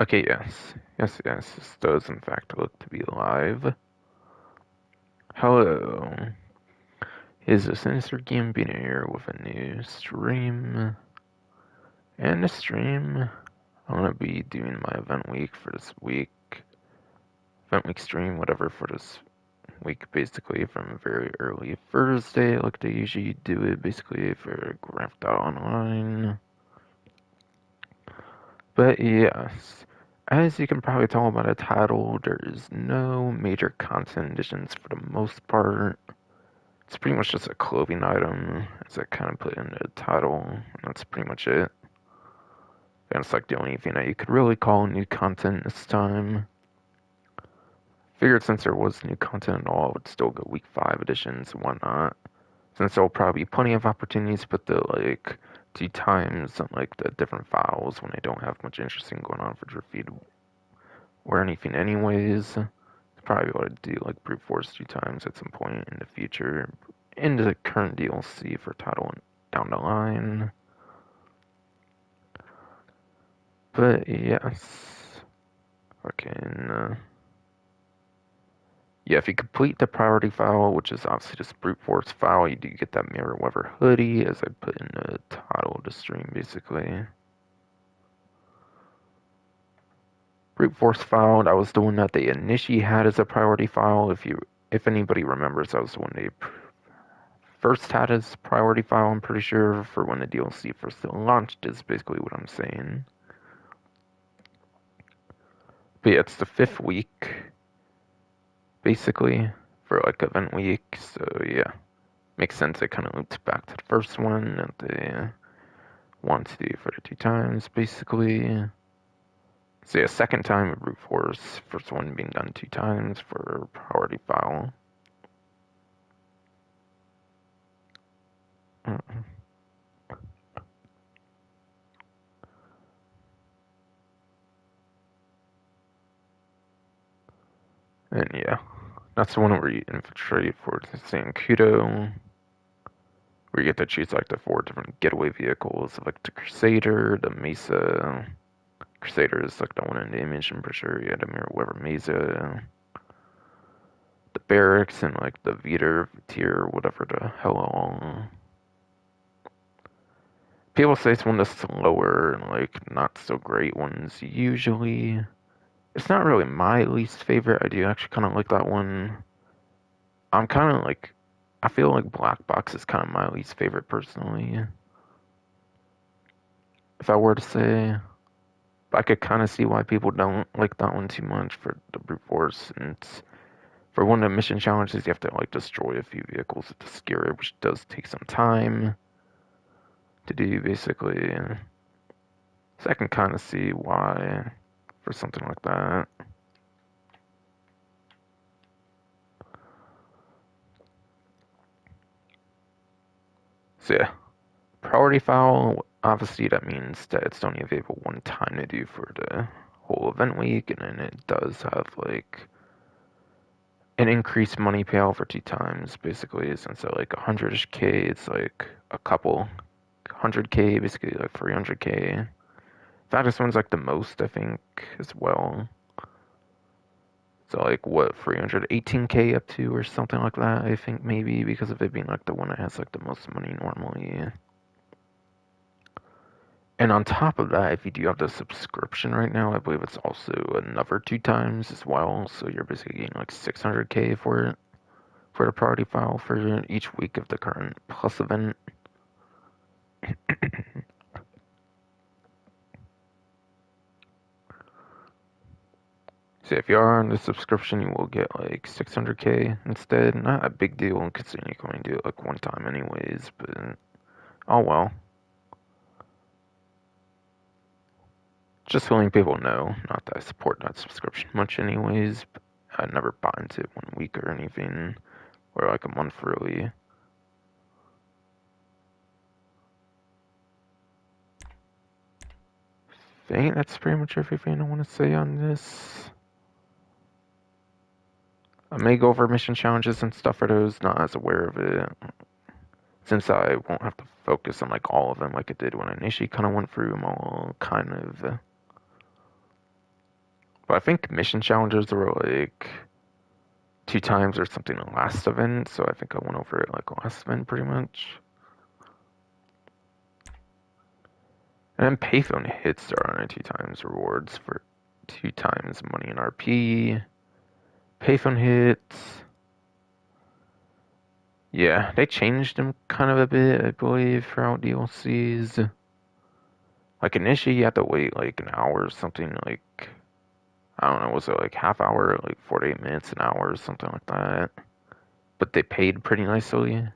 Okay, yes. Yes, this does in fact look to be live. Hello. Is this Sinister Gambino here with a new stream? And this stream, I'm gonna be doing my event week for this week. Event week stream, whatever, for this week, basically, from very early Thursday, like they usually do it, basically, for Graphed Out Online. But yes, as you can probably tell by the title, there is no major content additions for the most part. It's pretty much just a clothing item, as I kind of put in the title, and that's pretty much it. And it's like the only thing that you could really call new content this time. Figured since there was new content at all, I would still go week 5 editions and whatnot. Since there'll probably be plenty of opportunities to put the like 2 times on like the different files when they don't have much interesting going on for your feed or anything anyways. Probably ought to do like brute force 2 times at some point in the future. Into the current DLC for title down the line. But yes. Fucking yeah, if you complete the priority file, which is obviously this brute force file, you do get that Merryweather hoodie, as I put in the title of the stream, basically. Brute force file, that was the one that they initially had as a priority file. If anybody remembers, that was the one they first had as priority file, I'm pretty sure, for when the DLC first launched, is basically what I'm saying. But yeah, it's the 5th week, basically, for like event week, so yeah. Makes sense, it kind of loops back to the first one that they want to do for the 2 times, basically. So yeah, second time of brute force, first one being done 2 times for priority file. And yeah, that's the one where you infiltrate for San Kudo, where you get to choose like the 4 different getaway vehicles, like the Crusader, the Mesa. Crusader is like the one in the image, I'm pretty sure. Yeah, the Merryweather Mesa, the Barracks, and like the Viter, Tier, whatever the hell. People say it's one of the slower and like not so great ones usually. It's not really my least favorite. I do actually kind of like that one. I'm kind of like, I feel like Black Box is kind of my least favorite personally. If I were to say, but I could kind of see why people don't like that one too much for the brute force. And for one of the mission challenges, you have to like destroy a few vehicles at the Skira, which does take some time to do basically. So I can kind of see why for something like that. So yeah, priority file, obviously that means that it's only available one time to do for the whole event week, and then it does have like an increased money payout for 2 times, basically, since at like 100k, it's like a couple 100k, basically like 300k. In fact, this one's like the most, I think, as well. So like what, 318k up to or something like that, I think maybe, because of it being like the one that has like the most money normally. And on top of that, if you do have the subscription right now, I believe it's also another 2 times as well. So you're basically getting like 600k for it, for the priority file for each week of the current plus event. So if you are on the subscription, you will get like 600k instead. Not a big deal considering you can only do it like 1 time anyways, but oh well. Just letting people know, not that I support that subscription much anyways, but I never bought into it 1 week or anything, or like a month early. I think that's pretty much everything I want to say on this. I may go over mission challenges and stuff for those not as aware of it, since I won't have to focus on like all of them like I did when I initially kind of went through them all, kind of. But I think mission challenges were like 2 times or something the last event, so I think I went over it like last event pretty much. And then payphone hits are on 2 times rewards for 2 times money in RP. Payphone hits. Yeah, they changed them kind of a bit, I believe, throughout DLCs. Like initially you had to wait like an hour or something, like I don't know, was it like half hour, like 48 minutes, an hour, or something like that. But they paid pretty nicely.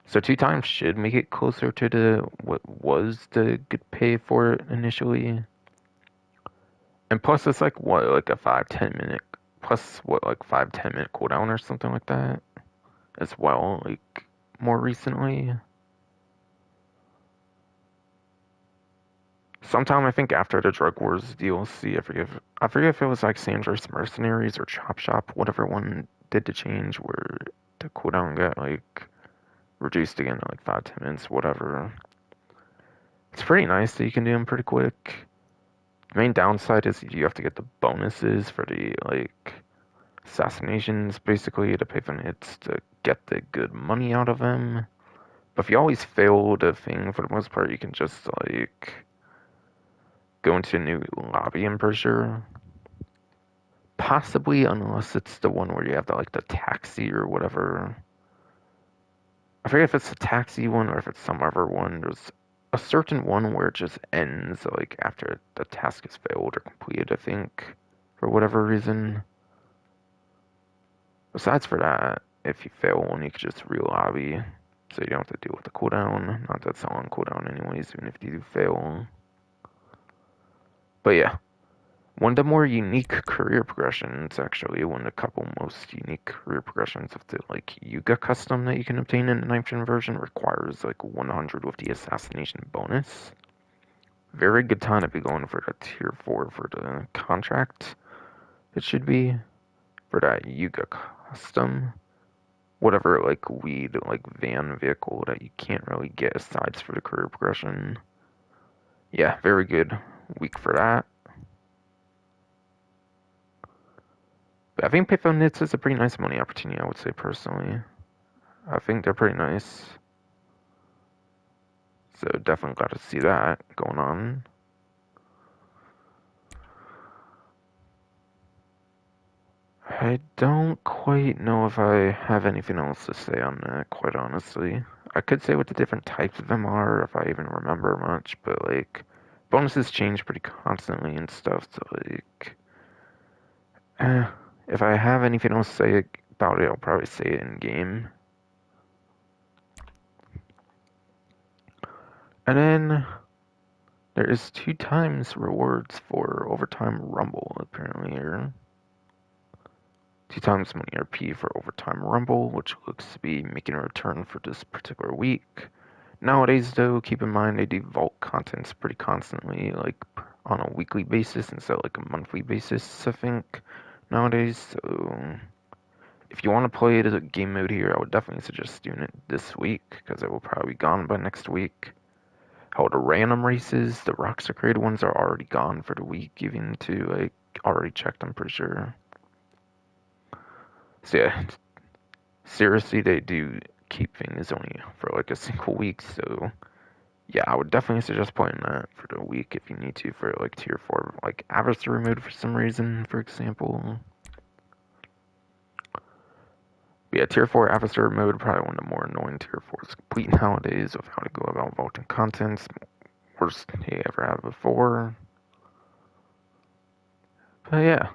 So 2 times should make it closer to the what was the good pay for it initially. And plus it's like what, like a 5-10 minute plus what, like 5-10 minute cooldown or something like that as well, like more recently. Sometime I think after the Drug Wars DLC, I forget if it was like Sandra's Mercenaries or Chop Shop, whatever one did the change where the cooldown got like reduced again to like 5-10 minutes, whatever. It's pretty nice that you can do them pretty quick. The main downside is you have to get the bonuses for the like assassinations, basically to pay for hits to get the good money out of them. But if you always fail the thing, for the most part, you can just like go into a new lobby, I'm pretty sure. Possibly, unless it's the one where you have the taxi or whatever. I forget if it's the taxi one or if it's some other one. There's a certain one where it just ends like after the task is failed or completed, I think, for whatever reason. Besides for that, if you fail one, you can just re-lobby, so you don't have to deal with the cooldown. Not that it's on cooldown anyways, even if you do fail. But yeah, one of the more unique career progressions, actually, one of the couple most unique career progressions of the Yuga custom that you can obtain in the 9th gen version requires like 100 with the assassination bonus. Very good time to be going for the tier 4 for the contract. It should be for that Yuga custom. Whatever weed van vehicle that you can't really get aside for the career progression. Yeah, very good week for that. But I think payphone hits is a pretty nice money opportunity, I would say personally. I think they're pretty nice. So definitely got to see that going on. I don't quite know if I have anything else to say on that, quite honestly. I could say what the different types of them are if I even remember much, but bonuses change pretty constantly and stuff, so eh, if I have anything else to say about it, I'll probably say it in game. And then there is 2 times rewards for overtime rumble, apparently, or 2 times money RP for overtime rumble, which looks to be making a return for this particular week. Nowadays, though, keep in mind they do vault contents pretty constantly, like on a weekly basis instead of like a monthly basis, I think, nowadays. So if you want to play it as a game mode here, I would definitely suggest doing it this week, because it will probably be gone by next week. How the random races, the Rockstar created ones are already gone for the week, even to already checked, I'm pretty sure. So yeah, seriously, they do keep things only for like a single week, so yeah, I would definitely suggest playing that for the week if you need to for like tier 4, like adversary mode for some reason, for example. But yeah, tier 4 adversary mode, probably one of the more annoying tier 4s complete nowadays of how to go about vaulting contents. Worst they ever have before. But yeah.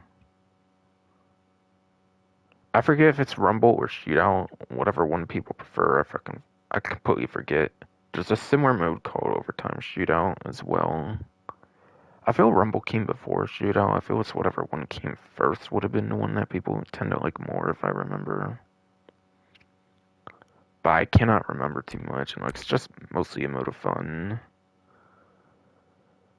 I forget if it's Rumble or Shootout, whatever one people prefer. I completely forget. There's a similar mode called Overtime Shootout as well. I feel Rumble came before Shootout. I feel it's whatever one came first would have been the one that people tend to like more, if I remember. But I cannot remember too much, and it's just mostly a mode of fun.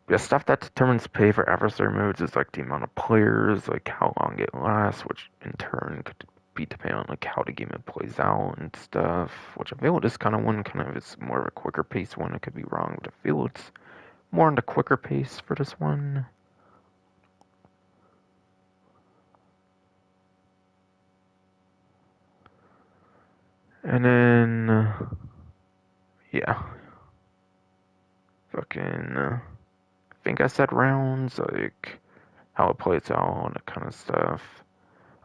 The stuff that determines pay for adversary modes is like the amount of players, like how long it lasts, which in turn could be depending on how the game plays out and stuff. Which I feel this kind of one kind of is more of a quicker pace one. I could be wrong, but I feel it's more on the quicker pace for this one. And then, yeah, fucking, I think I said rounds, like, how it plays out, and that kind of stuff.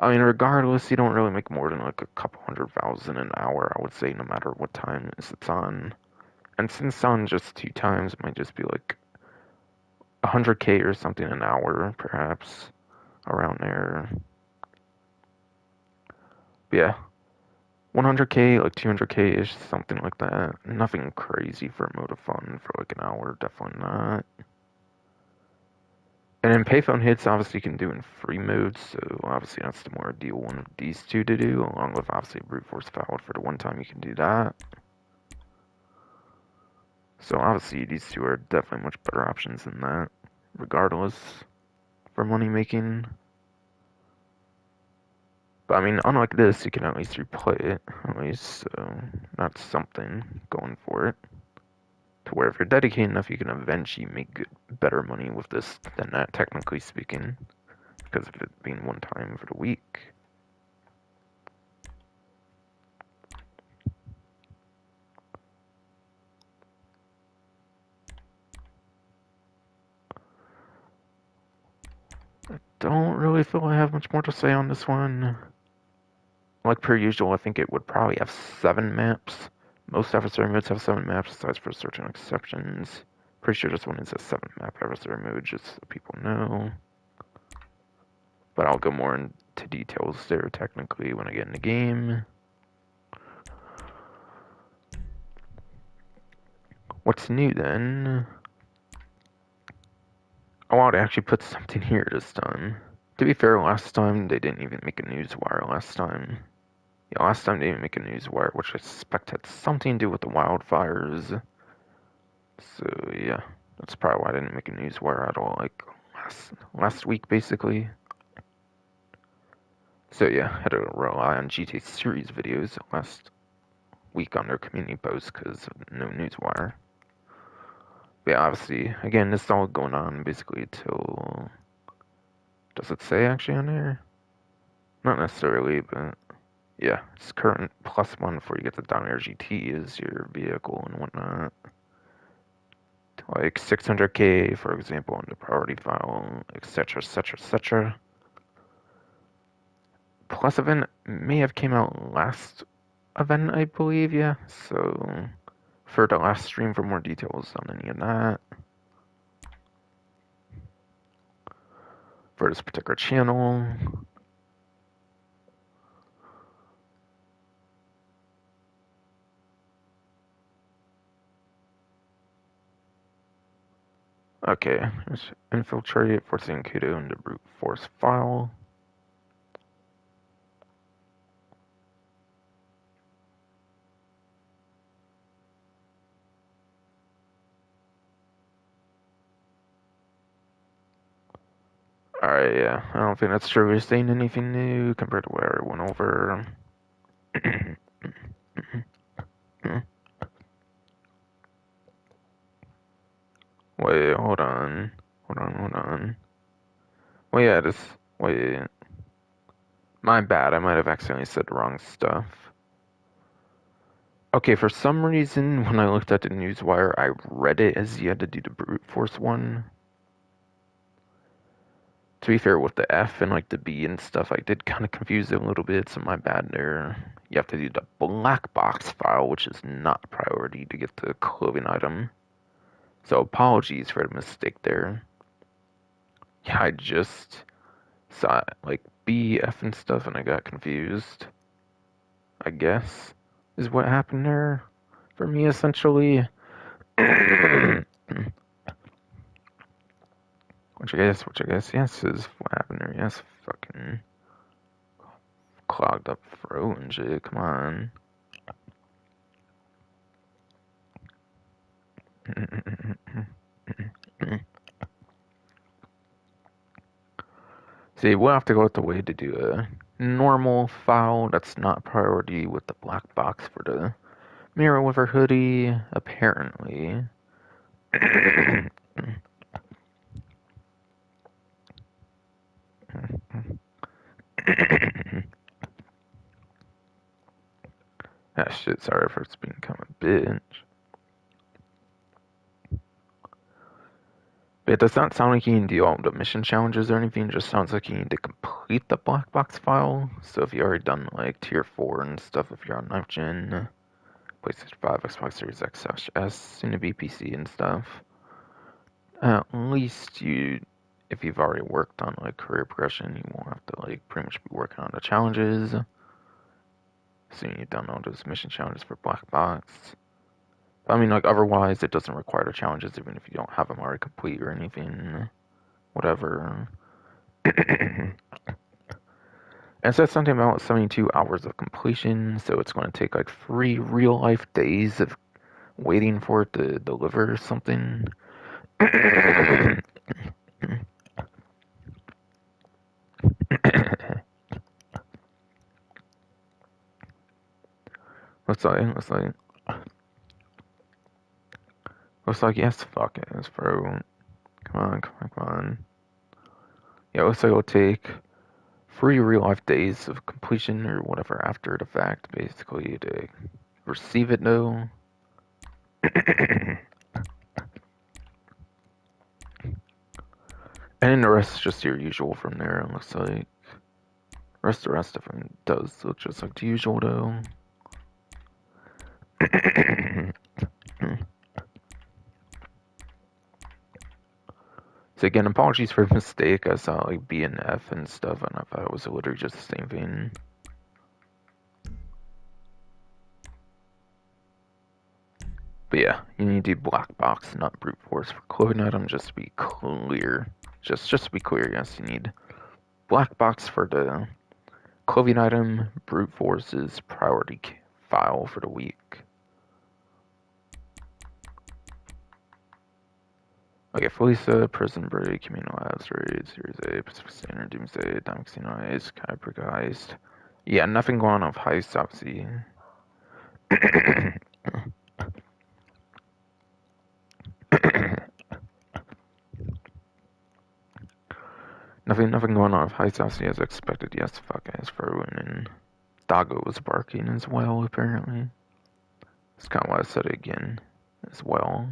I mean, regardless, you don't really make more than like a couple 100,000 an hour, I would say, no matter what time it's on. And since it's on just 2 times, it might just be like 100K or something an hour, perhaps, around there. But yeah, 100K, like 200K-ish, something like that. Nothing crazy for a mode of fun for like an hour, definitely not. And then payphone hits, obviously, you can do in free mode, so obviously that's the more ideal one of these two to do, along with obviously brute force foul for the one time you can do that. So obviously these two are definitely much better options than that, regardless, for money making. But I mean, unlike this, you can at least replay it, at least, so that's something going for it. To where if you're dedicated enough, you can eventually make good, better money with this than that, technically speaking, because of it being one time for the week. Don't really feel I have much more to say on this one. Like per usual, I think it would probably have 7 maps. Most adversary modes have 7 maps, besides for certain exceptions. Pretty sure this one is a 7 map adversary mode, just so people know. But I'll go more into details there technically when I get in the game. What's new then? Oh wow, they actually put something here this time. To be fair, last time they didn't even make a news wire last time. Yeah, last time they didn't make a news wire, which I suspect had something to do with the wildfires. So yeah, that's probably why I didn't make a news wire at all, like last week basically. So yeah, I had to rely on GTA series videos last week on their community posts because of no news wire. But yeah, obviously, again, this is all going on basically till, does it say actually on here? Not necessarily, but yeah, it's current +1 before you get the Down Air GT is your vehicle and whatnot. Like 600K, for example, on the priority file, etc., etc., etc. Plus event may have came out last event, I believe, yeah. So for the last stream for more details on any of that. For this particular channel. Okay, let's infiltrate, forcing Kudo into brute force file. Alright, yeah, I don't think that's truly saying anything new compared to where I went over. Wait, hold on. Hold on. Well, yeah, wait. My bad, I might have accidentally said the wrong stuff. Okay, for some reason, when I looked at the newswire, I read it as you had to do the brute force one. To be fair, with the F and like the B and stuff, I did kind of confuse it a little bit, so my bad there. You have to do the black box file, which is not priority to get the clothing item. So apologies for the mistake there. Yeah, I just saw like B, F and stuff, and I got confused. I guess is what happened there for me essentially. Which I guess, yes, is what happened there. Yes, fucking clogged up throat and shit. Come on. See, we'll have to go out the way to do a normal file that's not priority with the black box for the Merryweather hoodie, apparently. Ah, shit, sorry for being kind of a bitch. But it does not sound like you need to do all the mission challenges or anything. It just sounds like you need to complete the black box file. So if you already done like tier 4 and stuff, if you're on 9th gen, PlayStation 5, Xbox Series X, S, soon to be PC and stuff, at least if you've already worked on like career progression, you won't have to like pretty much be working on the challenges. So you've done all those mission challenges for black box. I mean, like, otherwise, it doesn't require the challenges, even if you don't have them already complete or anything. Whatever. It says something about 72 hours of completion, so it's going to take, like, 3 real-life days of waiting for it to deliver or something. Looks like, yes, fuck it, it's bro. Come on. Yeah, it looks like it'll take 3 real life days of completion or whatever after the fact, basically, to receive it, though. And then the rest is just your usual from there, it looks like. The rest of them does look just like the usual, though. So again, apologies for the mistake. I saw like B and F and stuff, and I thought it was literally just the same thing. But yeah, you need to do black box, not brute force for clothing item, just to be clear. Just to be clear, yes, you need black box for the clothing item, brute force's priority file for the week. Okay, Felisa, Prison Break, Camino Labs, Raid, Series A, Pacific Standard, Doomsday, Time Casino Heist, Kyber Heist. Yeah, nothing going on with Heist, obviously. Nothing going on with Heist, obviously, as expected. Yes, fuck ass for and Doggo was barking as well, apparently. That's kind of why I said it again, as well.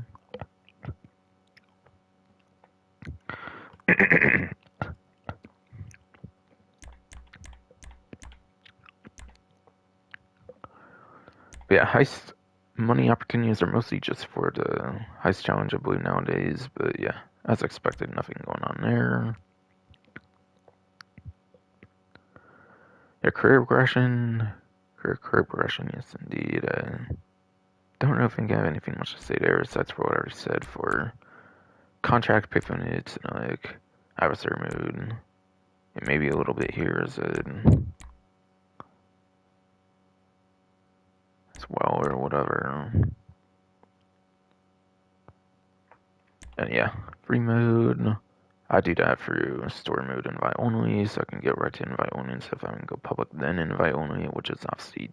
But yeah, heist money opportunities are mostly just for the heist challenge, I believe, nowadays. But yeah, as expected, nothing going on there. Yeah, career progression, yes, indeed. Don't really think I have anything much to say there, aside from what I already said for contract pick units and like adversary mode. And maybe a little bit here as well or whatever. And yeah, free mode. I do that through story mode invite only, so I can get right to invite only instead of having to go public then invite only, which is obviously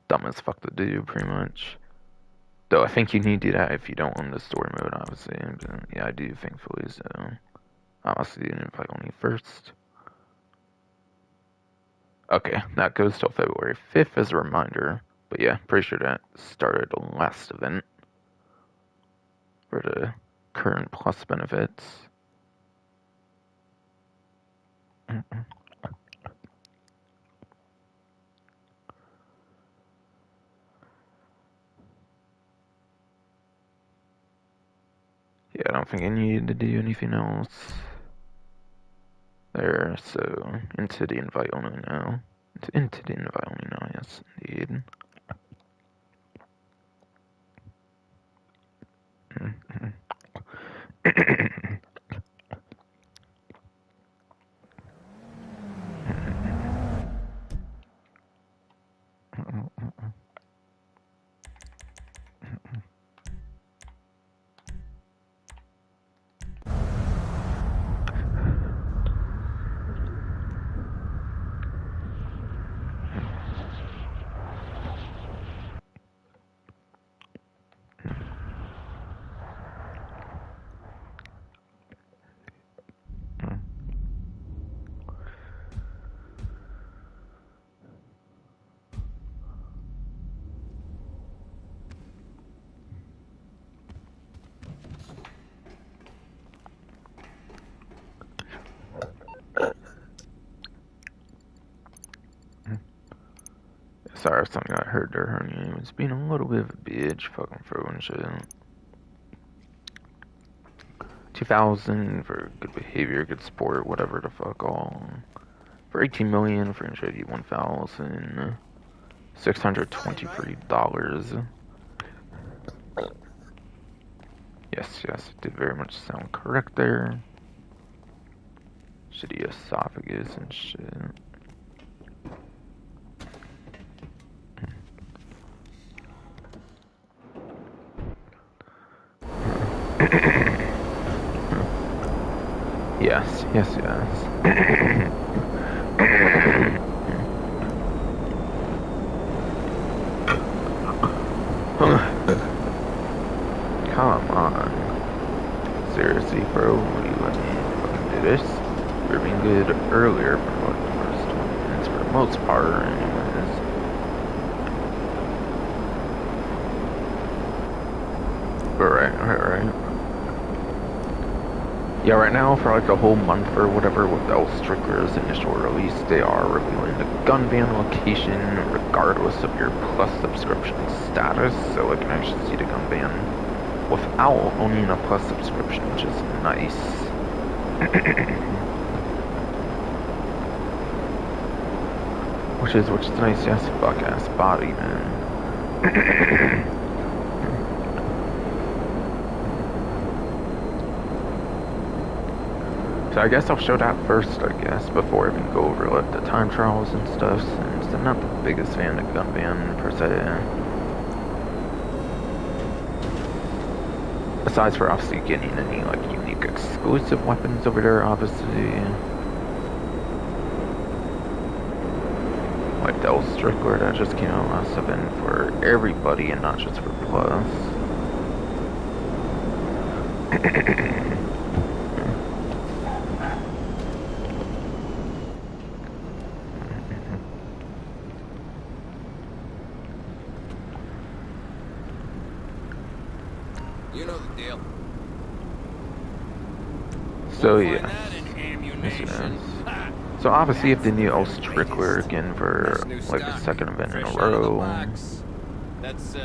dumb as fuck to do, pretty much. Though I think you need to do that if you don't own the story mode, obviously. But yeah, I do, thankfully, so obviously invite only first. Okay, that goes till February 5th as a reminder. But yeah, pretty sure that started the last event for the current plus benefits. Yeah, I don't think I needed to do anything else there, so into the invite only now. Into the invite only now, yes, indeed. Sorry if something got heard there, honey. It's being a little bit of a bitch, fucking throwing shit. 2,000 for good behavior, good sport, whatever the fuck all. For 18 million, for injury, 1,623 dollars. Yes, yes, it did very much sound correct there. Shitty esophagus and shit. Yes, yes, yes. Come on. Seriously, bro, what do you let me fucking do this? We were being good earlier for like the first 20 minutes for the most part, anyways. But right. Yeah, right now, for like the whole month or whatever, with the Strickler's initial release, they are revealing the gun ban location regardless of your Plus subscription status, so I can actually see the gun ban without owning a Plus subscription, which is nice. which is nice, yes, fuck ass body, man. So I guess I'll show that first, I guess, before I even go over like the time trials and stuff, since I'm not the biggest fan of gun ban per se. Besides for obviously getting any like unique exclusive weapons over there, obviously. Like the Strickler that just came out must have been for everybody and not just for Plus. You know the deal. So yes. So obviously if the new Strickler again for like the second event in a row. That's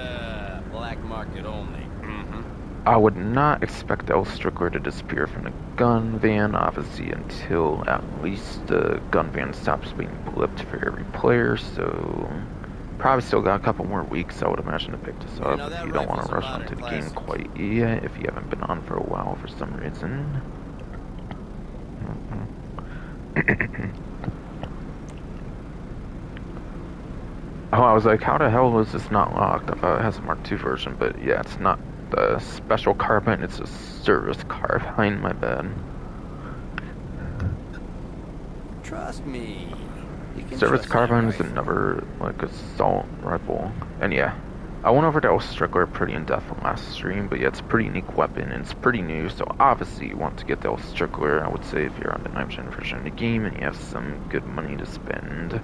black market only. I would not expect the Strickler to disappear from the gun van, obviously, until at least the gun van stops being blipped for every player, so probably still got a couple more weeks, I would imagine, to pick this up if you don't want to rush onto the game quite yet, if you haven't been on for a while for some reason. Oh, I was like, how the hell was this not locked? I thought it has a Mark II version, but yeah, it's not the special carbine, it's a service carbine, my bad. Trust me. Service carbine is another, like, assault rifle. And yeah, I went over the Strickler pretty in depth last stream, but yeah, it's a pretty unique weapon, and it's pretty new, so obviously you want to get the Strickler, I would say, if you're on the 9th gen version of the game and you have some good money to spend.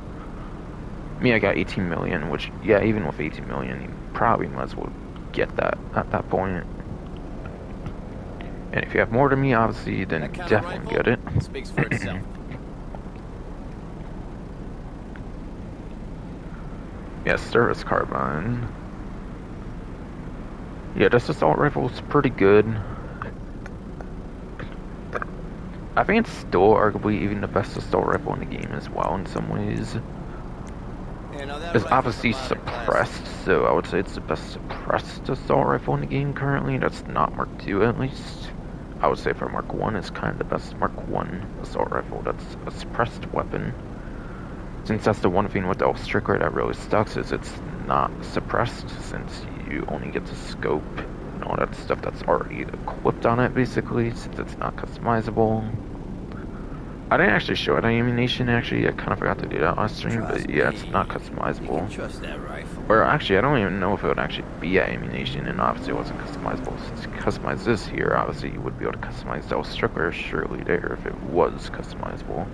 Me, I got 18 million, which, yeah, even with 18 million, you probably might as well get that at that point. And if you have more than me, obviously, then definitely get it. Speaks for itself. Yeah, service carbine. Yeah, this assault rifle is pretty good. I think it's still arguably even the best assault rifle in the game as well in some ways. It's obviously suppressed, so I would say it's the best suppressed assault rifle in the game currently. That's not Mark II, at least. I would say for Mark I, it's kind of the best Mark I assault rifle that's a suppressed weapon. Since that's the one thing with the Strickler that really sucks, is it's not suppressed, since you only get the scope and all that stuff that's already equipped on it, basically, since it's not customizable. I didn't actually show it ammunition, actually. I kind of forgot to do that last stream, but yeah, it's not customizable. Trust that rifle. Or actually, I don't even know if it would actually be ammunition, and obviously it wasn't customizable. Since you customize this here, obviously you would be able to customize the Strickler surely there if it was customizable.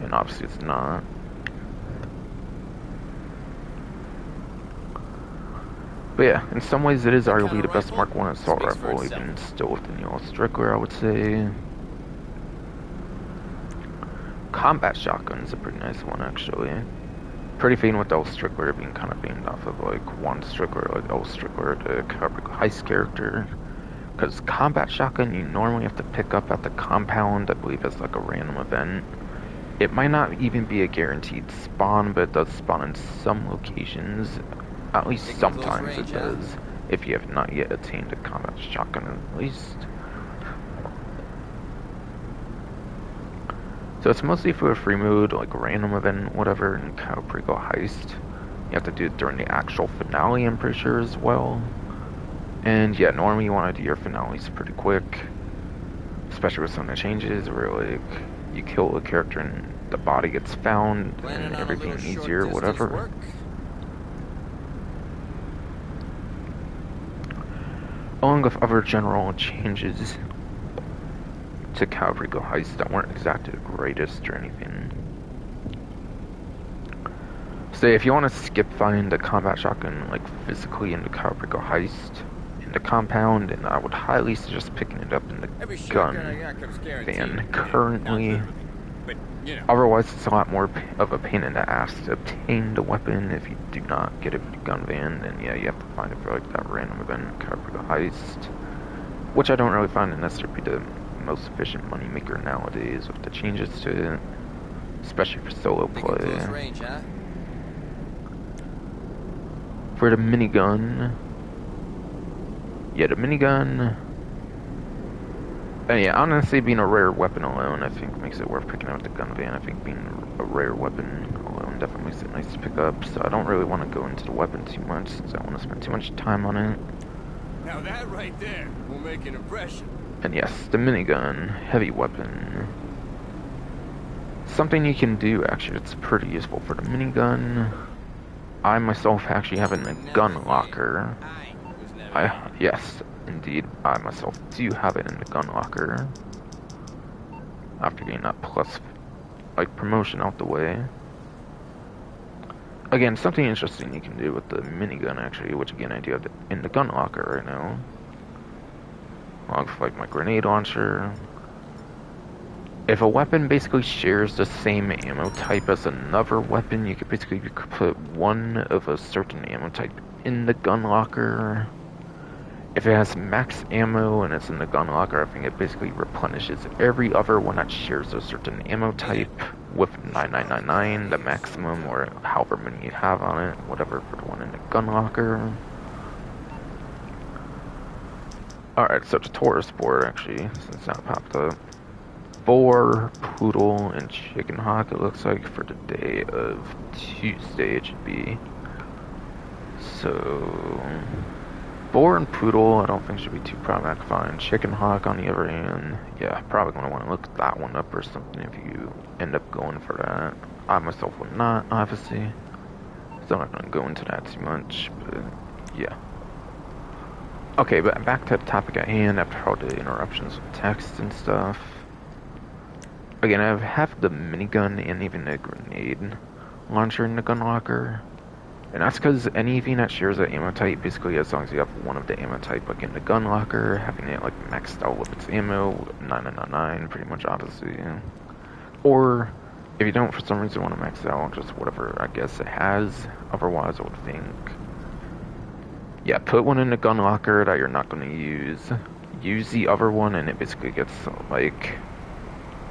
And obviously it's not. But yeah, in some ways it is arguably the best Mark I assault rifle, even still with the new Strickler, I would say. Combat shotgun is a pretty nice one, actually. Pretty faint with El Strickler being kind of themed off of like Juan Strickler, like El Strickler, the Caprico Heist character. Because combat shotgun you normally have to pick up at the compound, I believe as like a random event. It might not even be a guaranteed spawn, but it does spawn in some locations. At least Taking close sometimes range, it huh? does, if you have not yet attained a combat shotgun at least. So it's mostly for a free mode, like a random event, whatever, and Caprico Heist. You have to do it during the actual finale, I'm pretty sure, as well. And yeah, normally you want to do your finales pretty quick. Especially with some of the changes where, like, you kill a character and the body gets found Planning and on a everything little short easier, distance whatever. work? Along with other general changes to Caprico Heist that weren't exactly the greatest or anything. So if you want to skip finding the combat shotgun like physically in the Caprico Heist in the compound, and I would highly suggest picking it up in the Every shotgun I gun got comes guaranteed. van Not currently. literally, but you know. Otherwise, it's a lot more of a pain in the ass to obtain the weapon if you do not get it with the gun van. Then yeah, you have to find it for like that random event, Caprico Heist, which I don't really find it necessarily be the most efficient moneymaker nowadays with the changes to it, especially for solo Taking play. close range, huh? For the minigun, yeah, the minigun. And yeah, honestly, being a rare weapon alone, I think makes it worth picking up the gun van. I think being a rare weapon alone definitely makes it nice to pick up. So I don't really want to go into the weapon too much since I want to spend too much time on it. Now that right there will make an impression. And yes, the minigun, heavy weapon. Something you can do actually that's pretty useful for the minigun. I myself actually have it in a gun locker. Yes, indeed, I myself do have it in the gun locker. After getting that plus, like, promotion out the way. Again, something interesting you can do with the minigun actually, which again I do have in the gun locker right now. Along with like my grenade launcher. If a weapon basically shares the same ammo type as another weapon, you could basically put one of a certain ammo type in the gun locker. If it has max ammo and it's in the gun locker, I think it basically replenishes every other one that shares a certain ammo type with 9999, the maximum, or however many you have on it, whatever for the one in the gun locker. Alright, so the Taurus board actually, since that popped up. 4 Poodle and Chicken Hawk, it looks like, for the day of Tuesday it should be. So 4 and Poodle, I don't think should be too problematic. Fine. Chicken Hawk, on the other hand, yeah, probably gonna want to look that one up or something if you end up going for that. I myself would not, obviously. So I'm not gonna go into that too much, but yeah. Okay, but back to the topic at hand after all the interruptions with text and stuff. Again, I have the minigun and even the grenade launcher in the gun locker. And that's because anything that shares an ammo type, basically as long as you have one of the ammo type like in the gun locker, having it like maxed out with its ammo, 9999 pretty much obviously. Or if you don't for some reason want to max out, just whatever I guess it has, otherwise I would think, yeah, put one in the gun locker that you're not going to use the other one, and it basically gets like,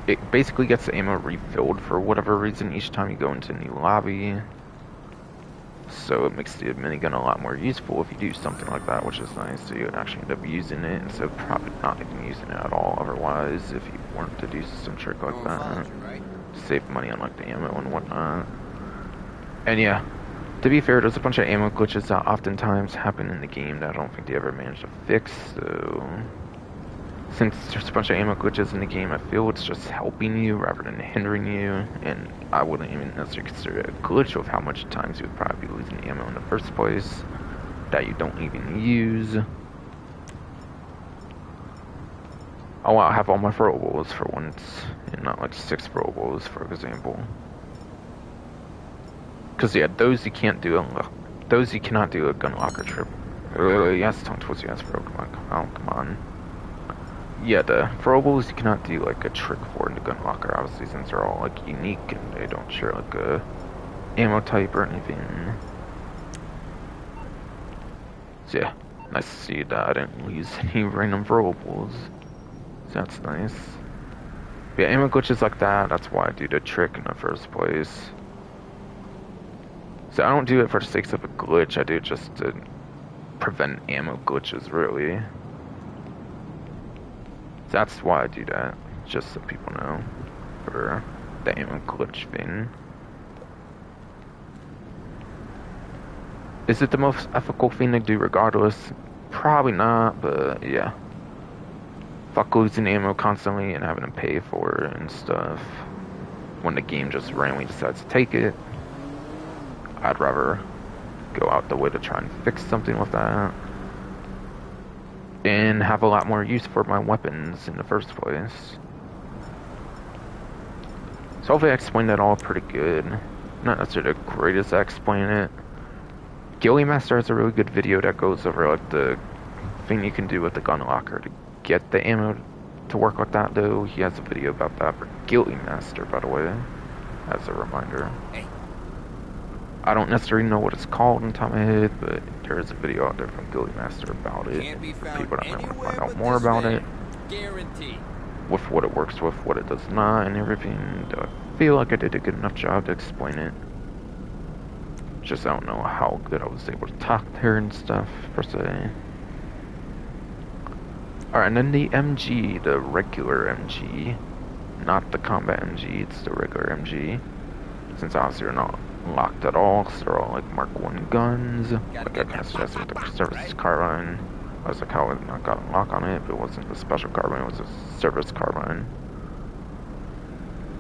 it basically gets the ammo refilled for whatever reason each time you go into a new lobby. So it makes the minigun a lot more useful if you do something like that, which is nice. So you actually end up using it instead of probably not even using it at all otherwise if you weren't to do some trick like that. Save money on like the ammo and whatnot. And yeah, to be fair, there's a bunch of ammo glitches that oftentimes happen in the game that I don't think they ever managed to fix, so since there's a bunch of ammo glitches in the game, I feel it's just helping you rather than hindering you, and I wouldn't even necessarily consider it a glitch of how much times you would probably be losing ammo in the first place that you don't even use. Oh wow, I have all my throwables for once, and not like 6 throwables, for example. Because yeah, those you can't do, those you cannot do a gun locker trip. Yes, tongue twisty ass bro, oh, come on. Yeah, the throwables you cannot do like a trick for in the gun locker, obviously, since they're all like unique and they don't share like a ammo type or anything. So yeah, nice to see that I didn't lose any random throwables. So that's nice. But yeah, ammo glitches like that, that's why I do the trick in the first place. So I don't do it for the sake of a glitch, I do it just to prevent ammo glitches, really. So that's why I do that, just so people know, for the ammo glitch thing. Is it the most ethical thing to do regardless? Probably not, but yeah. Fuck losing ammo constantly and having to pay for it and stuff when the game just randomly decides to take it. I'd rather go out the way to try and fix something with that and have a lot more use for my weapons in the first place. So hopefully I explained that all pretty good. Not necessarily the greatest at explaining it. Ghillie Master has a really good video that goes over like the thing you can do with the gun locker to get the ammo to work like that, though. He has a video about that for Ghillie Master, by the way, as a reminder. I don't necessarily know what it's called on top of my head, but there is a video out there from Ghillie Master about it. For people that might want to find out more about it. Guaranteed. With what it works with, what it does not, and everything. I feel like I did a good enough job to explain it. Just I don't know how good I was able to talk there and stuff, per se. Alright, and then the MG, the regular MG. Not the combat MG, it's the regular MG. Since obviously they're not locked at all, so they're all like Mark 1 guns. Like I kind of suggested with the service carbine. I was like, how I not got a lock on it, but it wasn't the special carbine, it was a service carbine.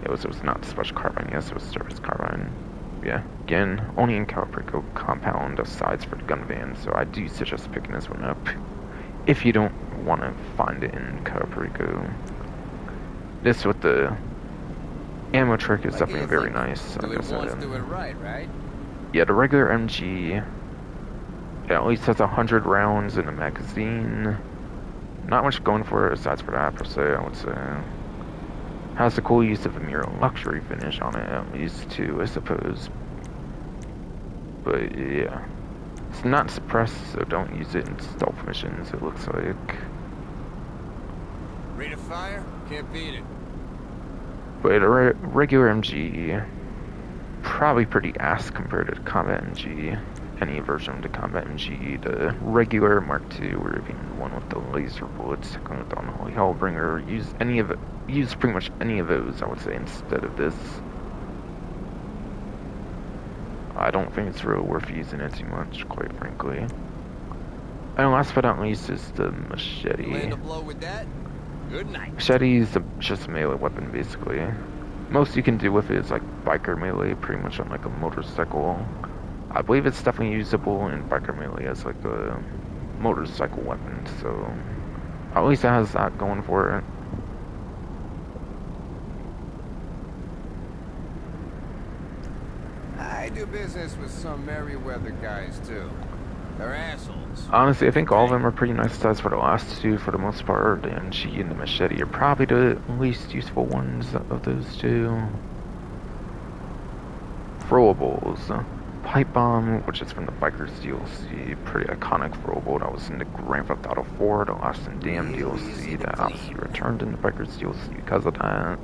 It was not the special carbine, yes, it was service carbine. Yeah, again, only in Caliprico compound asides for the gun van, so I do suggest picking this one up if you don't want to find it in Caliprico. This with the ammo trick is definitely very nice. Like I said, do it right, right? yeah, the regular MG at least has 100 rounds in the magazine. Not much going for it aside for that per se, I would say. Has the cool use of a mirror luxury finish on it at least too, I suppose. But yeah. It's not suppressed, so don't use it in stealth missions, it looks like. Rate of fire? Can't beat it. But a regular MG, probably pretty ass compared to the combat MG. Any version of the combat MG, the regular Mark II, or even the one with the laser bullets going with the Unholy Hellbringer, use pretty much any of those, I would say, instead of this. I don't think it's really worth using it too much, quite frankly. And last but not least is the machete. Land a blow with that? Good night. Machete is just a melee weapon, basically. Most you can do with it is like biker melee, pretty much on like a motorcycle. I believe it's definitely usable in biker melee as like a motorcycle weapon, so at least it has that going for it. I do business with some Merryweather guys too. They're assholes. Honestly, I think all of them are pretty nice size for the last two, for the most part. The MG and the machete are probably the least useful ones of those two. Throwables. Pipe Bomb, which is from the Bikers DLC, pretty iconic throwable that was in the Grand Theft Auto 4, the Lost and Damned DLC, that obviously returned in the Bikers DLC because of that.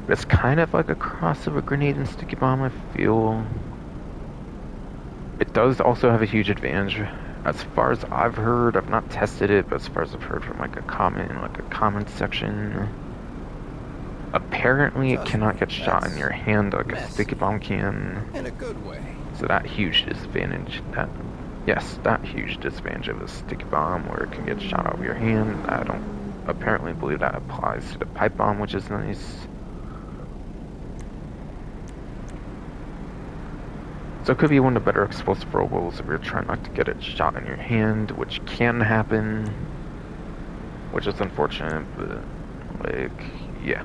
It's kind of like a cross of a grenade and sticky bomb, I feel. It does also have a huge advantage. As far as I've heard, I've not tested it, but as far as I've heard from like a comment in like a comment section, apparently it cannot get shot in your hand like a sticky bomb can. In a good way. So that huge disadvantage, that huge disadvantage of a sticky bomb where it can get shot out of your hand, I don't apparently believe that applies to the pipe bomb, which is nice. So it could be one of the better explosive throwables if you're trying not to get it shot in your hand, which can happen, which is unfortunate, but like, yeah.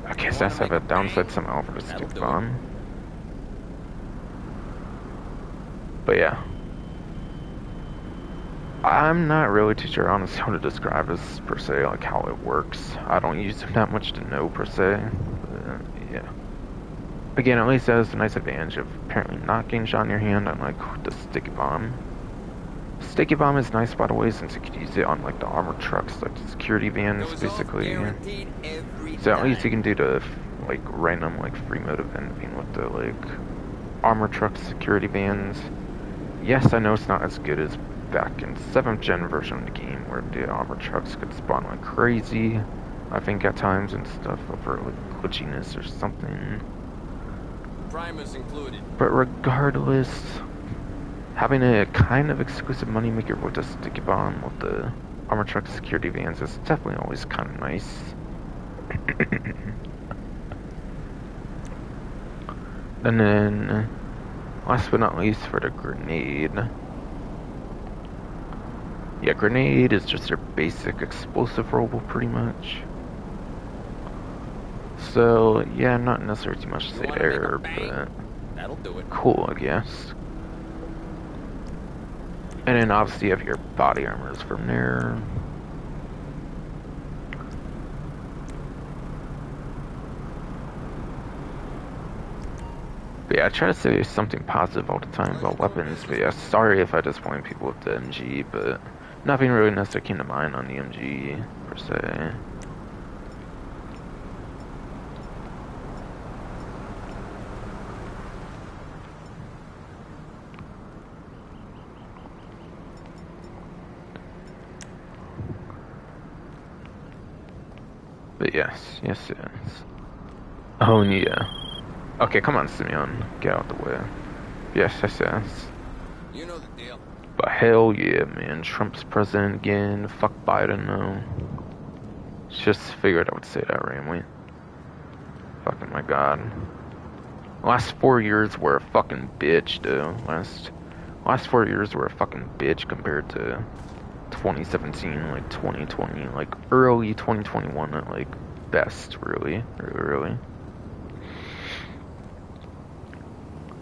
I guess that's have a downside somehow for the stick bomb. But yeah. I'm not really too sure honestly how to describe this per se, like how it works. I don't use them that much to know per se, but yeah. Again, at least that has a nice advantage of apparently not getting shot in your hand, unlike the sticky bomb. Sticky bomb is nice, by the way, since you could use it on like the armored trucks, like the security vans, basically. So at least you can do the like random like free mode event with the like armored truck security vans. Yes, I know it's not as good as back in 7th gen version of the game where the armored trucks could spawn like crazy, I think at times and stuff over like glitchiness or something. Primers included. But regardless, having a kind of exclusive moneymaker with the sticky bomb with the armored truck security vans is definitely always kind of nice. And then, last but not least, for the grenade. Yeah, grenade is just your basic explosive roll, pretty much. So, yeah, not necessarily too much to say there, but that'll do it. Cool, I guess. And then obviously you have your body armors from there. But yeah, I try to say something positive all the time about weapons, but yeah, sorry if I disappoint people with the MG, but nothing really necessarily came to mind on the MG, per se. But yes. Oh yeah. Okay, come on, Simeon. Get out the way. Yes. You know the deal. But hell yeah, man. Trump's president again. Fuck Biden, no. Just figured I would say that randomly. Fucking my god. Last 4 years were a fucking bitch, though. Last 4 years were a fucking bitch compared to 2017, like 2020, like early 2021 at like best, really.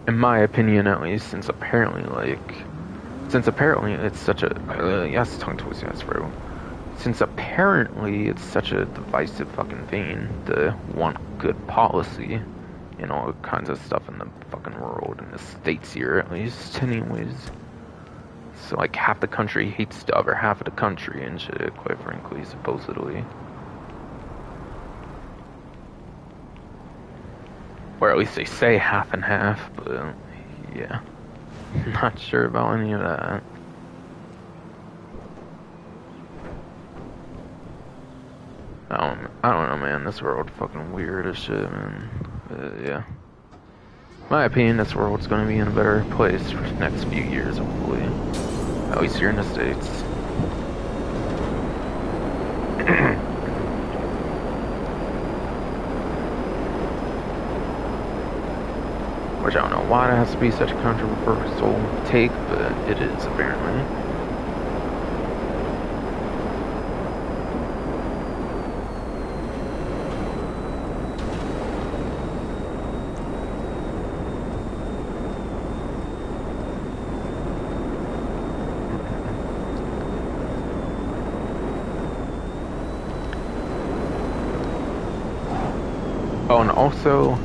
In my opinion, at least, since apparently it's such a yes, tongue twister, yes, bro. Since apparently it's such a divisive fucking thing to want good policy and all kinds of stuff in the fucking world, in the states here at least, anyways. So like half the country hates the other half of the country and shit, quite frankly, supposedly. Or at least they say half and half, but yeah. Not sure about any of that. I don't know, man. This world fucking weird as shit, man. Yeah. My opinion, this world's gonna be in a better place for the next few years, hopefully. At least here in the States. Which I don't know why it has to be such a controversial take, but it is apparently. Oh, and also,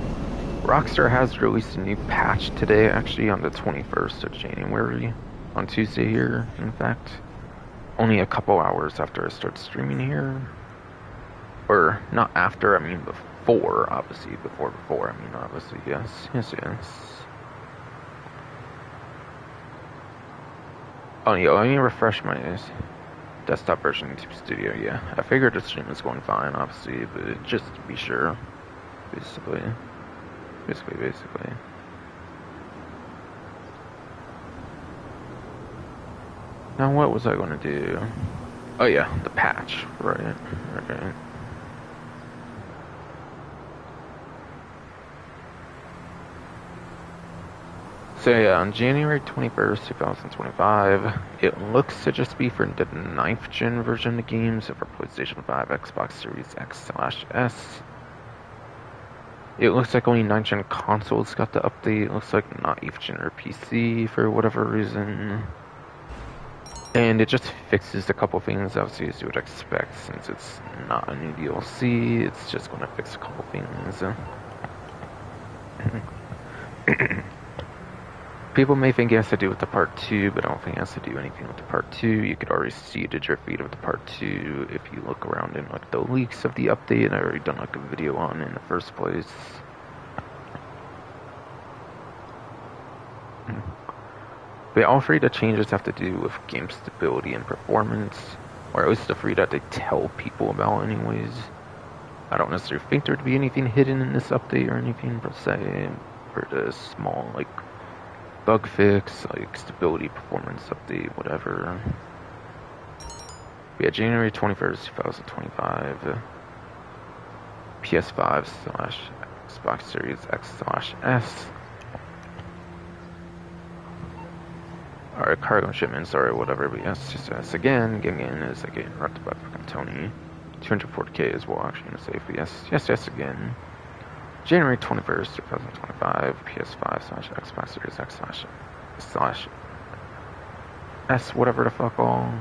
Rockstar has released a new patch today, actually on the 21st of January, on Tuesday here, in fact. Only a couple hours after I start streaming here. Or, not after, I mean before, obviously, before, I mean obviously, yes. Oh yeah, let me refresh my desktop version of YouTube Studio, yeah. I figured the stream was going fine, obviously, but just to be sure. Basically. Now what was I gonna do? Oh yeah, the patch, right. Okay. So yeah, on January 21st, 2025, it looks to just be for the 9th gen version of the game, so for PlayStation 5, Xbox Series X/S. It looks like only 9th gen consoles got the update. It looks like not 8th gen or PC for whatever reason. And it just fixes a couple things, obviously, as you would expect, since it's not a new DLC. It's just going to fix a couple things. People may think it has to do with the part 2, but I don't think it has to do anything with the part 2. You could already see the drift feed of the part 2 if you look around in like the leaks of the update. I already done like a video on in the first place. But all three of the changes have to do with game stability and performance, or at least the three that they tell people about anyways. I don't necessarily think there'd be anything hidden in this update or anything per se, for the small like bug fix, like stability performance update, whatever. Yeah, January 21st, 2025, PS5 slash Xbox Series X slash S. Alright, cargo shipments, or whatever, but yes, just S again. Again, is like getting interrupted by fucking Tony. 240k as well, actually, gonna say, but yes, again. January 21st, 2025, PS5 slash Xbox Series X slash S, whatever the fuck all.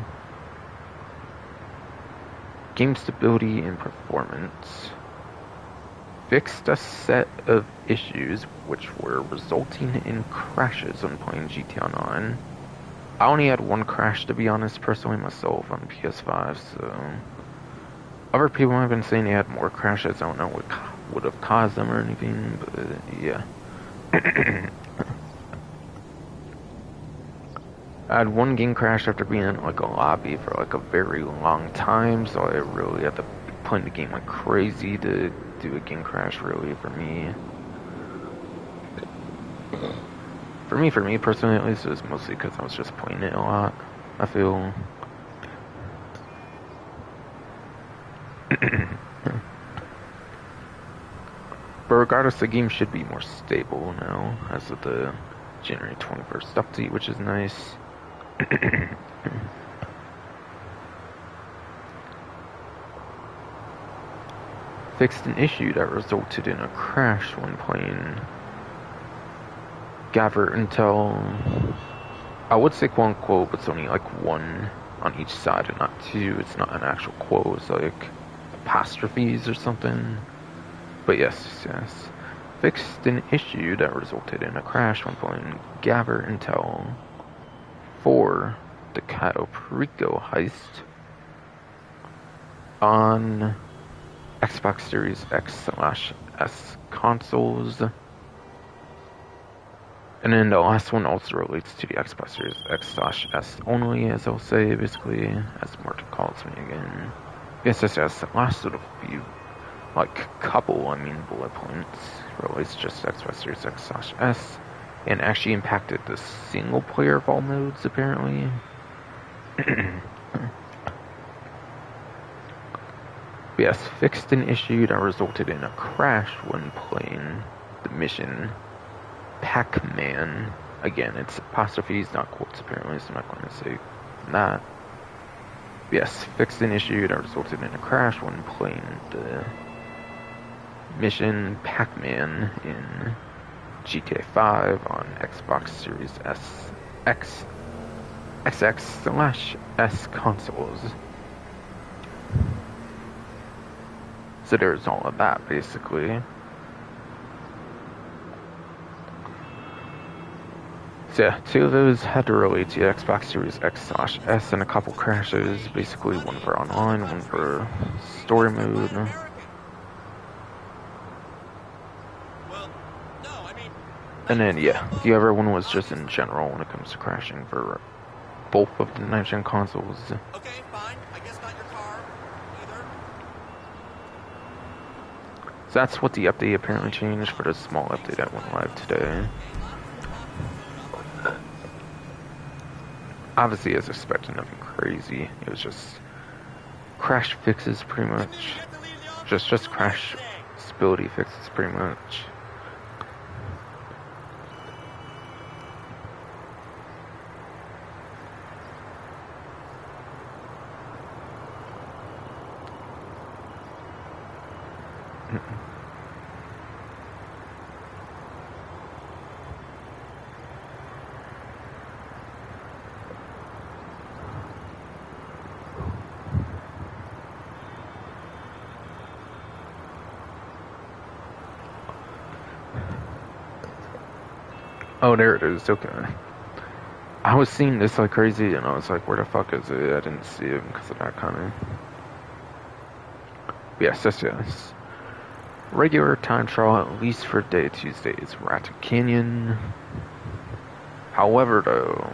Game stability and performance. Fixed a set of issues which were resulting in crashes when playing GTA 9. I only had one crash, to be honest, personally myself on PS5, so other people have been saying they had more crashes. I don't know what would have caused them or anything, but yeah. I had one game crash after being in like a lobby for like a very long time, so I really had to be playing the game like crazy to do a game crash, really, for me. For me personally, at least, it was mostly because I was just playing it a lot, I feel. But regardless, the game should be more stable now, as of the January 21st update, which is nice. Fixed an issue that resulted in a crash when playing Gather Intel. I would say quote unquote, but it's only like one on each side and not two. It's not an actual quote, it's like apostrophes or something. But yes. Fixed an issue that resulted in a crash when playing Gather Intel 4, the Cayo Perico heist, on Xbox Series X slash S consoles. And then the last one also relates to the Xbox Series X slash S only, as I'll say, basically, as Martin calls me again. Yes, the last of the few, like, bullet points relates just to Xbox Series X slash S, and actually impacted the single player of all modes, apparently. Yes, fixed an issue that resulted in a crash when playing the mission Pac-Man. Again, it's apostrophes, not quotes, apparently, so I'm not going to say that. Yes, fixed an issue that resulted in a crash when playing the mission Pac-Man in GTA 5 on Xbox Series XX/S consoles. So there's all of that, basically. So yeah, two of those had to relate to Xbox Series X/S and a couple crashes, basically one for online, one for story mode. And then yeah, the other one was just in general when it comes to crashing for both of the next-gen consoles. Okay, fine. I guess not your car either. So that's what the update apparently changed for the small update that went live today. Obviously, as expected, nothing crazy. It was just crash fixes, pretty much. Just crash stability fixes, pretty much. Oh, there it is. Okay. I was seeing this like crazy, and I was like, where the fuck is it? I didn't see it because of that kind of... Yes. Regular time trial, at least for day Tuesdays. Rat Canyon. However, though,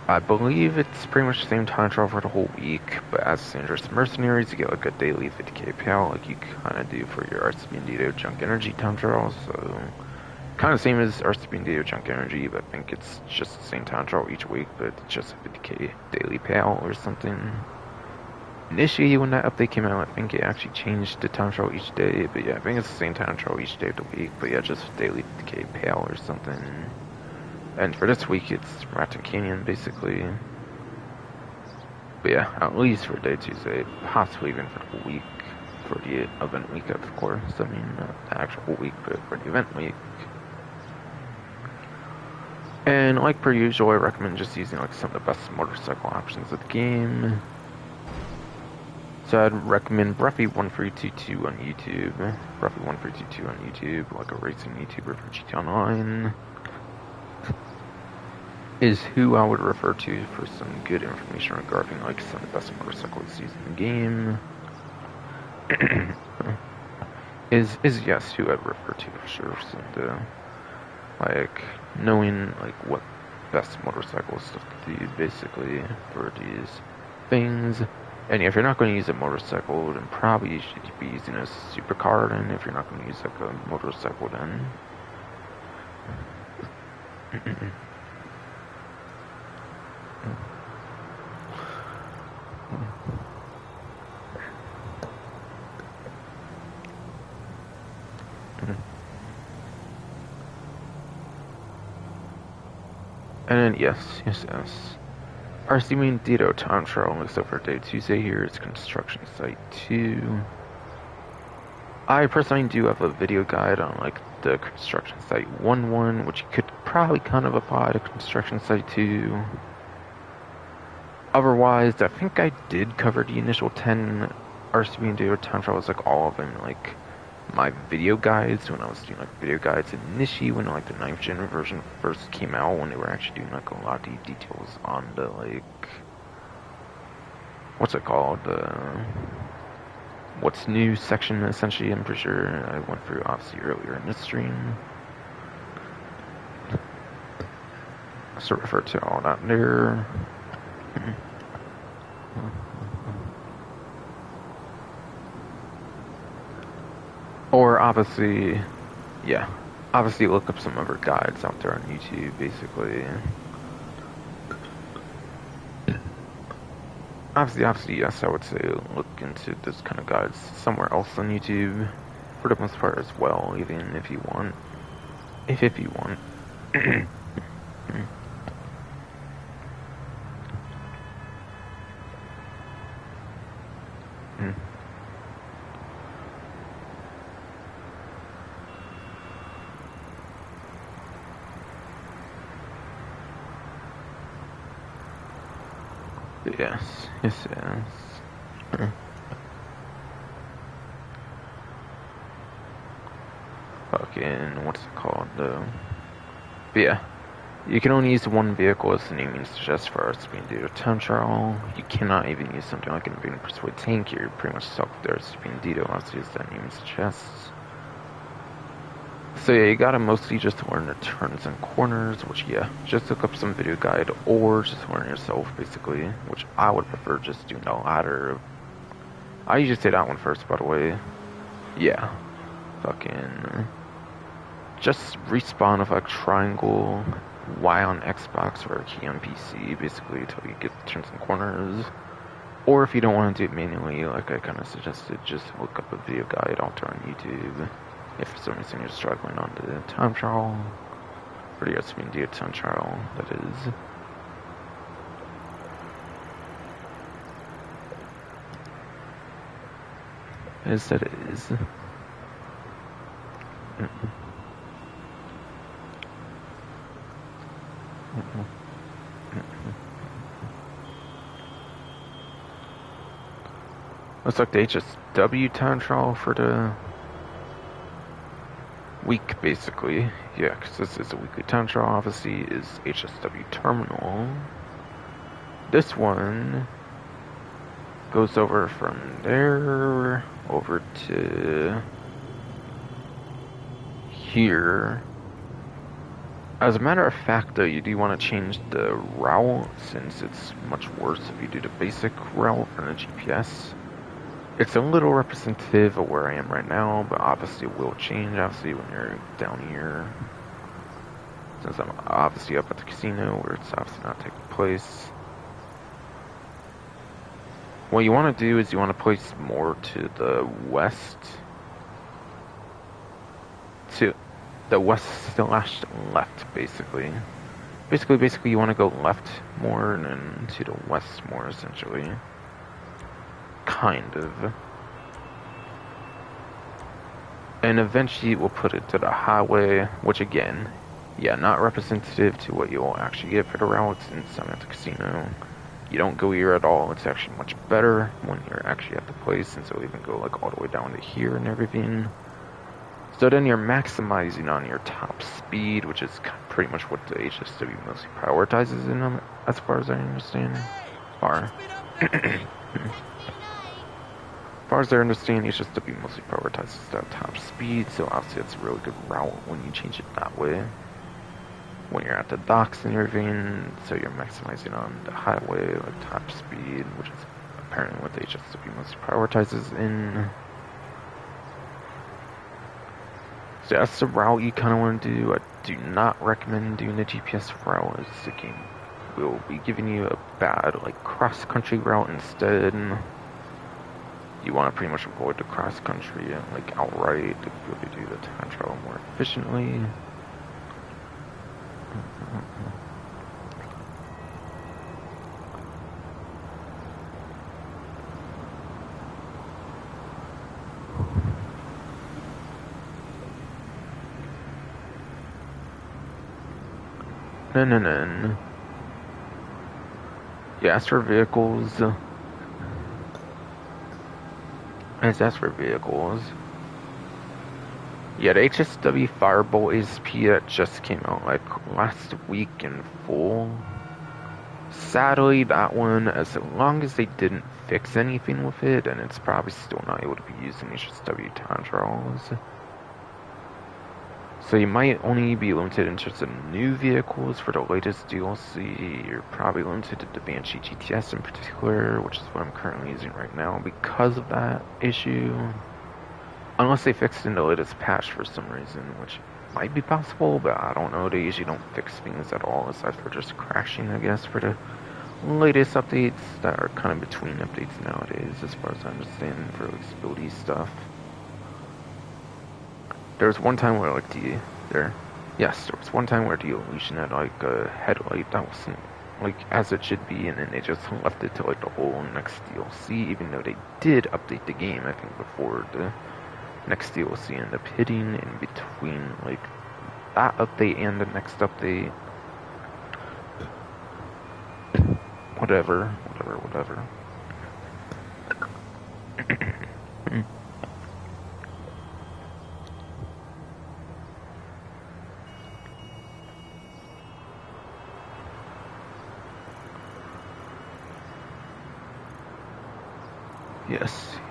I believe it's pretty much the same time trial for the whole week, but as Dangerous Mercenaries, you get like a daily 50k payout, like you kind of do for your RCB Junk Energy time trial, so kind of same as RCB Junk Energy, but I think it's just the same time trial each week, but it's just a 50k daily payout or something. Initially, when that update came out, I think it actually changed the time trial each day, but yeah, I think it's the same time trial each day of the week, but yeah, just daily 50k payout or something. And for this week, it's Rat Canyon, basically. But yeah, at least for day Tuesday, possibly even for the week, for the event week, of course. I mean, not the actual week, but for the event week. And like per usual, I recommend just using like some of the best motorcycle options of the game. So I'd recommend Bruffy1322 on YouTube. Bruffy1322 on YouTube, like a racing YouTuber for GT Online. Is who I would refer to for some good information regarding like some of the best motorcycles used in the game. is yes who I'd refer to for sure. So like knowing like what best motorcycle stuff to do basically for these things. And if you're not going to use a motorcycle, then probably you should be using a supercar. And if you're not going to use like a motorcycle, then and then yes. RC Ditto time trial, except for day Tuesday here, it's construction site 2. I personally do have a video guide on like the construction site 1, which could probably kind of apply to construction site 2. Otherwise, I think I did cover the initial 10 RC Ditto time trials, like all of them, like my video guides when I was doing like video guides initially when like the 9th gen version first came out, when they were actually doing like a lot of the details on the like what's it called, what's new section essentially. I'm pretty sure I went through obviously earlier in this stream, so refer to all that there. Or obviously look up some other guides out there on YouTube, basically. Obviously, yes, I would say look into this kind of guides somewhere else on YouTube, for the most part as well, even if you want. If you want. Yes. Fucking, what's it called, though? But yeah, you can only use one vehicle as the name means just for RCB Ditto time trial. You cannot even use something like an Invading Persuade tank. You're pretty much stuck with the RCB Ditto, obviously, as that name suggests. So yeah, you gotta mostly just learn the turns and corners, which yeah, just look up some video guide or just learn yourself basically, which I would prefer just doing the latter. I usually say that one first, by the way. Yeah, fucking just respawn with like triangle Y on Xbox or a key on PC basically until you get the turns and corners. Or if you don't want to do it manually, like I kind of suggested, just look up a video guide out there on YouTube. If for some reason you're struggling on the time trial, or the RCB Ditto time trial, that is. That is. Looks like the HSW time trial for the week, basically. Yeah, because this is a weekly time trial. Obviously, is HSW Terminal. This one goes over from there over to here. As a matter of fact, though, you do want to change the route since it's much worse if you do the basic route from the GPS. It's a little representative of where I am right now, but obviously it will change, obviously, when you're down here. Since I'm obviously up at the casino, where it's obviously not taking place. What you want to do is you want to place more to the west. To the west slash left, basically. Basically, you want to go left more and then to the west more, essentially. Kind of. And eventually we'll put it to the highway, which again, yeah, not representative to what you'll actually get for the route since I'm at the casino. You don't go here at all. It's actually much better when you're actually at the place, since it'll even go like all the way down to here and everything. So then you're maximizing on your top speed, which is pretty much what the HSW mostly prioritizes in them, as far as I understand. As far as I understand, HSW mostly prioritizes that top speed, so obviously it's a really good route when you change it that way. When you're at the docks and everything, so you're maximizing on the highway, like top speed, which is apparently what the HSW mostly prioritizes in. So that's the route you kind of want to do. I do not recommend doing the GPS route, as the game will be giving you a bad, like, cross-country route instead. You want to pretty much avoid the cross-country, like, outright to be able to do the time travel more efficiently. No. Yeah, as for vehicles, yeah, the HSW Firebolt ASP that just came out like last week in full. Sadly, that one, as long as they didn't fix anything with it, and it's probably still not able to be used in HSW time trials. So you might only be limited in terms of new vehicles for the latest DLC. You're probably limited to the Banshee GTS in particular, which is what I'm currently using right now because of that issue. Unless they fixed it in the latest patch for some reason, which might be possible, but I don't know. They usually don't fix things at all, aside for just crashing, I guess, for the latest updates that are kind of between updates nowadays, as far as I understand, for like stability stuff. There was one time where there was one time where the Illusion had like a headlight that wasn't like as it should be, and then they just left it to like the whole next DLC, even though they did update the game, I think, before the next DLC ended up hitting in between like that update and the next update. Whatever.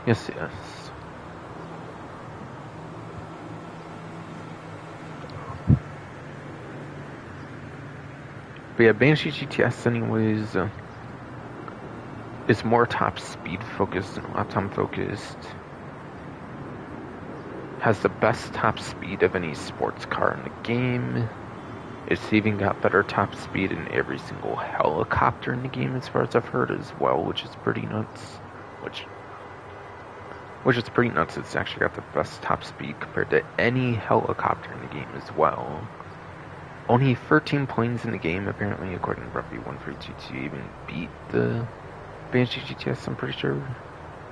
Yes. But yeah, Banshee GTS anyways is more top speed focused and lap time focused. Has the best top speed of any sports car in the game. It's even got better top speed in every single helicopter in the game, as far as I've heard as well, which is pretty nuts. Which is pretty nuts. It's actually got the best top speed compared to any helicopter in the game as well. Only 13 planes in the game, apparently, according to Rugby 1322, even beat the Banshee GTS, I'm pretty sure.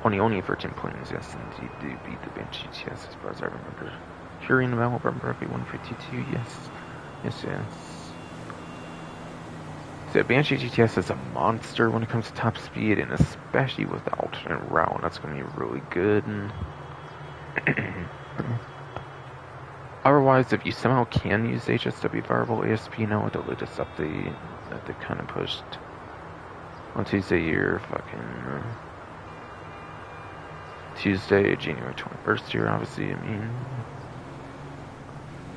Only 13 planes, yes, indeed, do beat the Banshee GTS, as far as I remember. Hearing about Rugby 1322, yes. So Banshee GTS is a monster when it comes to top speed, and especially with the alternate route, that's going to be really good. Otherwise, if you somehow can use HSW variable ASP now with the latest update that they kind of pushed on Tuesday, your fucking Tuesday, January 21st here, obviously, I mean.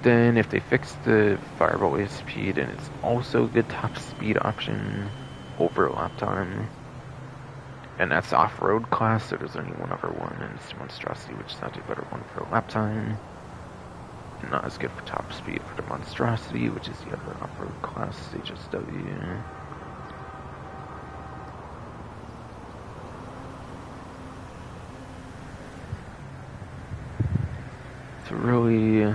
Then if they fix the variable ASP, then it's also a good top speed option over lap time. And that's off-road class, so there's only one other one, and it's Monstrosity, which is actually a better one for lap time. Not as good for top speed for the Monstrosity, which is the other off-road class, HSW. It's really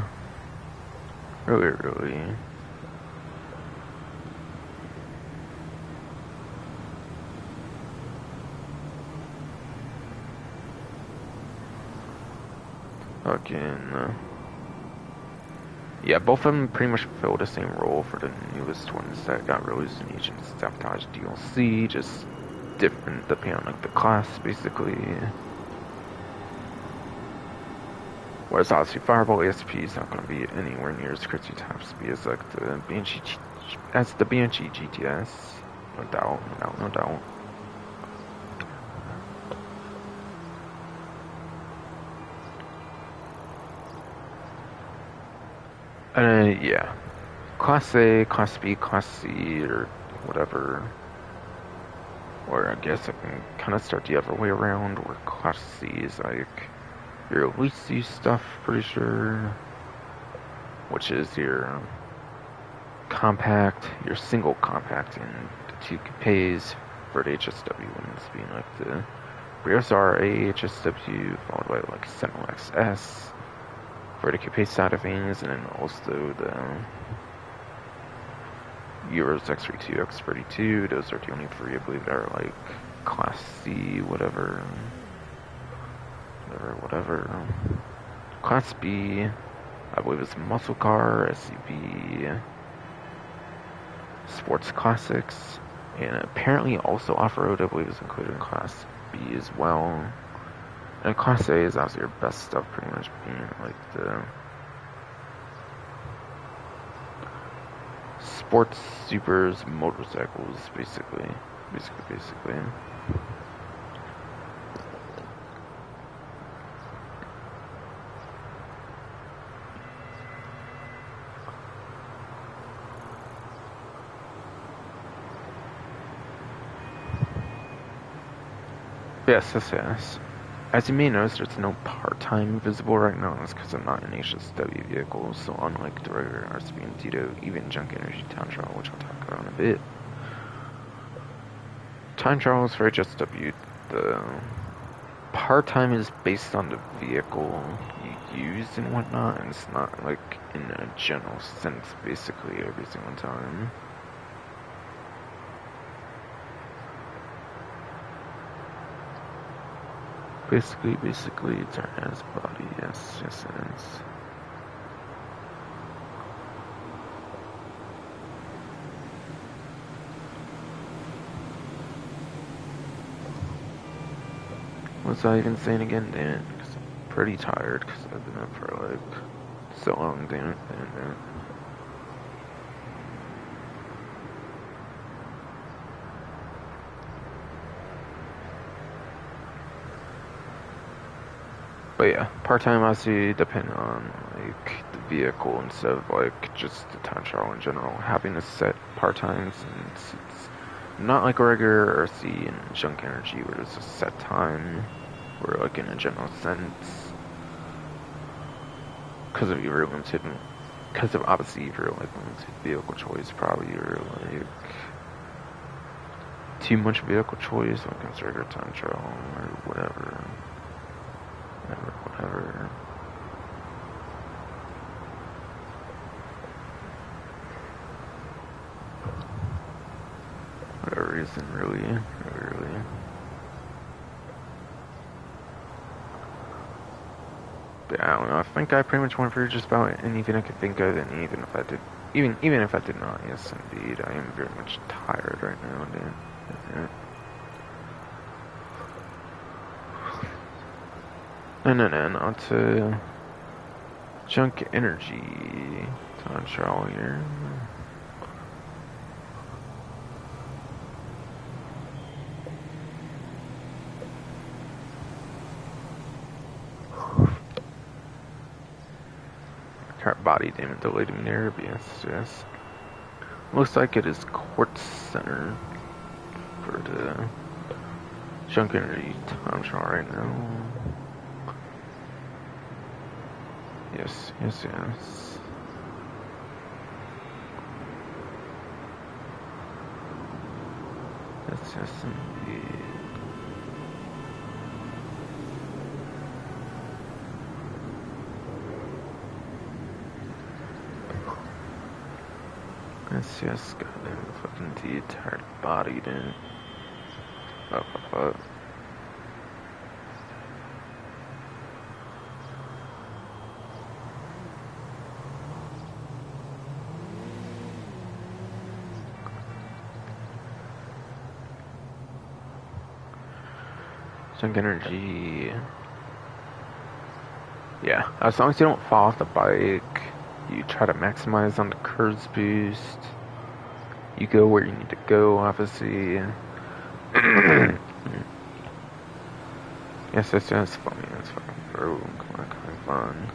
fucking yeah, both of them pretty much fill the same role for the newest ones that got released in each Sabotage DLC, just different depending on like the class, basically. Whereas obviously Fireball ASP is not going to be anywhere near as crazy top speed as like the Banshee GTS, no doubt. Yeah. Class A, Class B, Class C, or whatever. Or I guess I can kind of start the other way around, where Class C is like your least used stuff, pretty sure. Which is your compact, your single compact, and the two coupes for the HSW ones being like the Rios RA HSW, followed by like Sentinel XS for the coupe side of things, and then also the Euros X32, X32. Those are the only three I believe that are like Class C, whatever. Class B, I believe it's Muscle Car, SCV, Sports Classics, and apparently also Off-Road, I believe is included in Class B as well. And Class A is obviously your best stuff, pretty much being like the sports supers, motorcycles, basically. Yes. As you may notice, there's no part-time visible right now. That's because I'm not in HSW vehicles, so unlike the regular RCB and Tito, even Junk Energy Time Trial, which I'll talk about in a bit. Time trials for HSW, the part-time is based on the vehicle you use and whatnot, and it's not like in a general sense, basically every single time. Basically, it's our ass body, yes it is. What was I even saying again? Damn it, because I'm pretty tired, because I've been up for like so long, damn it. But yeah, part-time obviously depend on like the vehicle instead of like just the time trial in general. Having a set part-times, and it's not like a regular RC and Junk Energy where there's a set time, or like in a general sense. Because of your limited, because of obviously your like limited vehicle choice, probably you're like too much vehicle choice like in regular time trial or whatever. Whatever reason, really. But I don't know. I think I pretty much went through just about anything I could think of, and even if I did not, yes, indeed, I am very much tired right now, dude. Yeah. And on to Junk energy. Time trial here. Current body damage delayed in yes. Looks like it is Quartz Center for the junk energy time trial right now. Yes. Yes, indeed. Yes, goddamn fucking indeed. Tired bodied in. Up. Junk energy. Yeah, as long as you don't fall off the bike, you try to maximize on the curves boost. You go where you need to go, obviously. Yes, it's funny. That's fucking bro. Come on.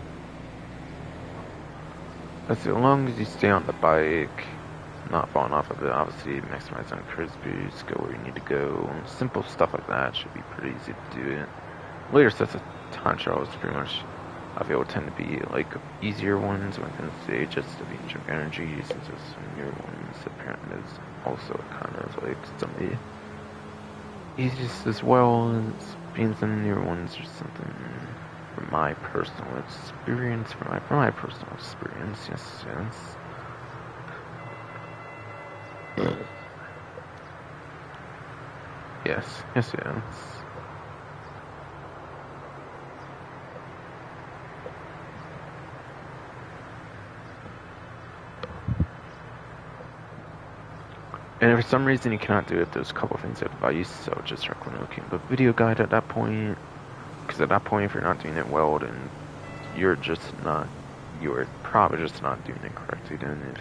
As long as you stay on the bike, not falling off of it, obviously maximize on curves boost, go where you need to go. Simple stuff like that should be pretty easy to do it. Later sets of time trials pretty much I feel tend to be like easier ones when it comes to just the junk energy, since there's some newer ones. Apparently, there's also kind of like some of the easiest as well as being some newer ones or something. From my personal experience, yes. Yes. And if for some reason you cannot do it, there's a couple of things of advice, so just recommend looking at the video guide at that point. Because at that point, if you're not doing it well, then you're probably just not doing it correctly, then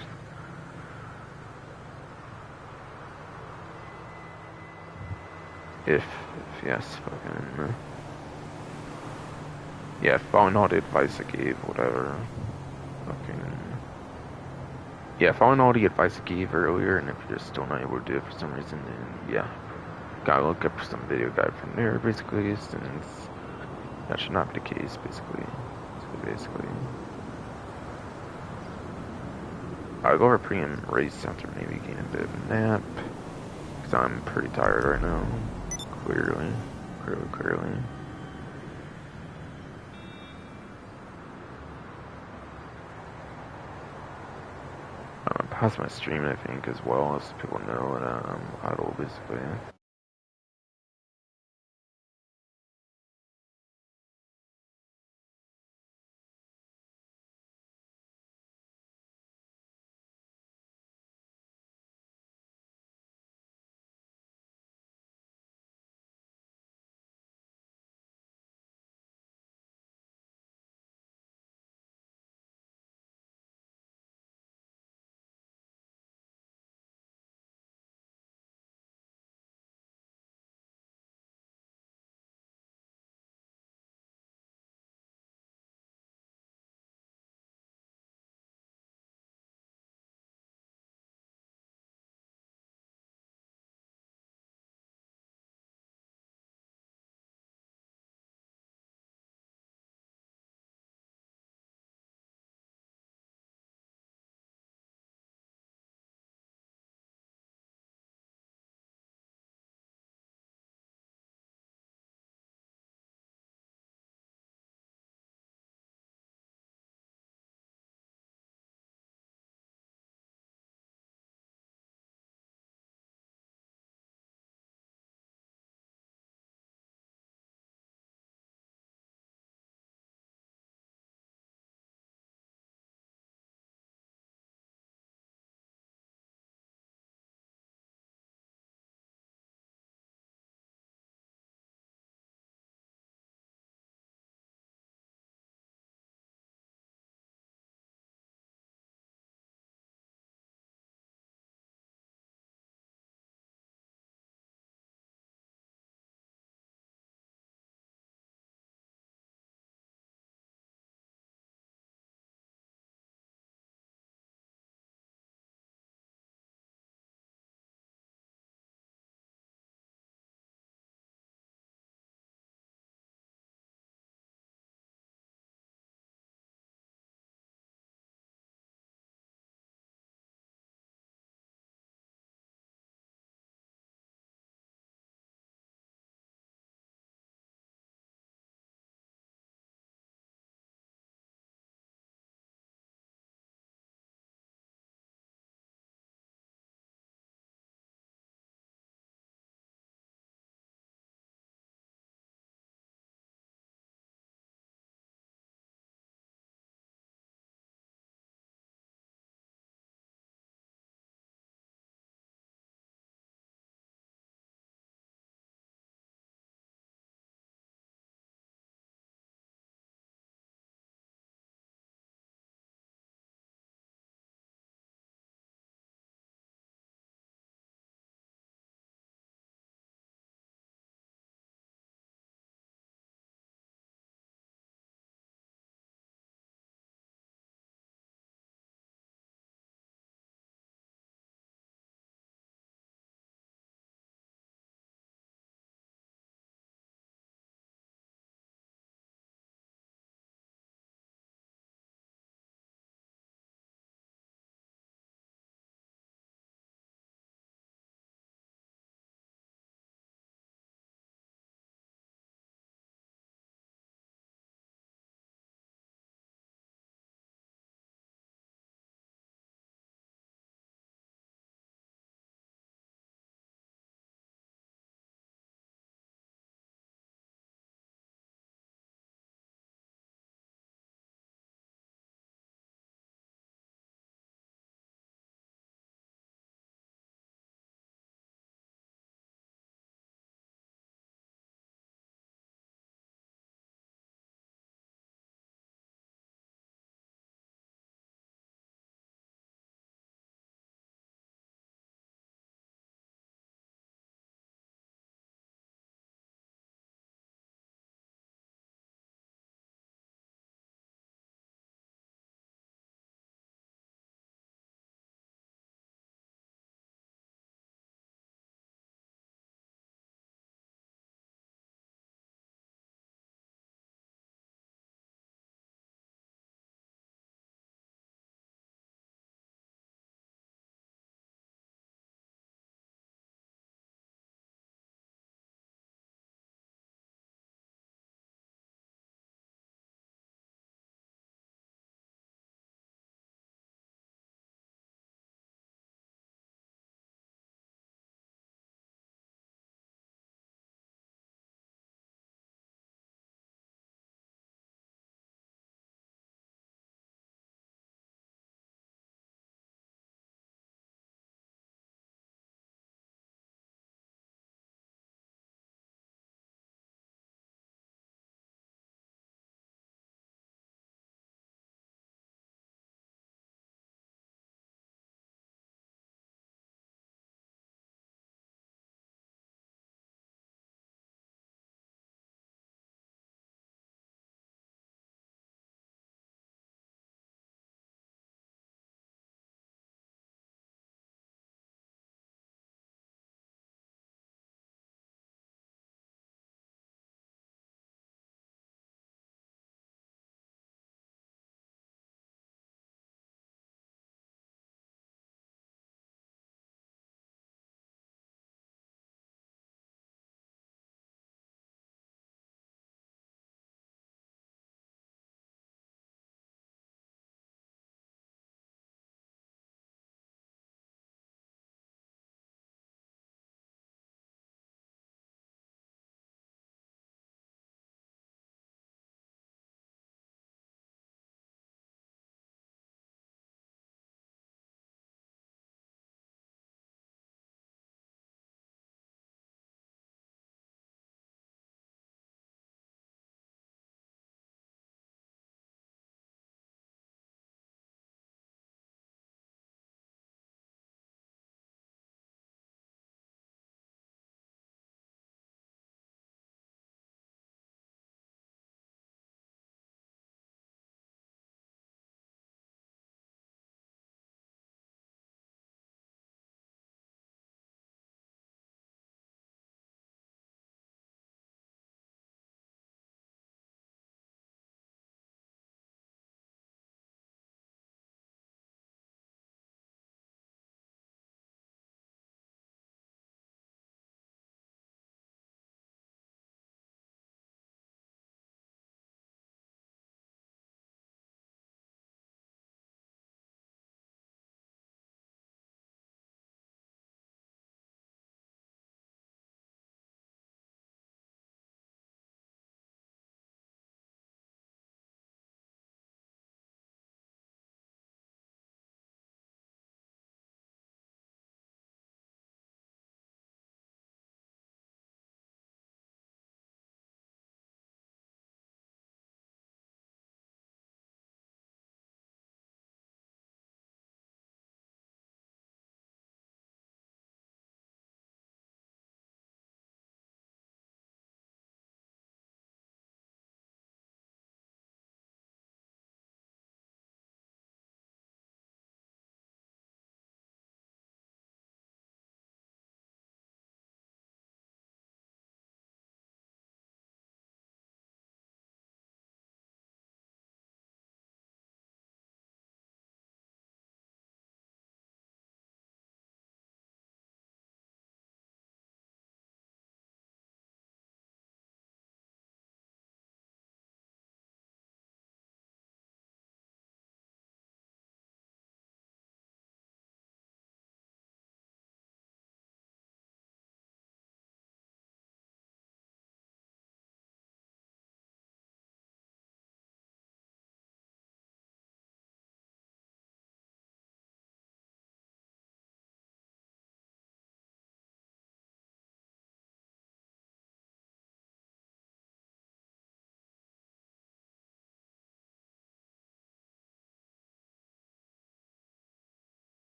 if yes, fucking yeah, following all the advice I gave, whatever, fucking yeah, following all the advice I gave earlier, and if you're still not able to do it for some reason, then yeah, gotta look up some video guide from there, basically, since that should not be the case, basically. I'll go over pre-game race after maybe getting a bit of a nap, because I'm pretty tired right now, clearly. I'm gonna pause my stream, I think, as well, as people know that I'm idle, basically.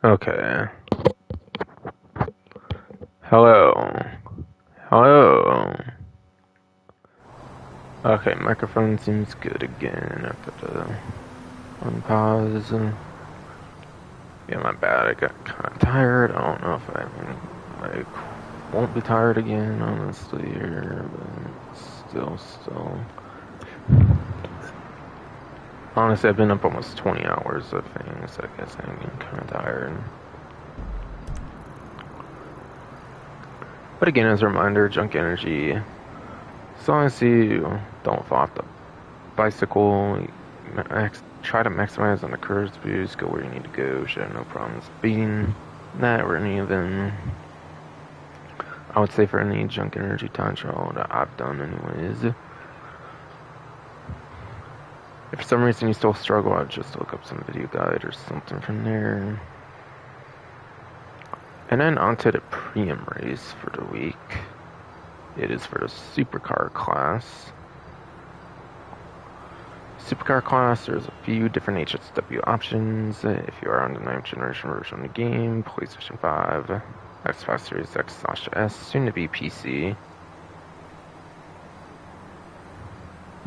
Okay. Hello. Hello. Okay, microphone seems good again after the unpause. Yeah, my bad. I got kind of tired. I don't know if I won't be tired again, honestly, or but still. Honestly, I've been up almost 20 hours of things. So I guess I'm getting kind of tired. But again, as a reminder, junk energy. As long as you don't fall off the bicycle, try to maximize on the curves boost, go where you need to go. Should have no problems beating that or any of them. I would say for any junk energy time trial that I've done anyways. If for some reason you still struggle, I'd just look up some video guide or something from there. And then onto the Priam race for the week. It is for the supercar class. Supercar class, there's a few different HSW options. If you are on the 9th generation version of the game, PlayStation 5, Xbox Series X/S, soon to be PC.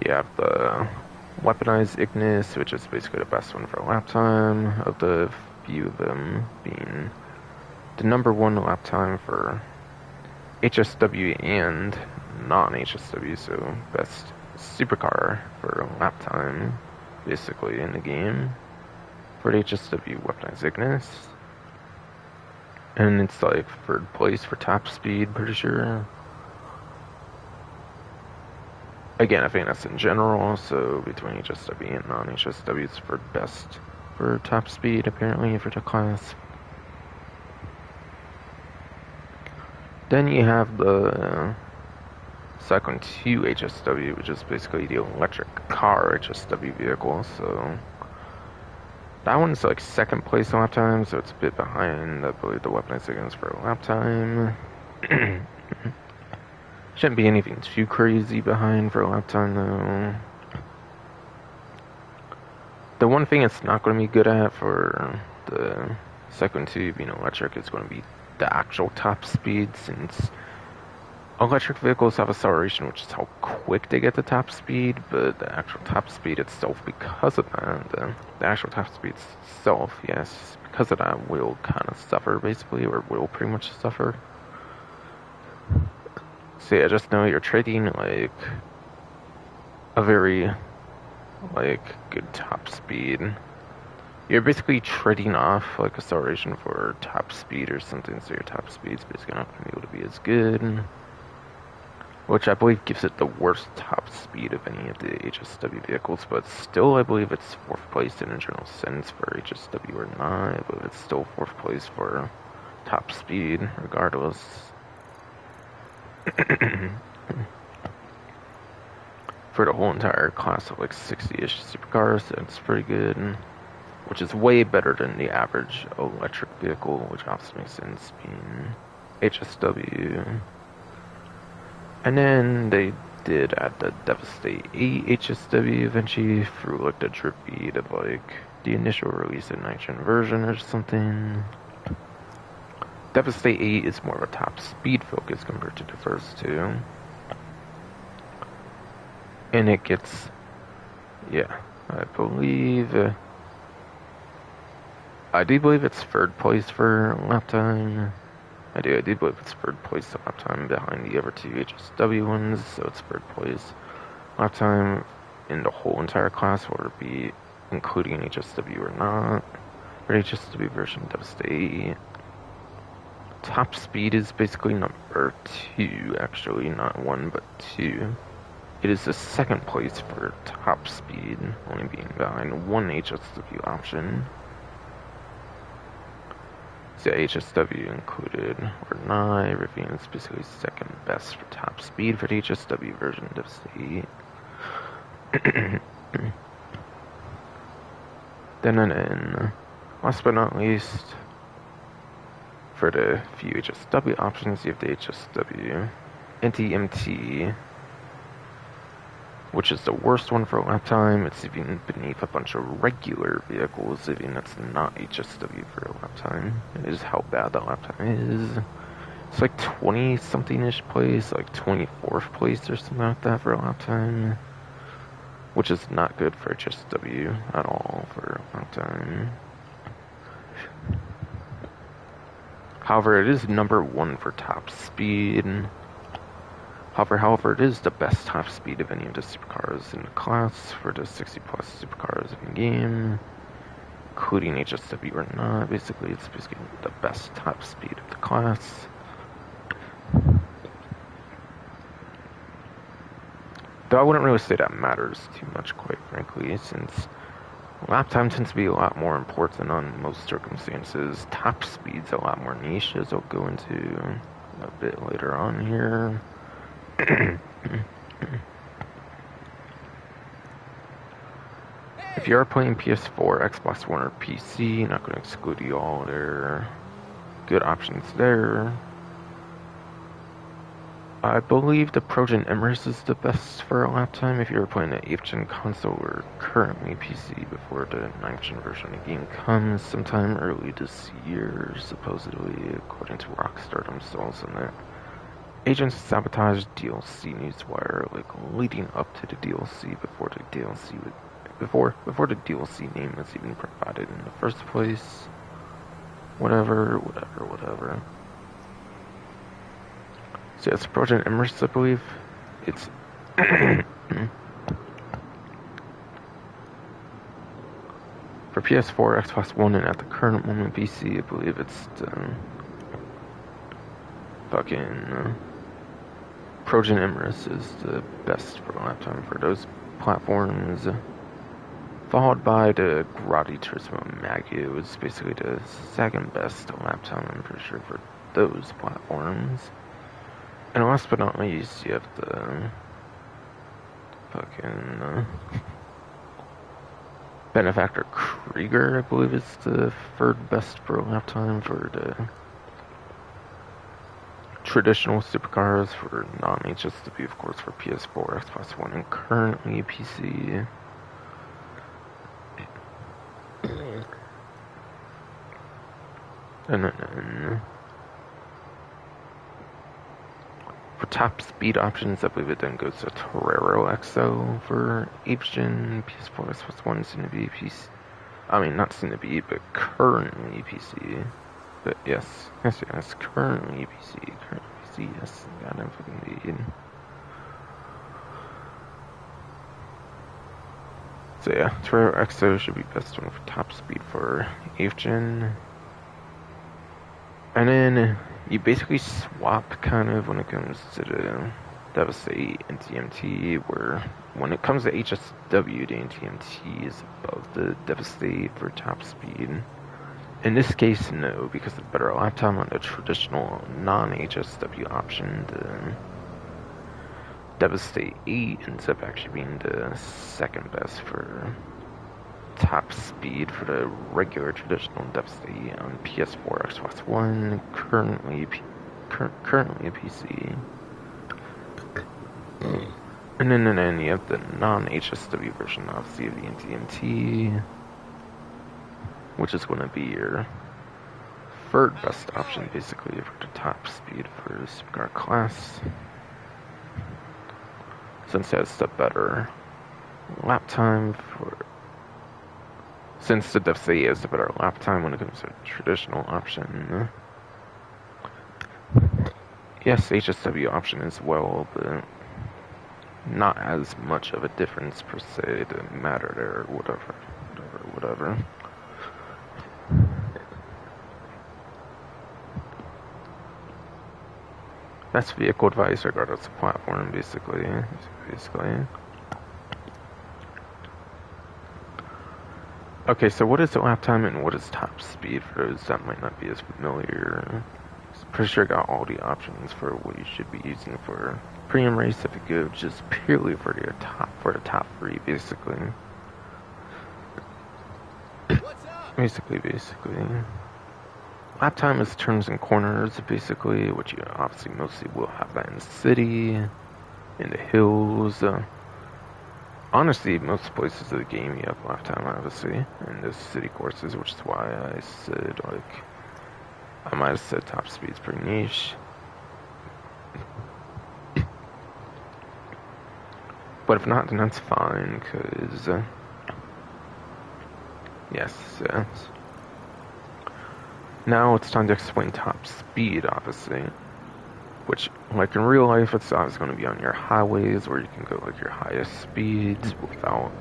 You have the Weaponized Ignis, which is basically the best one for lap time, of the few of them being the #1 lap time for HSW and non-HSW, so best supercar for lap time, basically, in the game for the HSW Weaponized Ignis. And it's like 3rd place for top speed, pretty sure. Again, I think that's in general, so between HSW and non-HSW, it's for best for top speed, apparently, for the class. Then you have the Cyclone 2 HSW, which is basically the electric car HSW vehicle, so that one's like 2nd place lap time, so it's a bit behind, I believe, the Weaponized Ignis for lap time. Shouldn't be anything too crazy behind for lap time, though. The one thing it's not going to be good at for the Cyclone 2 being electric is going to be the actual top speed, since electric vehicles have acceleration, which is how quick they get to top speed, but the actual top speed itself, because of that, the actual top speed itself, yes, because of that, will kind of suffer, basically, or will pretty much suffer. So yeah, just know you're trading, like, a very, like, good top speed. You're basically trading off, like, acceleration for top speed or something, so your top speed's basically not going to be able to be as good. Which I believe gives it the worst top speed of any of the HSW vehicles, but still I believe it's 4th place in a general sense for HSW or not, but it's still 4th place for top speed, regardless. For the whole entire class of like 60-ish supercars, it's pretty good, which is way better than the average electric vehicle, which also makes sense being HSW. And then they did add the Devastate 8 HSW eventually through like the drip beat of like the initial release of 9th gen version or something. Devastate 8 is more of a top speed focus compared to the first two. And it gets, yeah, I do believe it's 3rd place for lap time. I do believe it's 3rd place lap time behind the other 2 HSW ones, so it's 3rd place lap time in the whole entire class, whether it be including HSW or not. For HSW version Devastate, top speed is basically number 2, actually, not 1 but 2. It is the 2nd place for top speed, only being behind 1 HSW option. So HSW included or not, everything is basically 2nd best for top speed for the HSW version of Devastate. Then, last but not least, for the few HSW options, you have the HSW NTMT which is the worst one for lap time. It's even beneath a bunch of regular vehicles, even that's not HSW for lap time. It is how bad the lap time is. It's like 20-something-ish place, like 24th place or something like that for lap time, which is not good for HSW at all for lap time. However, it is number 1 for top speed. However, it is the best top speed of any of the supercars in the class for the 60-plus supercars in the game, including HSW or not. Basically, it's basically the best top speed of the class. Though I wouldn't really say that matters too much, quite frankly, since lap time tends to be a lot more important on most circumstances. Top speed's a lot more niche, as I'll go into a bit later on here. If you are playing PS4, Xbox One, or PC, not going to exclude you all, there are good options there. I believe the Progen Emirates is the best for a lap time if you're playing an 8th gen console or currently PC before the 9th gen version of the game comes sometime early this year, supposedly, according to Rockstar themselves in their Agents Sabotage DLC newswire, like leading up to the DLC before the DLC before the DLC name was even provided in the first place. Whatever. So it's Project Emirates, I believe. It's for PS4, Xbox One, and at the current moment PC, I believe it's the fucking Progen Emirates is the best for lap time for those platforms. Followed by the Gran Turismo Maggie, it's basically the second best lap time, I'm pretty sure, for those platforms. And last but not least, you have the fucking Benefactor Krieger, I believe is the third best for lap time for the traditional supercars for non-HSW, of course, for PS4, Xbox One, and currently PC. And then for top speed options, I believe it then goes to Torero XO for 8th gen, PS4, Xbox One, soon to be PC. I mean, not soon to be, but currently PC. But yes, currently PC, yes, goddamn fucking indeed. So yeah, Torero XO should be best one for top speed for 8th gen. And then you basically swap kind of when it comes to the Devastate and TMT, where when it comes to HSW, the TMT is above the Devastate for top speed. In this case, no, because the better lap time on the traditional non-HSW option, the Devastate 8 ends up actually being the second best for top speed for the regular traditional Devastate on PS4, Xbox One, currently a PC. And then you have the non-HSW version, obviously, of the NTMT, which is going to be your third best option, basically, for the top speed for the supercar class, since it has the better lap time for. Since the Devastate has the better lap time when it comes to traditional option. Yes, HSW option as well, but not as much of a difference per se to matter there, whatever. That's vehicle advice regardless of platform, basically. Okay, so what is the lap time and what is top speed for those that might not be as familiar? Pretty sure I got all the options for what you should be using for premium race if you go just purely for the top three, basically. Basically. Lap time is turns and corners, basically, which you obviously mostly will have that in the city, in the hills, honestly, most places of the game you have lap time, obviously, in the city courses, which is why I said, like, I might have said top speed's pretty niche. But if not, then that's fine, because, yes. Now it's time to explain top speed, obviously. Which, like in real life, it's always going to be on your highways, where you can go, like, your highest speeds without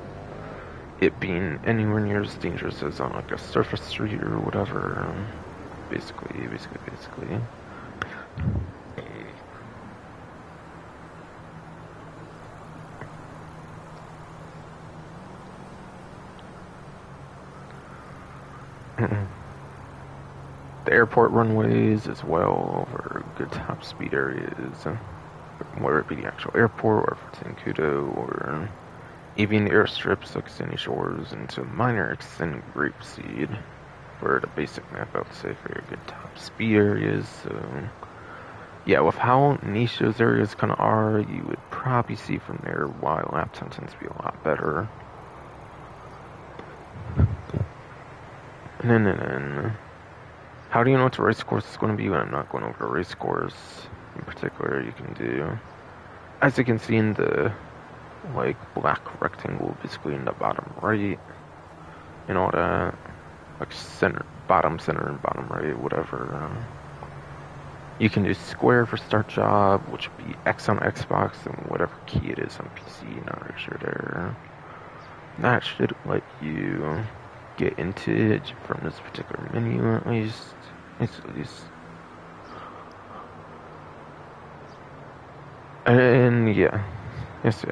it being anywhere near as dangerous as on, like, a surface street or whatever. Basically. The airport runways as well are good top speed areas, whether it be the actual airport or if it's in Kudo or even the airstrips like Sandy Shores and to minor extent Grapeseed for the basic map, I would say, for your good top speed areas. So yeah, with how niche those areas kind of are, you would probably see from there why lap time tends to be a lot better. And then how do you know what the race course is going to be when I'm not going over a race course in particular? You can do, as you can see in the like black rectangle basically in the bottom right, and all that, like bottom center and bottom right, whatever. You can do square for start job, which would be X on Xbox and whatever key it is on PC. Not really sure there. That should let you get into it from this particular menu at least. And yeah, yes.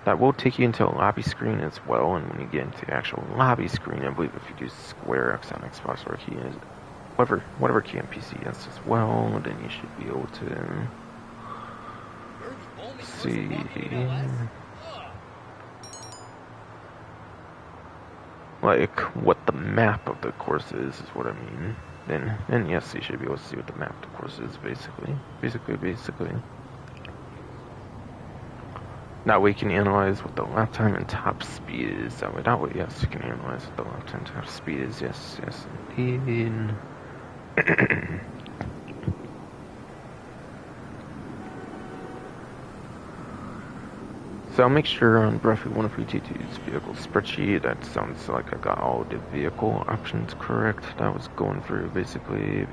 That will take you into a lobby screen as well, and when you get into the actual lobby screen, I believe if you do square X on Xbox or key is whatever key on PC is as well, then you should be able to see like what the map of the course is what I mean. Then yes, you should be able to see what the map of the course is basically. That way you can analyze what the lap time and top speed is. That way, yes, you can analyze what the lap time and top speed is. Yes, indeed. So I'll make sure on Breath 132's vehicle spreadsheet, that sounds like I got all the vehicle options correct. That was going through basically.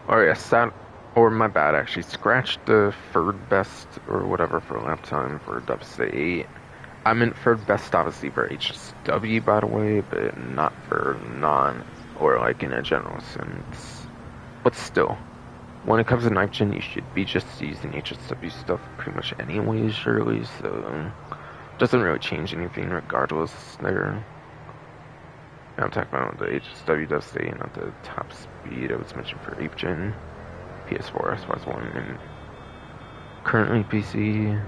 Or yes, or my bad, actually. Scratch the third best or whatever for lap time for Dubstep 8. I meant third best, obviously, for HSW, by the way, but not for or like in a general sense. But still, when it comes to knife gen, you should be just using HSW stuff pretty much anyways, surely, so doesn't really change anything regardless there. I'm talking about the HSW Dubstep, not the top speed I was mentioned for 8th gen, PS4, Xbox One, and currently PC.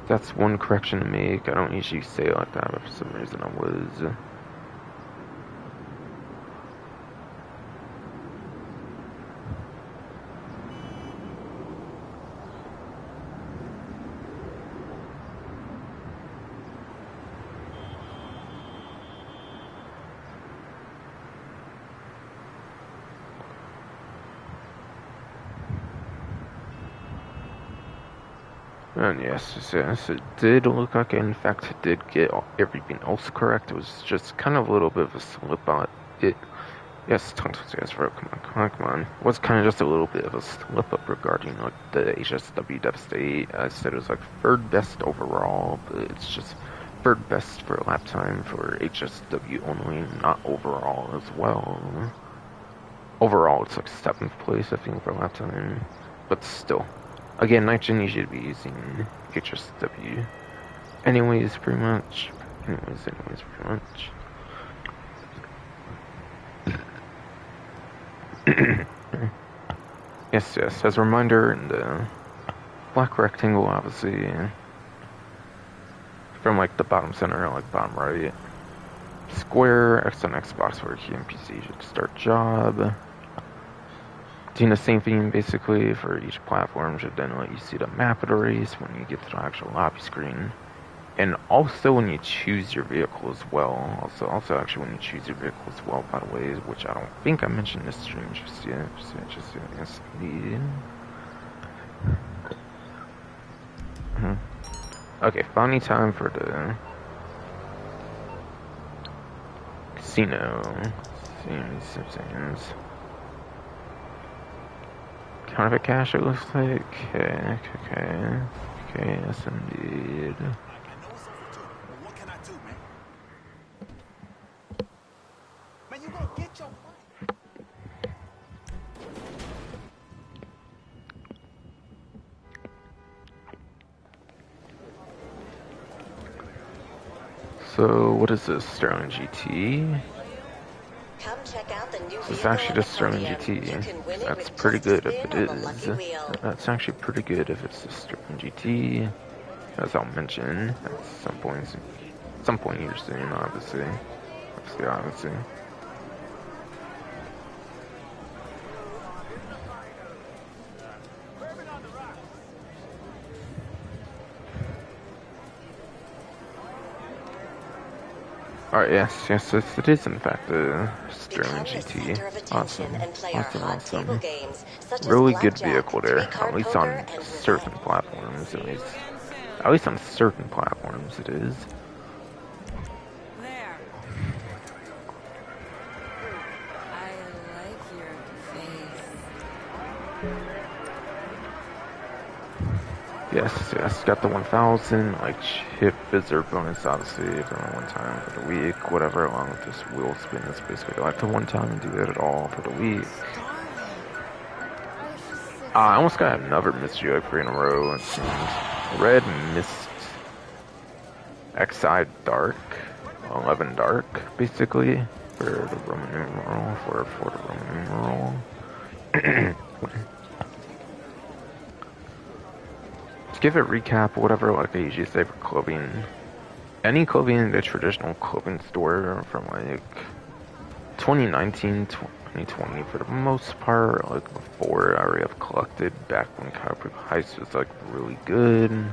That's one correction to make. I don't usually say it like that, but for some reason I was. And yes, it did look like it, in fact, it did get everything else correct. It was just kind of a little bit of a slip on it. Yes, yes, bro, come on. It was kind of just a little bit of a slip up regarding like the HSW Devastate. I said it was like third best overall, but it's just third best for lap time for HSW only, not overall as well. Overall, it's like 7th place, I think, for lap time, but still. Again, Nitrogen, you should be using HSW. Anyways, pretty much. Anyways, pretty much. Yes, as a reminder, in the black rectangle, obviously, from like the bottom center, like bottom right, square, X on Xbox, where key and PC should start job. Doing the same thing basically for each platform should then let you see the map of the race when you get to the actual lobby screen. And also when you choose your vehicle as well. Also actually when you choose your vehicle as well, by the way, which I don't think I mentioned this stream just yet. Yes, indeed. Okay, finally time for the casino. Counterfeit cash, it looks like. Okay, yes indeed. What can I do, man? Man, you gonna get your money. So, what is this? Sterling GT? Come check out the new It's vehicle actually on the just Sterling podium. GT. You can win it That's with pretty just a good if spin it on the is. lucky wheel. That's actually pretty good if it's the Sterling GT. As I'll mention at some point here soon, obviously. Alright, yes, it is in fact the Sterling Become the GT. center of attention and play our hot table games, such as Really good blackjack, vehicle there, three-card at least poker, on and certain roulette. platforms, at least on certain platforms it is. There. I like your Yes, got the 1000, like, chip visitor bonus, obviously, for one time for the week, whatever, along with this wheel spin, that's basically like the one time and do that at all for the week. I almost got another mystery upgrade in a row, it seems. Red Mist XI Dark, 11 Dark, basically, for the Roman numeral, for the Roman numeral. To give a recap, whatever, like I usually say for clothing, any clothing in the traditional clothing store from like 2019, 2020 for the most part, like before I already have collected back when Cowboy Heist was like really good.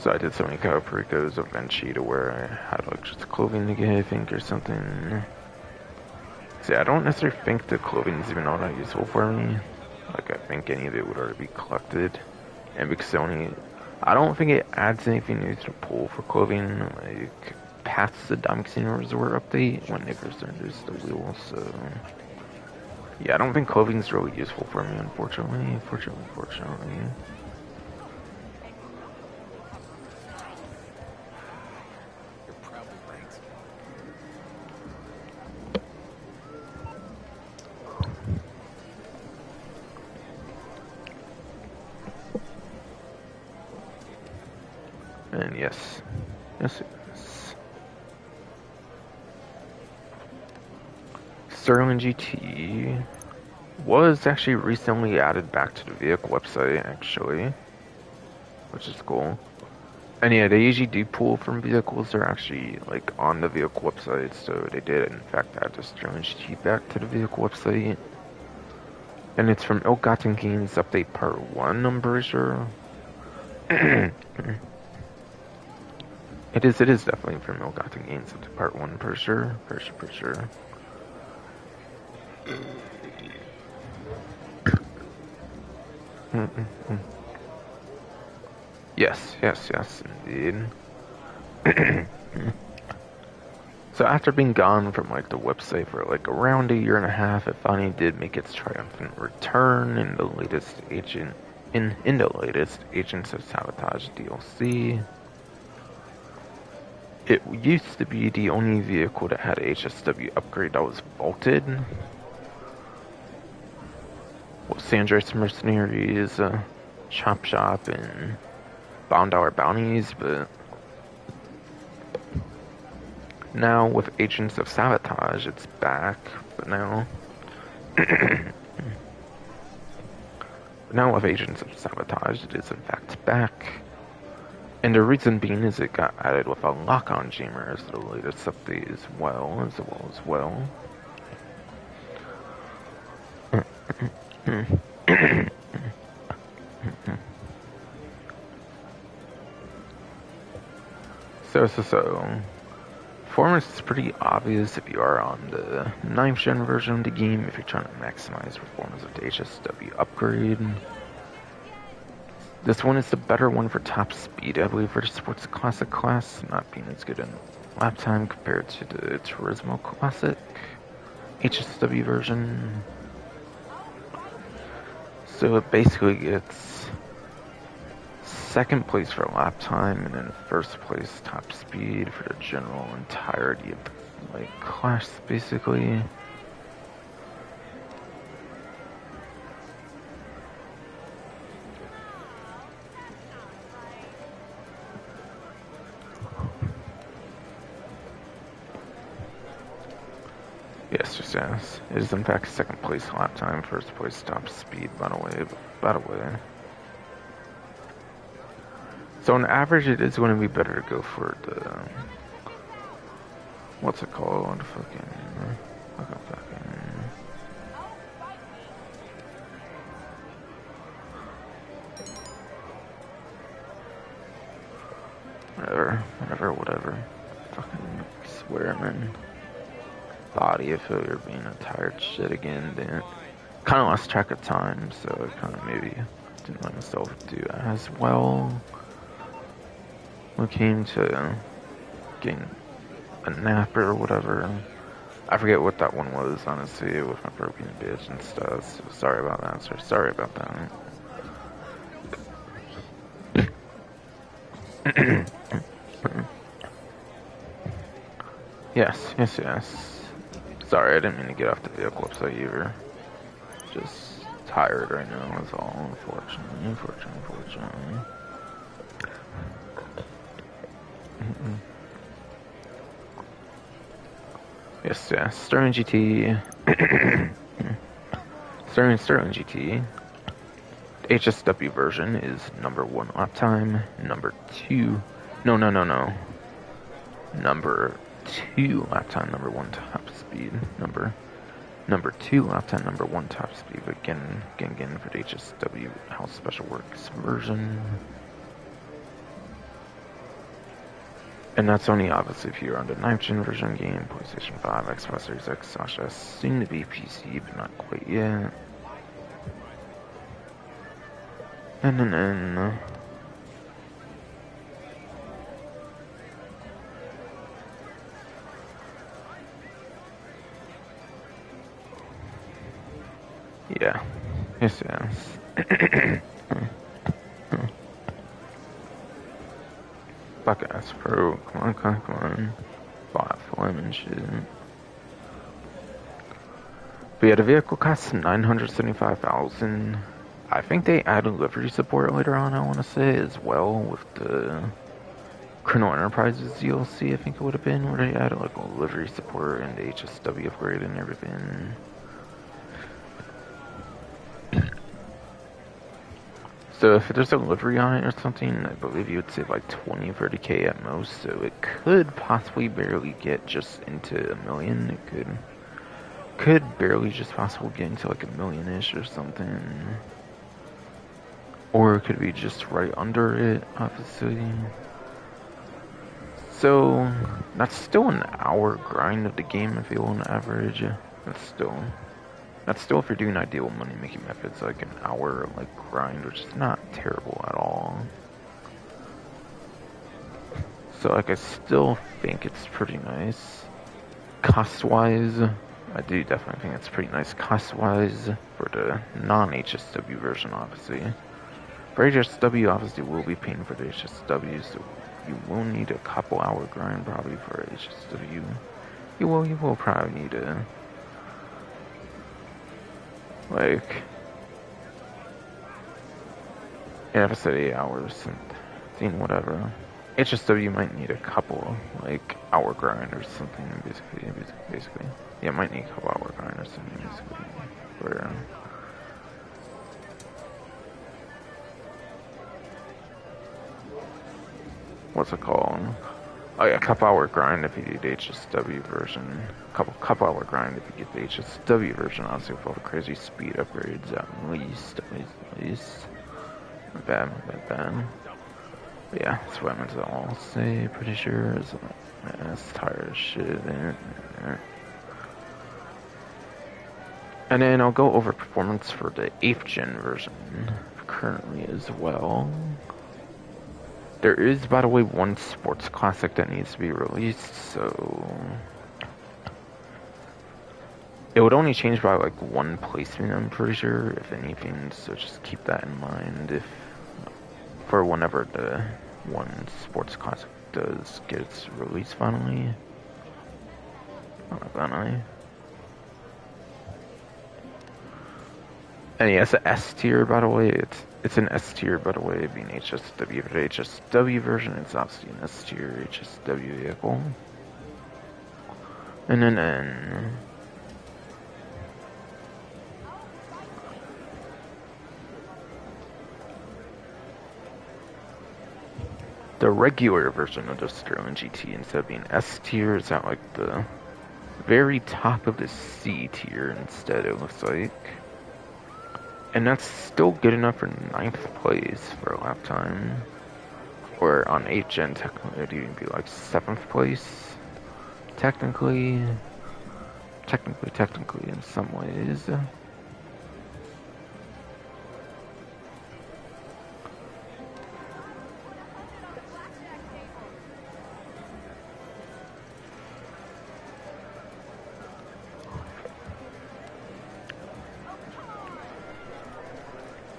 So I did so many Capricos eventually to where I had like just clothing to get, I think, or something. See, I don't necessarily think the clothing is even all that useful for me. Like, I think any of it would already be collected. And because I don't think it adds anything new to the pool for clothing, like, past the Diamond Casino Resort update, when they first introduced the wheel, so... Yeah, I don't think clothing's really useful for me, unfortunately. Fortunately. You're probably right. And yes. Sterling GT was actually recently added back to the vehicle website, actually, which is cool. And yeah, they usually do pull from vehicles that are actually like on the vehicle website, so they did in fact add the Sterling GT back to the vehicle website. And it's from Ill-Gotten Gains Update Part 1, I'm pretty sure. It is definitely from Ill-Gotten Gains Update Part 1, for sure. Yes, yes, yes, indeed. So after being gone from like the website for like around a year and a half, it finally did make its triumphant return in the latest Agents of Sabotage DLC. It used to be the only vehicle that had HSW upgrade that was vaulted. Well, Sandra's Mercenaries, Chop Shop, and Bound Bounties, but now with Agents of Sabotage, it's back. But now, now with Agents of Sabotage, it is in fact back. And the reason being is it got added with a lock-on jammer as the latest update as well. So. Performance is pretty obvious if you are on the 9th gen version of the game, if you're trying to maximize performance of the HSW upgrade. This one is the better one for top speed, I believe, for the Sports Classic class, not being as good in lap time compared to the Turismo Classic HSW version. So it basically gets second place for lap time and then first place top speed for the general entirety of the class, basically. Yes. It is in fact second place lap time, first place top speed, by the way. So on average, it is going to be better to go for the, what's it called? Whatever. Fucking swear, man. Body, I feel you're being a tired shit again. Then kind of lost track of time, so I kind of maybe didn't let myself do as well. When it came to getting a nap or whatever, I forget what that one was, honestly, with my broken bitch and stuff. So sorry about that, sir. Sorry about that. Yes. Sorry, I didn't mean to get off the vehicle website either. Just tired right now, that's all, unfortunately. Yes. Sterling GT. Sterling GT. The HSW version is number 1 lap time, number 2. No. Number 2 lap time, number 1 top speed. Number 2 lap time, number 1 top speed. Again for the HSW House Special Works version. And that's only obviously if you're on the 9th gen version game, PlayStation 5, Xbox Series X, / soon to be PC, but not quite yet. And yeah. Yes. Bucket ass pro, come on. Bought flame and shit. But yeah, the vehicle costs $975,000. I think they added livery support later on, I want to say, as well, with the Criminal Enterprises DLC, I think it would have been, where they added like a livery support and the HSW upgrade and everything. So if there's a livery on it or something, I believe you would save like 20-30K at most, so it could possibly barely get just into $1 million. It could barely just possibly get into like $1 million-ish or something. Or it could be just right under it, obviously. So that's still an hour grind of the game if you on average. That's still if you're doing ideal money making methods, like an hour grind, which is not terrible at all. So like I still think it's pretty nice. Cost-wise, I do definitely think it's pretty nice cost-wise for the non-HSW version, obviously. For HSW, obviously, we'll be paying for the HSW, so you will need a couple hour grind probably for HSW. You will probably need a, like, yeah, if I said 8 hours, something, whatever. HSW might need a couple, like, hour grind or something, basically. Yeah, might need a couple hour grind or something, basically. For, what's it called? Oh yeah, couple hour grind if you do the HSW version. Couple hour grind if you get the HSW version, obviously with all the crazy speed upgrades at least. Bad. But yeah, that's what I meant to all say, pretty sure. That's tired of shit. And then I'll go over performance for the 8th gen version currently as well. There is, by the way, one sports classic that needs to be released, so it would only change by like one placement, I'm pretty sure, if anything, so just keep that in mind if for whenever the one sports classic does get its release finally. And yeah, it's an S tier, by the way. It's an S tier, by the way, being HSW. But the HSW version, it's obviously an S tier HSW vehicle. And then the regular version of the Sterling GT, instead of being S tier, is at like the very top of the C tier instead, it looks like. And that's still good enough for 9th place for a lap time. Or on 8th gen, technically, it'd even be like 7th place. Technically, in some ways.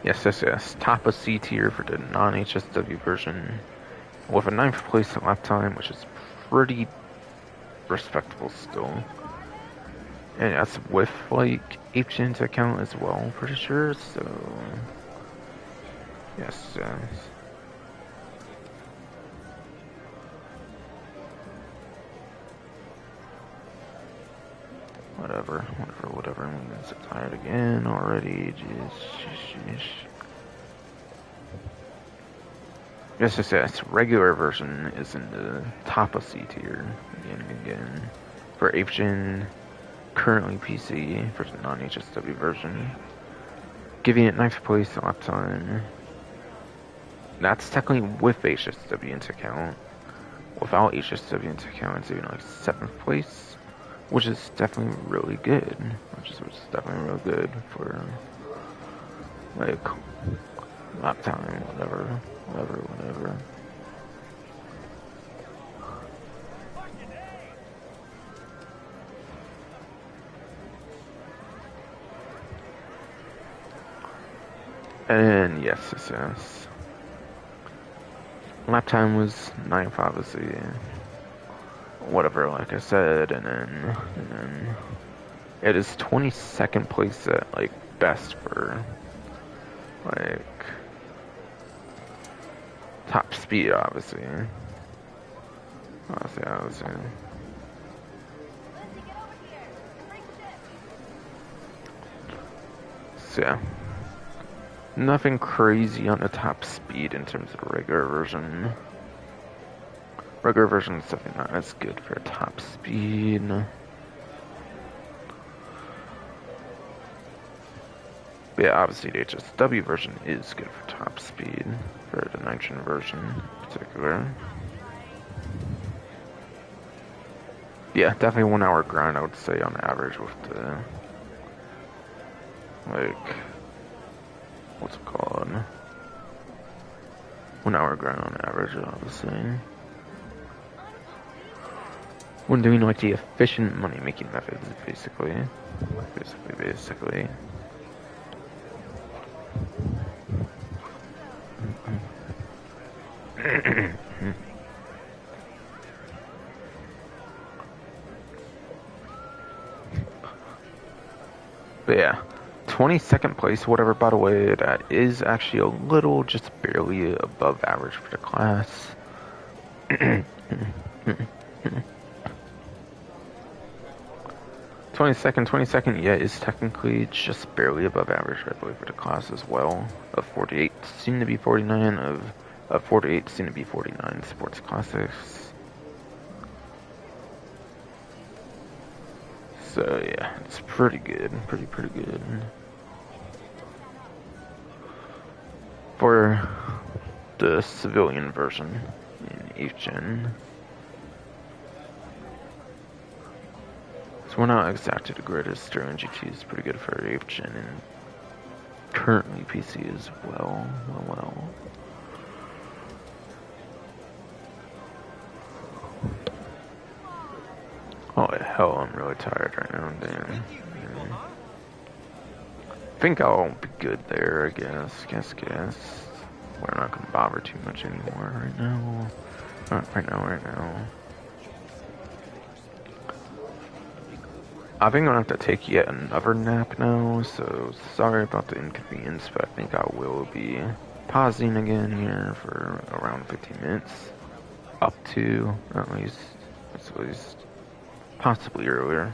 Yes. Top of C tier for the non-HSW version. With a 9th place lap time, which is pretty respectable still. And that's with, like, 8th gen to count as well, pretty sure, so... Yes. Whatever. I'm so tired again already. Jeez. Yes. Regular version is in the top of C tier. Again. For 8th gen, currently PC, for the non-HSW version. Giving it 9th place lap time. That's technically with HSW into account. Without HSW into account, it's even like 7th place. Which is definitely really good. Which is definitely real good for, like, lap time, whatever. And yes. Lap time was 9th, obviously. Whatever, like I said, and then it is 22nd place at, like, best for, like, top speed, obviously. So yeah, nothing crazy on the top speed in terms of the regular version. Regular version is definitely not as good for top speed. But yeah, obviously the HSW version is good for top speed, for the nitrogen version in particular. Yeah, definitely 1 hour grind, I would say, on average with the, like, what's it called? 1 hour grind on average, obviously. When doing like the efficient money making methods, basically. Basically. But yeah, 22nd place, whatever, by the way, that is actually a little, just barely above average for the class. 22nd, yeah, is technically just barely above average, I believe, for the class as well. Of 48, soon to be 49, of 48, soon to be 49 sports classics. So yeah, it's pretty good, pretty good. For the civilian version in 8th gen. So we're not exactly the greatest. Sterling GT is pretty good for 8th gen and currently PC as well. Well. Oh hell, I'm really tired right now, damn. I think I'll be good there, I guess. We're not gonna bother too much anymore right now. Right now. I think I'm gonna have to take yet another nap now, so sorry about the inconvenience, but I think I will be pausing again here for around 15 minutes. Up to, at least, possibly earlier.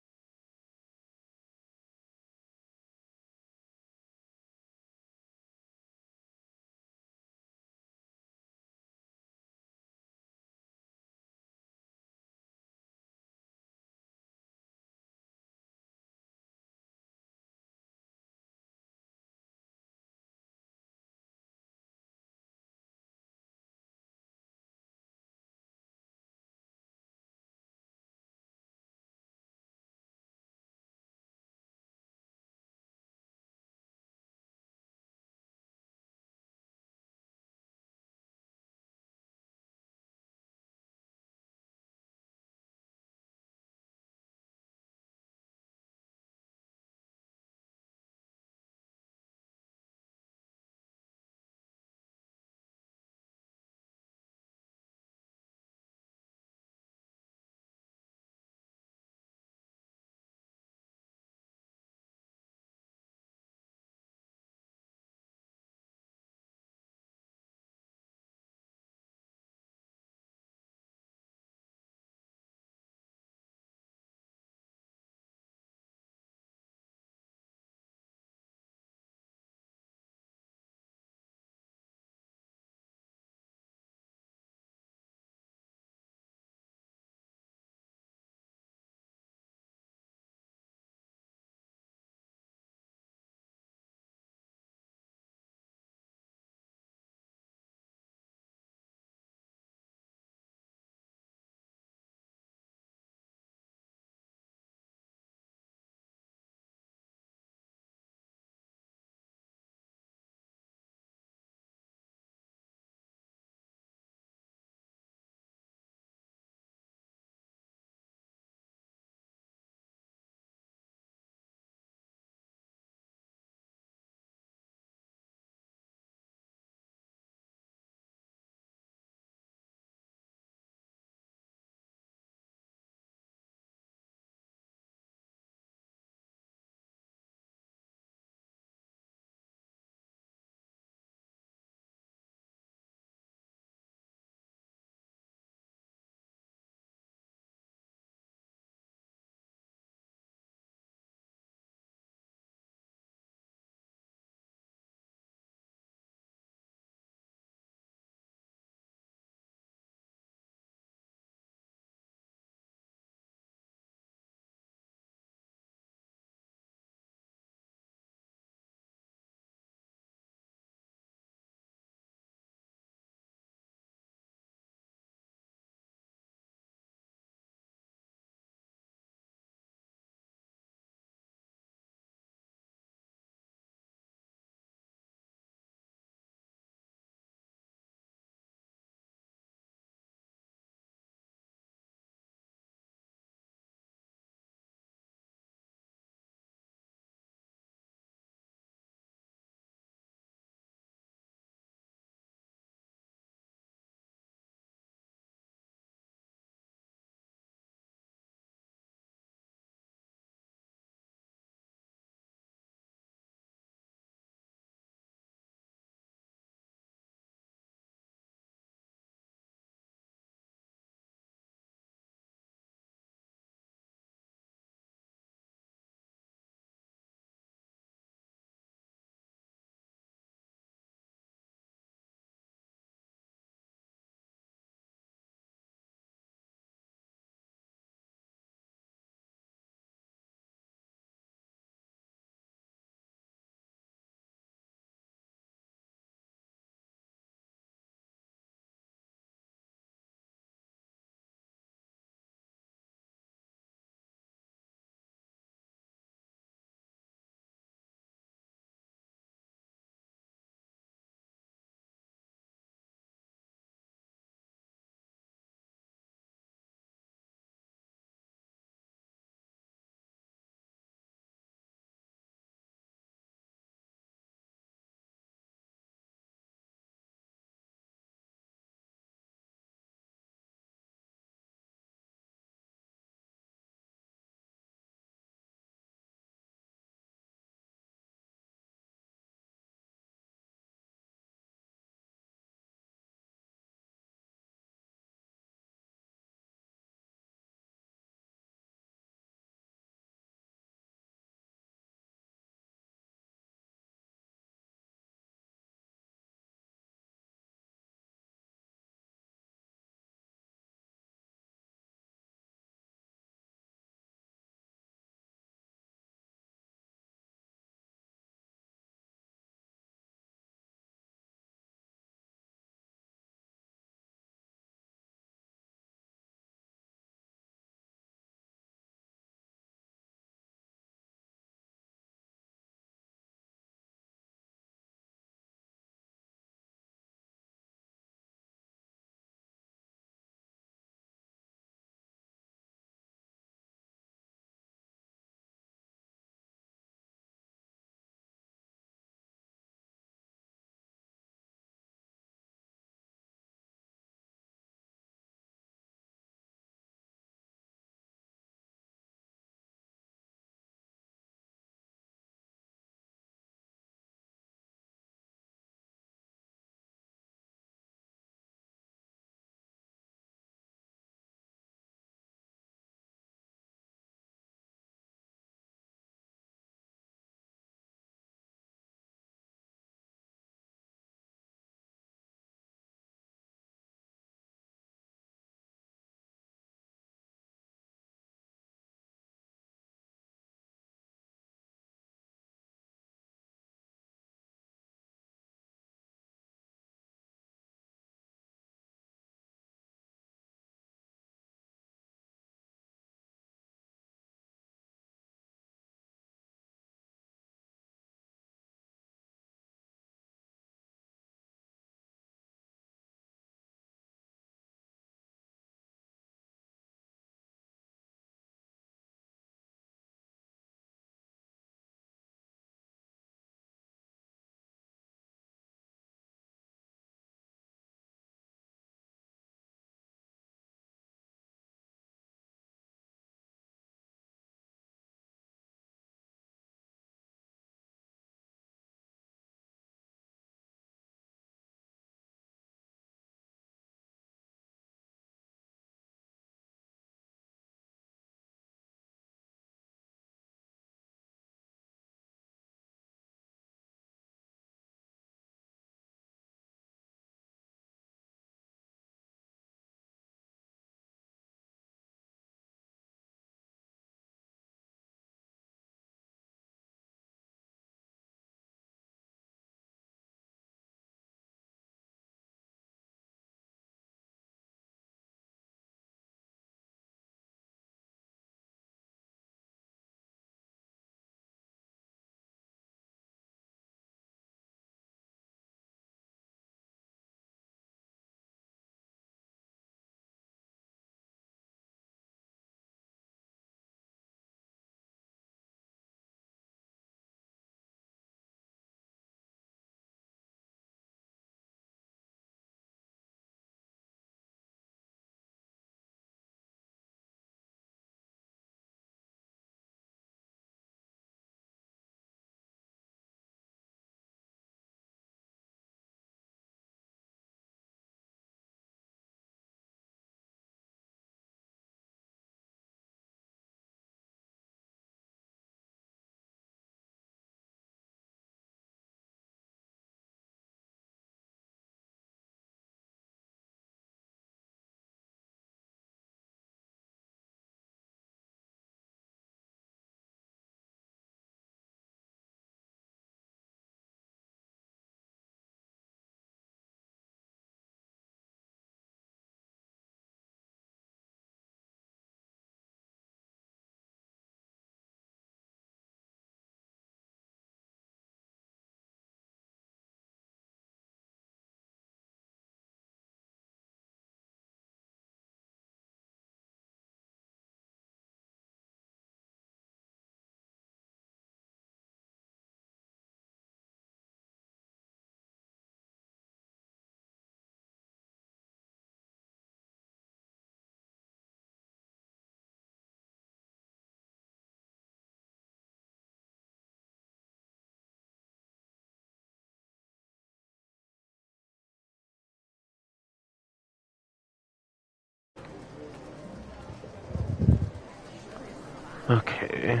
Okay.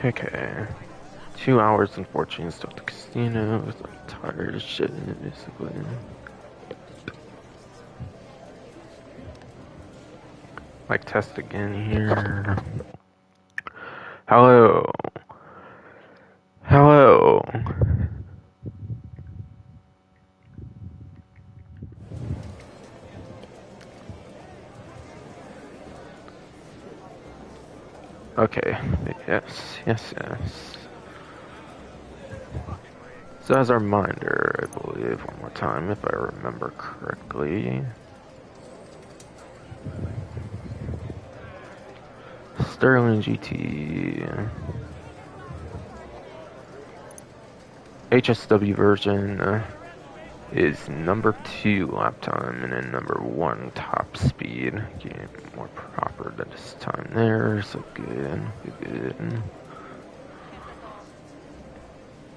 Okay. 2 hours and 14 stuff at the casino. I'm tired of shit, basically. Like, test again here. Hello. Hello. Okay. Yes, yes, yes. So as a reminder, I believe, one more time, if I remember correctly. Sterling GT. HSW version is number 2 lap time and then number 1 top speed. Getting more proper than this time there, so good, good.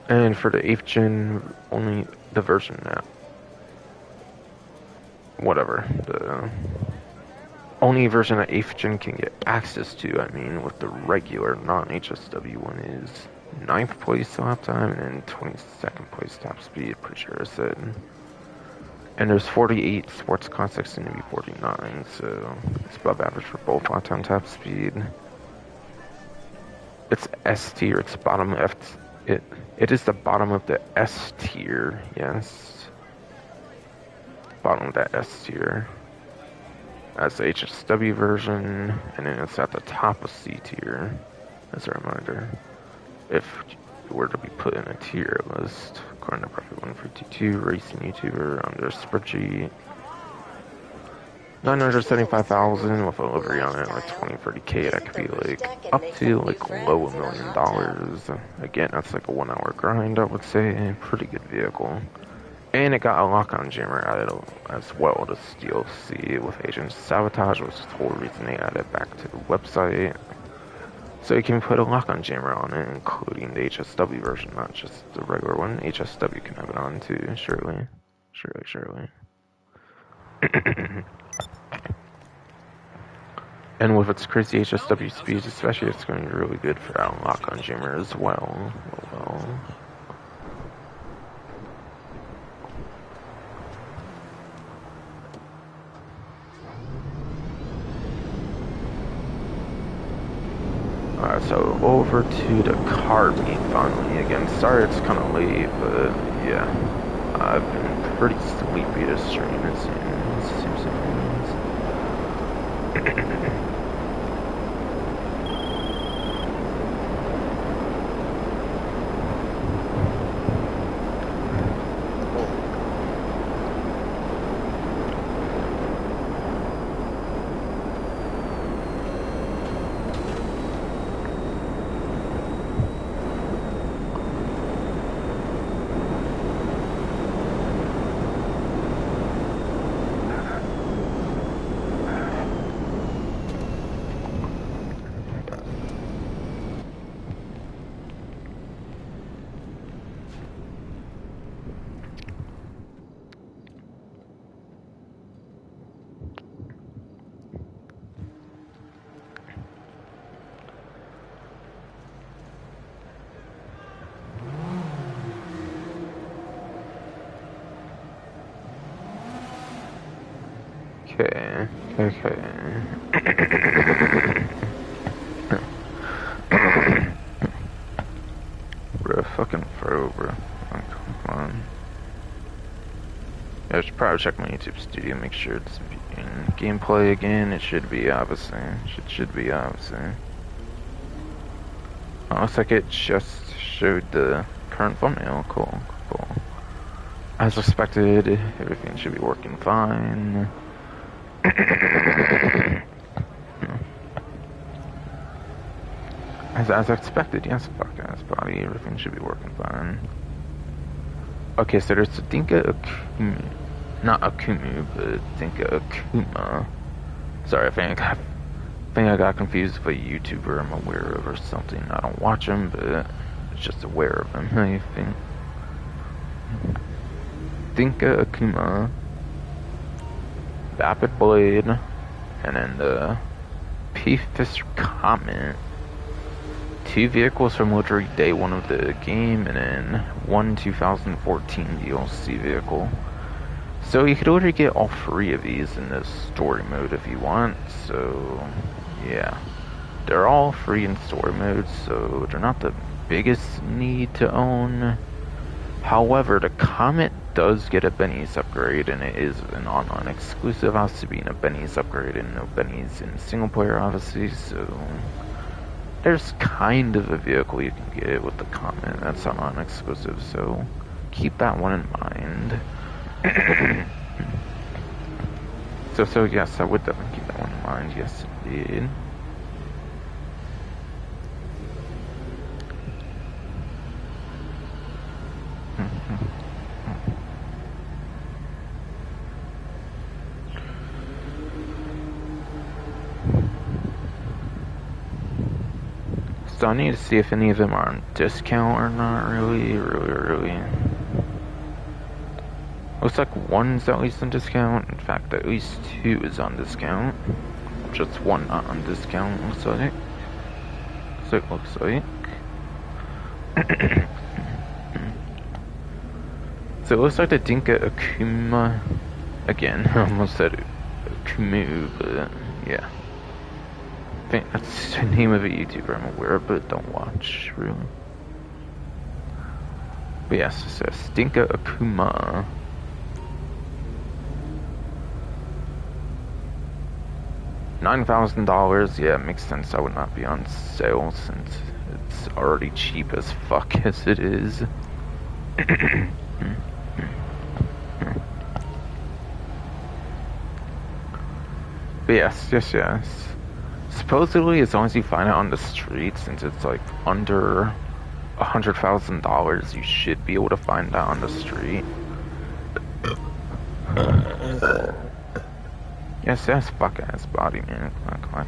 And for the 8th gen, only the version now. Whatever. The only version that 8th gen can get access to, I mean, with the regular non-HSW one is 9th place lap time and then 22nd place top speed, pretty sure I said. And there's 48 sports concepts and maybe 49, so it's above average for both lap time top speed. It's S tier, it's bottom left. It is the bottom of the S tier, yes. Bottom of that S tier. That's the HSW version, and then it's at the top of C tier, as a reminder. If you were to be put in a tier list, according to Profit 152, racing YouTuber on their spreadsheet. 975,000 with a livery on it, like 20-30K, that could be like up to like low $1 million. Again, that's like a 1 hour grind, I would say. Pretty good vehicle. And it got a lock-on jammer added as well to DLC with Agent Sabotage, which is the whole reason they added it back to the website. So you can put a lock-on jammer on it, including the HSW version, not just the regular one. HSW can have it on too, surely. Surely. And with its crazy HSW speeds, especially, it's going to be really good for that lock-on jammer as well. Alright, so over to the car meet finally. Again, sorry it's kind of late, but yeah. I've been pretty sleepy this stream, it seems. Okay. Bro, fucking throw, bro. Oh, come on. Yeah, I should probably check my YouTube studio, make sure it's in gameplay again. It should be, obviously. Should be, obviously. Oh, looks like it just showed the current thumbnail. Cool. As expected, everything should be working fine. As expected, yes, podcast body, everything should be working fine. Okay, so there's Dinka Akumu, not Akumu, but Dinka Akuma. Sorry, I think I got confused with a YouTuber I'm aware of or something. I don't watch him, but it's just aware of him. I think Dinka Akuma, Vapid Blade, and then the P-Fist comment 2 vehicles from literally day 1 of the game, and then 1 2014 DLC vehicle. So you could literally get all 3 of these in this story mode if you want, so yeah. They're all free in story mode, so they're not the biggest need to own. However, the Comet does get a Benny's upgrade, and it is an online exclusive, as to being a Benny's upgrade, and no Benny's in single player, obviously, so there's kind of a vehicle you can get with the Comet that's online exclusive, so keep that one in mind. So yes, I would definitely keep that one in mind, yes indeed. So I need to see if any of them are on discount or not, really. Looks like one's at least on discount. In fact, at least 2 is on discount. Just 1 not on discount, looks like. So it looks like the Dinka Akuma, again, I almost said Akumu, but yeah. I think that's the name of a YouTuber I'm aware of, but don't watch, really. But yes, it says Dinka Akuma. $9,000, yeah, it makes sense. I would not be on sale since it's already cheap as fuck as it is. But yes. Supposedly, as long as you find it on the street, since it's like under $100,000, you should be able to find that on the street. Yes, fuck ass body, man. Come on.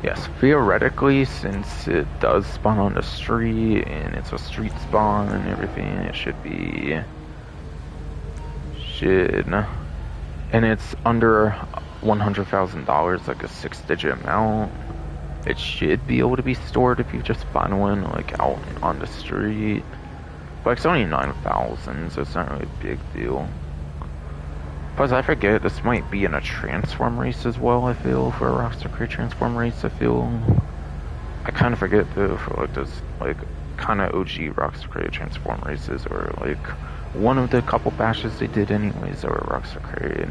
Yes, theoretically, since it does spawn on the street, and it's a street spawn and everything, it should be... And it's under $100,000, like a 6-digit amount. It should be able to be stored if you just find one, like, out on the street. But it's only 9,000, so it's not really a big deal. Plus, I forget, this might be in a transform race as well, I feel, for a Rockstar Create transform race, I feel. I kind of forget, though, for, like, those, like, kind of OG Rockstar Create transform races, or, like, one of the couple bashes they did anyways that were Rockstar Create.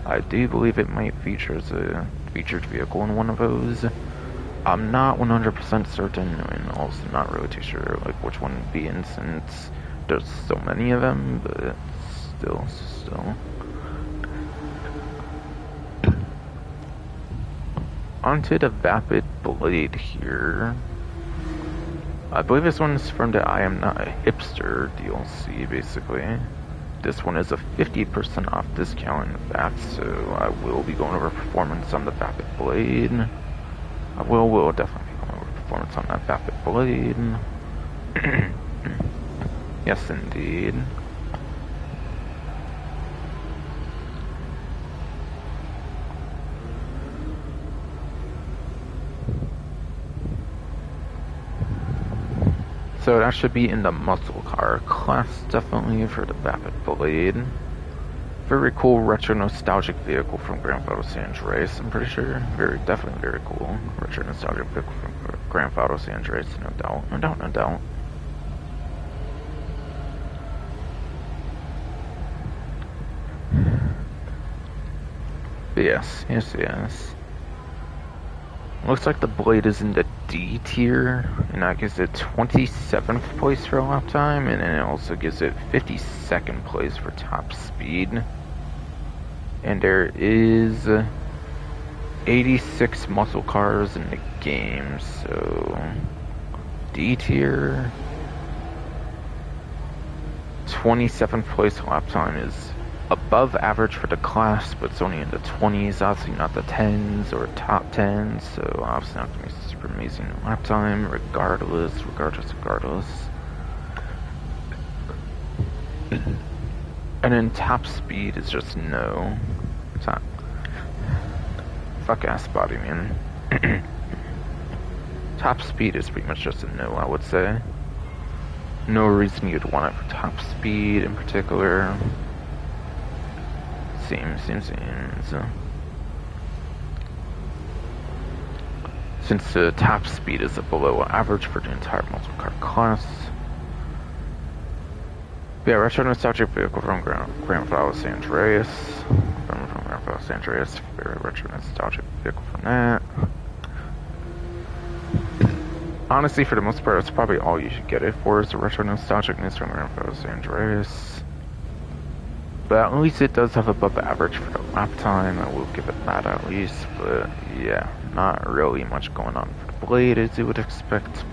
I do believe it might feature as a featured vehicle in one of those. I'm not 100% certain, and also not really too sure, like, which one would be in, since there's so many of them, but still. Onto the Vapid Blade here. I believe this one's from the I Am Not a Hipster DLC, basically. This one is a 50% off discount, in fact, so I will be going over performance on the Vapid Blade. I will definitely be going over performance on that Vapid Blade. Yes, indeed. So that should be in the muscle car class, definitely, for the Vapid Blade. Very cool retro nostalgic vehicle from Grand Theft Auto San Andreas, I'm pretty sure. Definitely very cool retro nostalgic vehicle from Grand Theft Auto San Andreas, no doubt. But yes. Looks like the Blade is in the D tier, and that gives it 27th place for lap time, and then it also gives it 52nd place for top speed. And there is 86 muscle cars in the game, so D tier, 27th place lap time is above average for the class, but it's only in the 20s, obviously not the 10s or top 10s, so obviously not going to be super amazing lap time, regardless. And then top speed is just no. Fuck ass body, man. Top speed is pretty much just a no, I would say. No reason you'd want it for top speed in particular. Seems. Since the top speed is below average for the entire muscle car class. Yeah, retro nostalgic vehicle from Grand Theft Auto San Andreas. From Grand Theft Auto San Andreas, very retro nostalgic vehicle from that. Honestly, for the most part, that's probably all you should get it for, is the retro nostalgicness from Grand Theft Auto San Andreas. But at least it does have above average for the lap time. I will give it that at least. But yeah, not really much going on for the blade as you would expect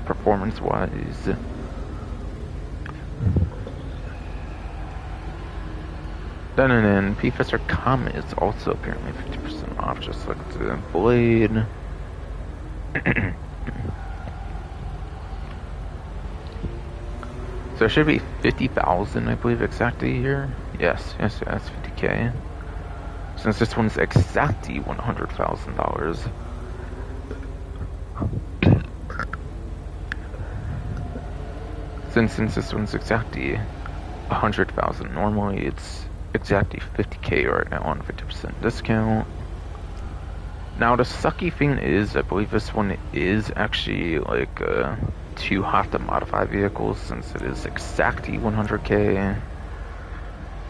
performance-wise. Then Professor Comet is also apparently 50% off, just like the blade. So it should be 50,000, I believe, exactly here. Yes, 50k. Since this one's exactly $100,000. Since this one's exactly 100,000, normally it's exactly 50k right now on 50% discount. Now the sucky thing is, I believe this one is actually like too hot to modify vehicles, since it is exactly 100k.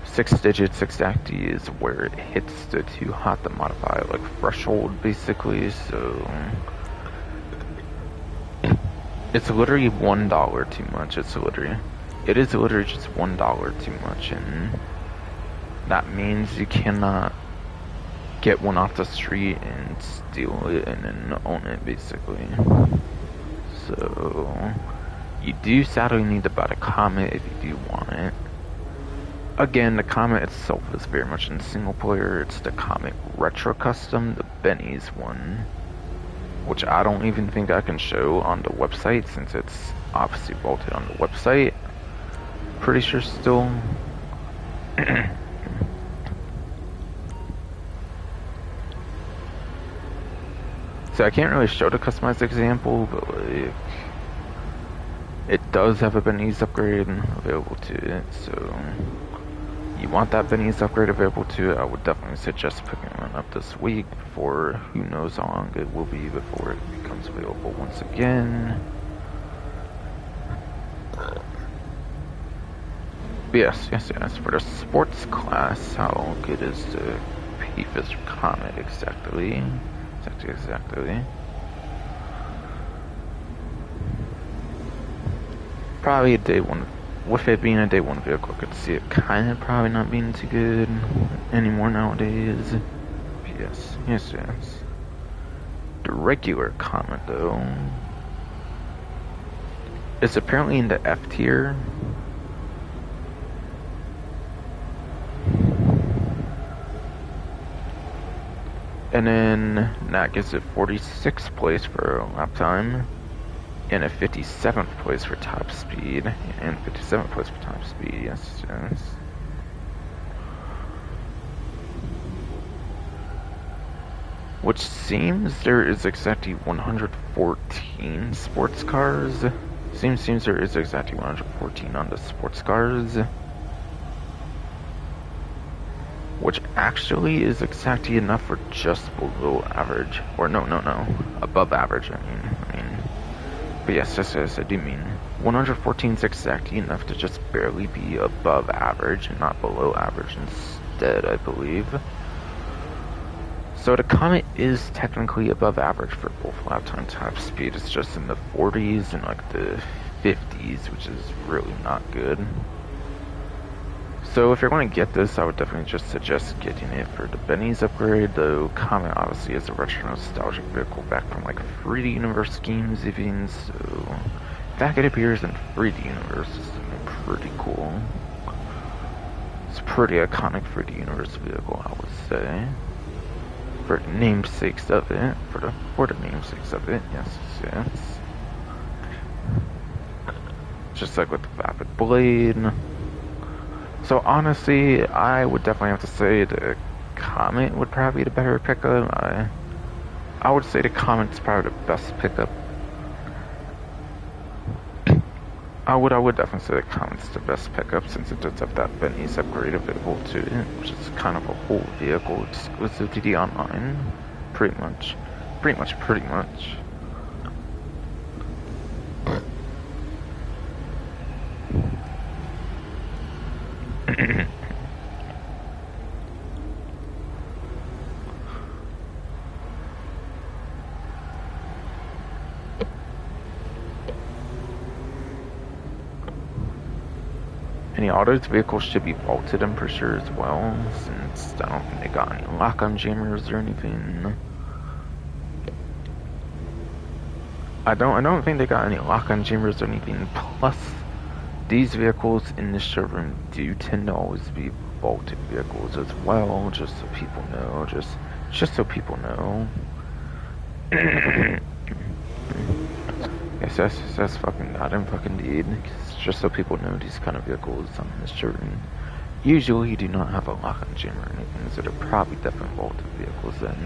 6 digits exactly is where it hits the too hot to modify like threshold basically, so it's literally $1 too much. It is literally just $1 too much, and that means you cannot get one off the street and steal it and then own it basically. So you do sadly need to buy the Comet if you do want it. Again, the Comet itself is very much in single player. It's the Comet Retro Custom, the Benny's one, which I don't even think I can show on the website since it's obviously vaulted on the website. Pretty sure still. So I can't really show the customized example, but like, it does have a Benny's upgrade available to it, so you want that Benny's upgrade available to it, I would definitely suggest picking one up this week before, who knows how long it will be before it becomes available once again. But yes, for the sports class, how good is the Professor Comet exactly? Exactly. Probably a day one. With it being a day one vehicle, I could see it kind of probably not being too good anymore nowadays. Yes. The regular Comet though, it's apparently in the F tier. And then that gives it 46th place for lap time, and a 57th place for top speed, and 57th place for top speed, yes. Which seems there is exactly 114 sports cars. Seems there is exactly 114 on the sports cars. Which actually is exactly enough for just below average. Or no, above average, I mean. But yes, I do mean 114 is exactly enough to just barely be above average and not below average instead, I believe. So the Comet is technically above average for both lap time top speed. It's just in the 40s and like the 50s, which is really not good. So if you're going to get this, I would definitely just suggest getting it for the Benny's upgrade, though Comet obviously is a retro nostalgic vehicle back from like 3D Universe games even, so the fact it appears in 3D Universe is pretty cool. It's a pretty iconic 3D Universe vehicle, I would say. For the namesakes of it, for the namesakes of it, yes. Just like with the Vapid Blade. So honestly, I would definitely have to say the Comet would probably be the better pickup. I would say the Comet's probably the best pickup I would definitely say the Comet's the best pickup since it does have that Benny's upgrade available to it, which is kind of a whole vehicle exclusive to the online. Pretty much. Pretty much. Any autos vehicles should be vaulted, I'm pretty sure, as well, since I don't think they got any lock-on jammers or anything. I don't think they got any lock-on jammers or anything. Plus, these vehicles in the showroom do tend to always be vaulted vehicles as well, just so people know. Just so people know. Yes, that's fucking goddamn fucking indeed. Just so people know these kind of vehicles on the showroom usually do not have a lock-on jammer or anything, so they're probably definitely vaulted vehicles then.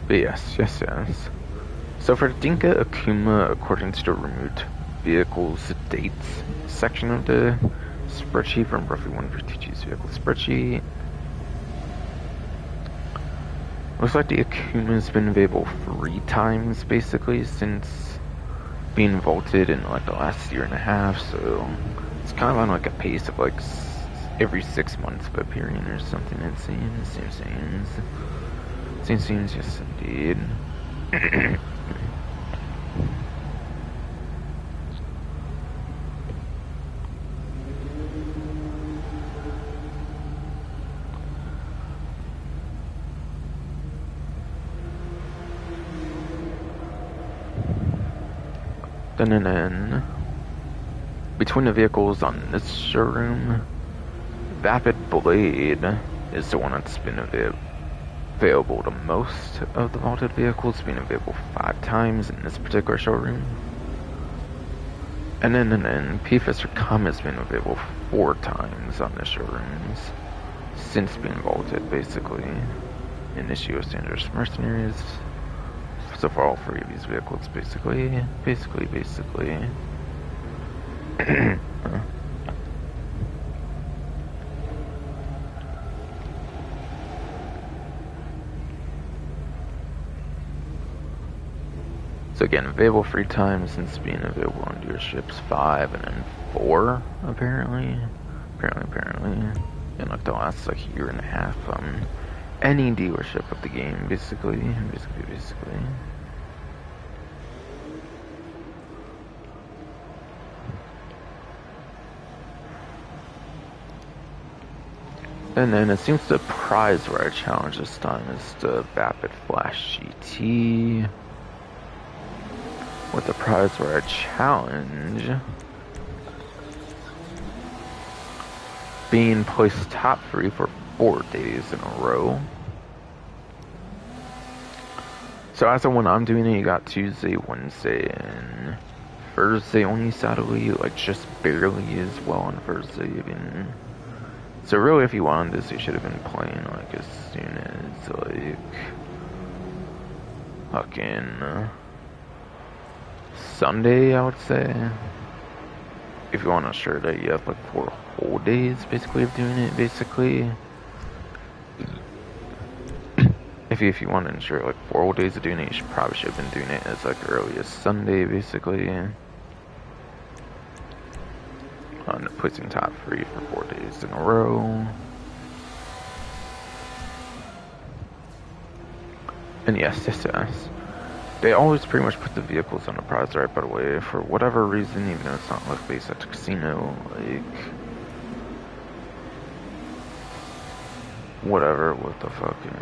But yes. So for Dinka Akuma, according to the removed vehicles dates section of the spreadsheet from roughly 152's vehicle spreadsheet, looks like the Akuma's been available 3 times basically since being vaulted in like the last year and a half, so it's kind of on like a pace of like every 6 months of appearing or something, it seems. Seems, yes indeed. Then between the vehicles on this showroom, Vapid Blade is the one that's been available the most of the vaulted vehicles, being available 5 times in this particular showroom. And then PFS Com has been available 4 times on the showrooms since being vaulted, basically. In this US Dangerous Mercenaries. So for all 3 of these vehicles, basically. So again, available 3 times since being available on dealerships, 5 and then 4 apparently. In like the last like year and a half on any dealership of the game, basically. And then it seems the prize where I challenge this time is the Vapid Flash GT. With the prize where I challenge being placed top 3 for 4 days in a row. So as of when I'm doing it, you got Tuesday, Wednesday, and Thursday only, sadly, like just barely as well on Thursday even. So really, if you wanted this, you should have been playing like as soon as like fucking Sunday, I would say. If you want to ensure that you have like 4 whole days basically of doing it, basically. If you want to ensure like 4 whole days of doing it, you probably should have been doing it as like early as Sunday, basically. On placing top 3 for 4 days in a row. And yes. They always pretty much put the vehicles on the prize right, by the way, for whatever reason, even though it's not like based at the casino, like whatever, what the fucking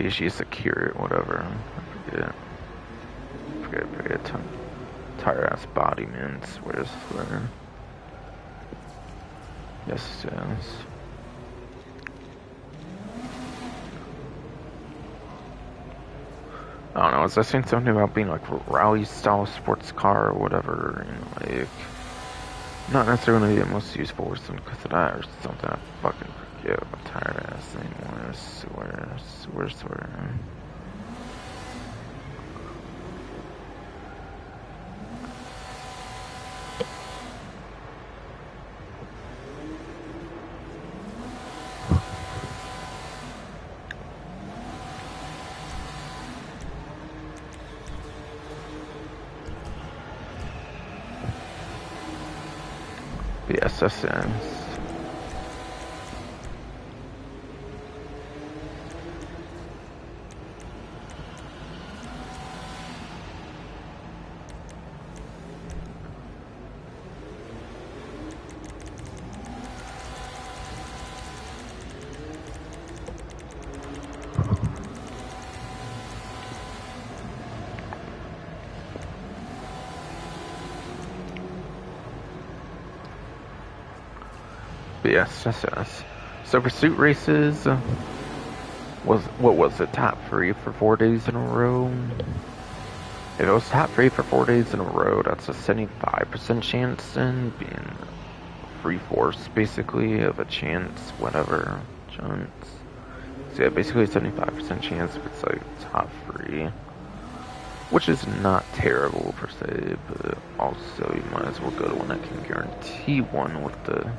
she's secure, whatever. I forget. Tire ass body, man. Swear. Yes. I don't know. Was I saying something about being like a rally style sports car or whatever? Like not necessarily the most useful or something because of that or something. I fucking forget. I'm tired ass anymore. I swear. But yes, that's it. But yes, that's us. So pursuit races was it top 3 for 4 days in a row? If it was top 3 for 4 days in a row, that's a 75% chance in being free force, basically, of a chance, whatever chance. So yeah, basically a 75% chance if it's like top 3, which is not terrible per se, but also you might as well go to one that can guarantee one with the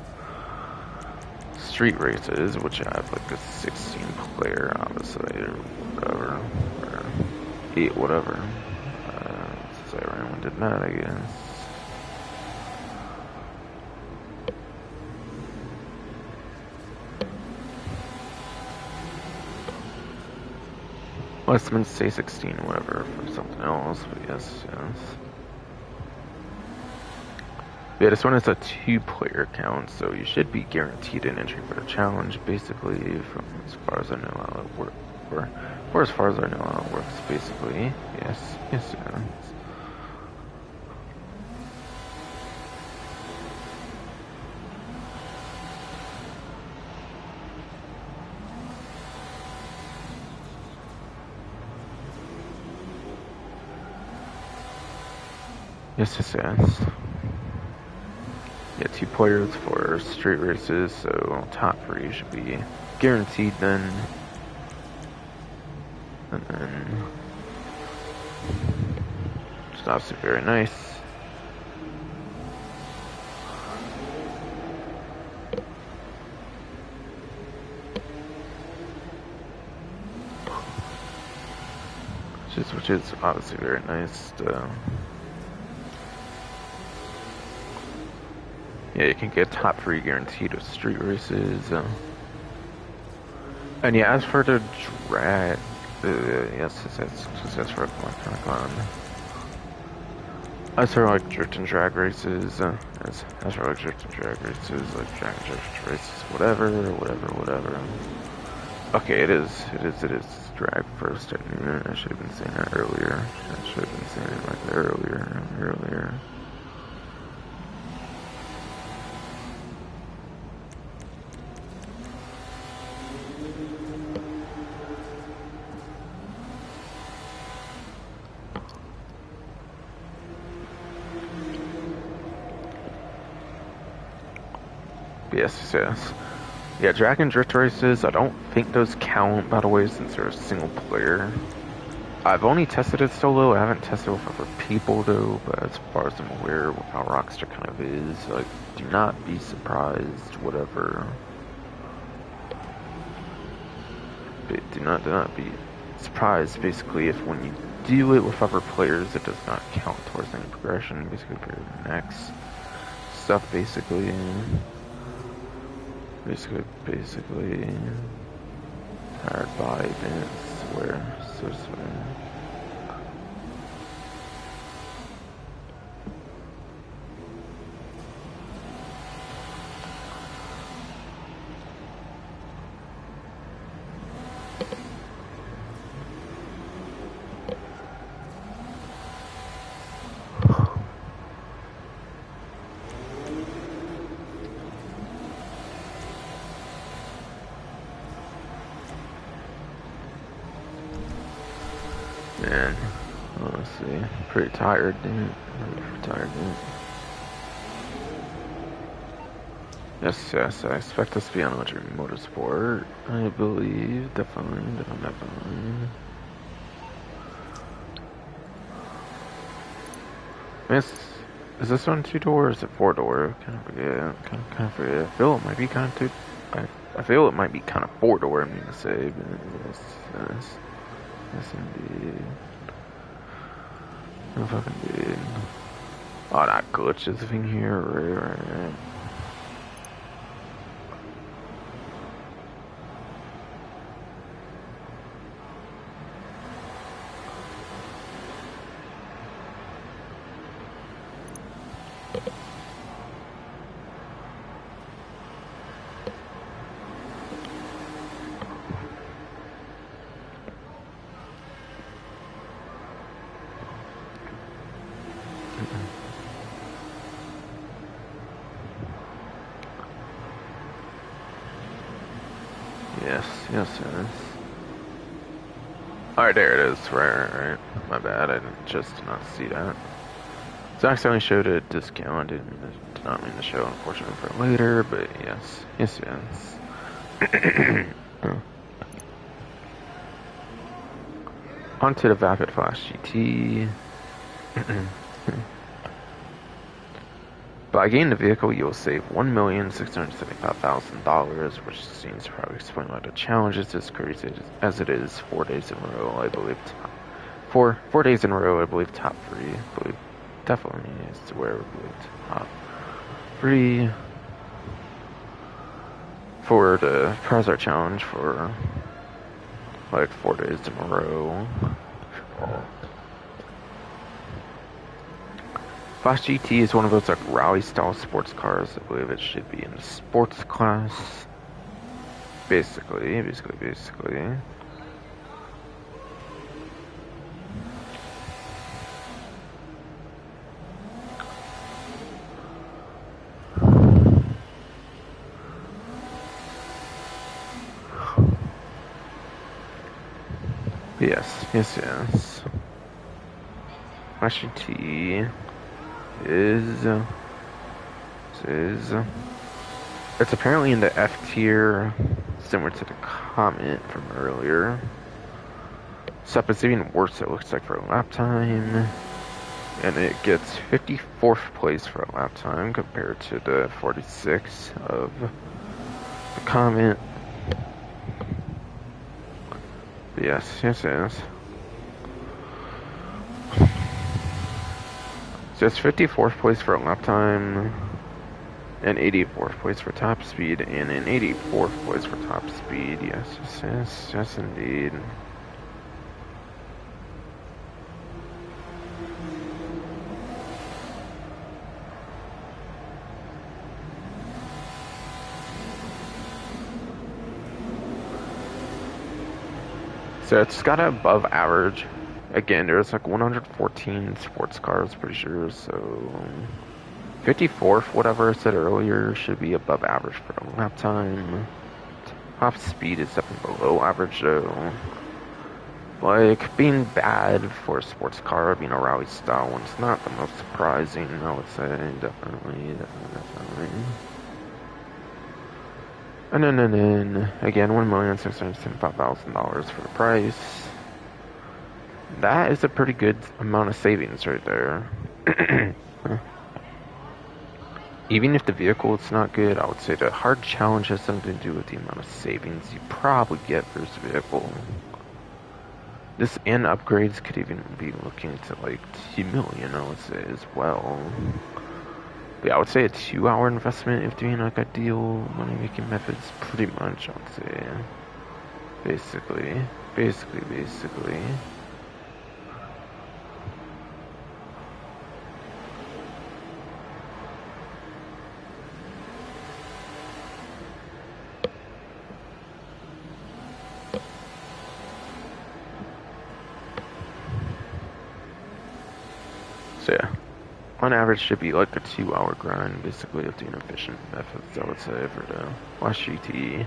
street races, which I have like a 16 player, obviously, or whatever, or 8, whatever. Since I randomly did that, I guess. Well, it's meant to say 16, whatever, for something else, but yes. Yeah, this one is a 2-player count, so you should be guaranteed an entry for the challenge, basically, from as far as I know how it works. Or as far as I know how it works, basically. Yes. Yes. Yeah, 2 players for street races, so top 3 should be guaranteed then. And then it's obviously very nice. Which is obviously very nice. Yeah, you can get top 3 guaranteed of street races. And yeah, as for the drag, yes, that's for on. As for like drift and drag races, as for like drift and drag races, like drag and drift races, whatever. Okay, it is drag first. I should have been saying that earlier. I should have been saying it like earlier. Yes. Yeah, drag and drift races, I don't think those count, by the way, since they're a single player. I've only tested it solo, I haven't tested it with other people, though, but as far as I'm aware with how Rockstar kind of is, like, do not be surprised, whatever. But do not be surprised, basically, if when you do it with other players, it does not count towards any progression, basically, for your next stuff, basically. Basically, powered by events where source. Man, honestly, pretty tired, dude. Pretty tired, dude. Yes, yes, I expect us to be on Electric Motorsport. I believe, definitely. Is this one 2-door or is it 4-door? Kind of forget. Kind of forget. I feel it might be kind of two. I feel it might be kind of 4-door. I mean to say, but yes, indeed. No fucking dude. Oh, that glitch is thing here, right. Yes. Alright, there it is. Right. My bad, I did not see that. It's accidentally showed a discount. Did not mean to show, unfortunately, for later, but yes. Onto the Vapid Flash GT. By getting the vehicle, you'll save $1,675,000, which seems to probably explain why the challenge is as crazy as it is 4 days in a row, I believe. Four days in a row, I believe top 3. I believe definitely is to where I believe top 3 for the Prezar challenge for like 4 days in a row. Flash GT is one of those like rally style sports cars. I believe it should be in the sports class. Basically. Yes. Flash GT is it's apparently in the F tier, similar to the Comet from earlier. Except it's even worse, it looks like, for lap time. And it gets 54th place for a lap time compared to the 46 of the Comet. But yes. So it's 54th place for a lap time, and 84th place for top speed, and an 84th place for top speed. Yes, indeed. So it's got an above average. Again, there's like 114 sports cars, pretty sure, so 54th, whatever I said earlier, should be above average for a lap time. Top speed is definitely below average, though. Like, being bad for a sports car, being a rally style one's not the most surprising, I would say. Definitely. And then, again, $1,675,000 for the price. That is a pretty good amount of savings right there. Even if the vehicle is not good, I would say the hard challenge has something to do with the amount of savings you probably get for this vehicle. This and upgrades could even be looking to like 2 million, I would say, as well. But yeah, I would say a 2-hour investment if doing like ideal money making methods, pretty much, I would say. Basically. So yeah, on average should be like a 2-hour grind, basically, of doing efficient methods, I would say, for the Flash GT,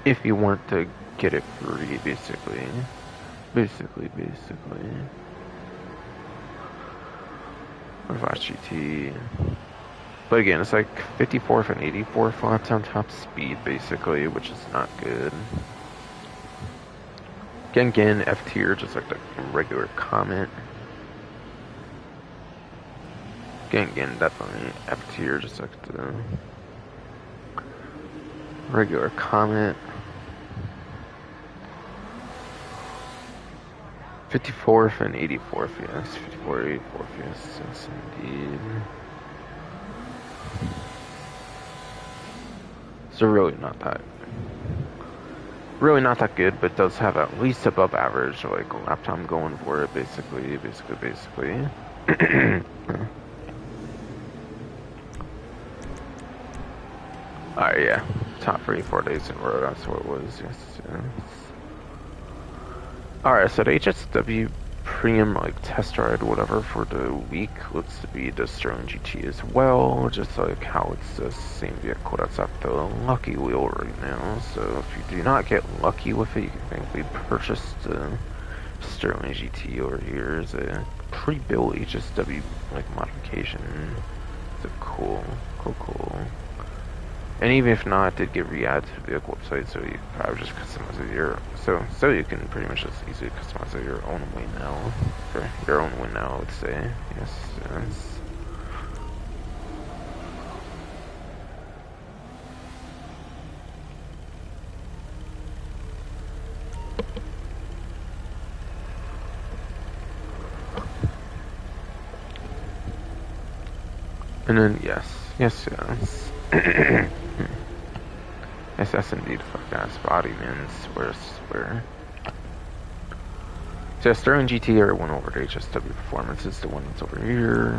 if you weren't to get it free, basically. Basically. Reverse GT. But again, it's like 54th and 84th laps on top speed, basically, which is not good. Again, F tier, just like the regular comment. Again, definitely F tier, just like the regular comment. 54th and 84th, yes. 54th, 84th, yes, indeed. So really not that good, but does have at least above average, like, lap time going for it, basically. Alright, yeah. Top 3-4 days in a row, that's what it was, yes. Alright, so the HSW premium, like, test ride, whatever, for the week looks to be the Sterling GT as well, just like how it's the same vehicle that's at the Lucky Wheel right now. So if you do not get lucky with it, you can thankfully purchase the Sterling GT over here as a pre-built HSW, like, modification. So cool. And even if not, it did get re-added to the vehicle website, so you can probably just customize it your so you can pretty much just easily customize it your own way now. For your own way now, I would say. Yes. And then yes. Yes, indeed, fuck ass body, man. Swear. So Sterling GT or one over to HSW Performance is the one that's over here.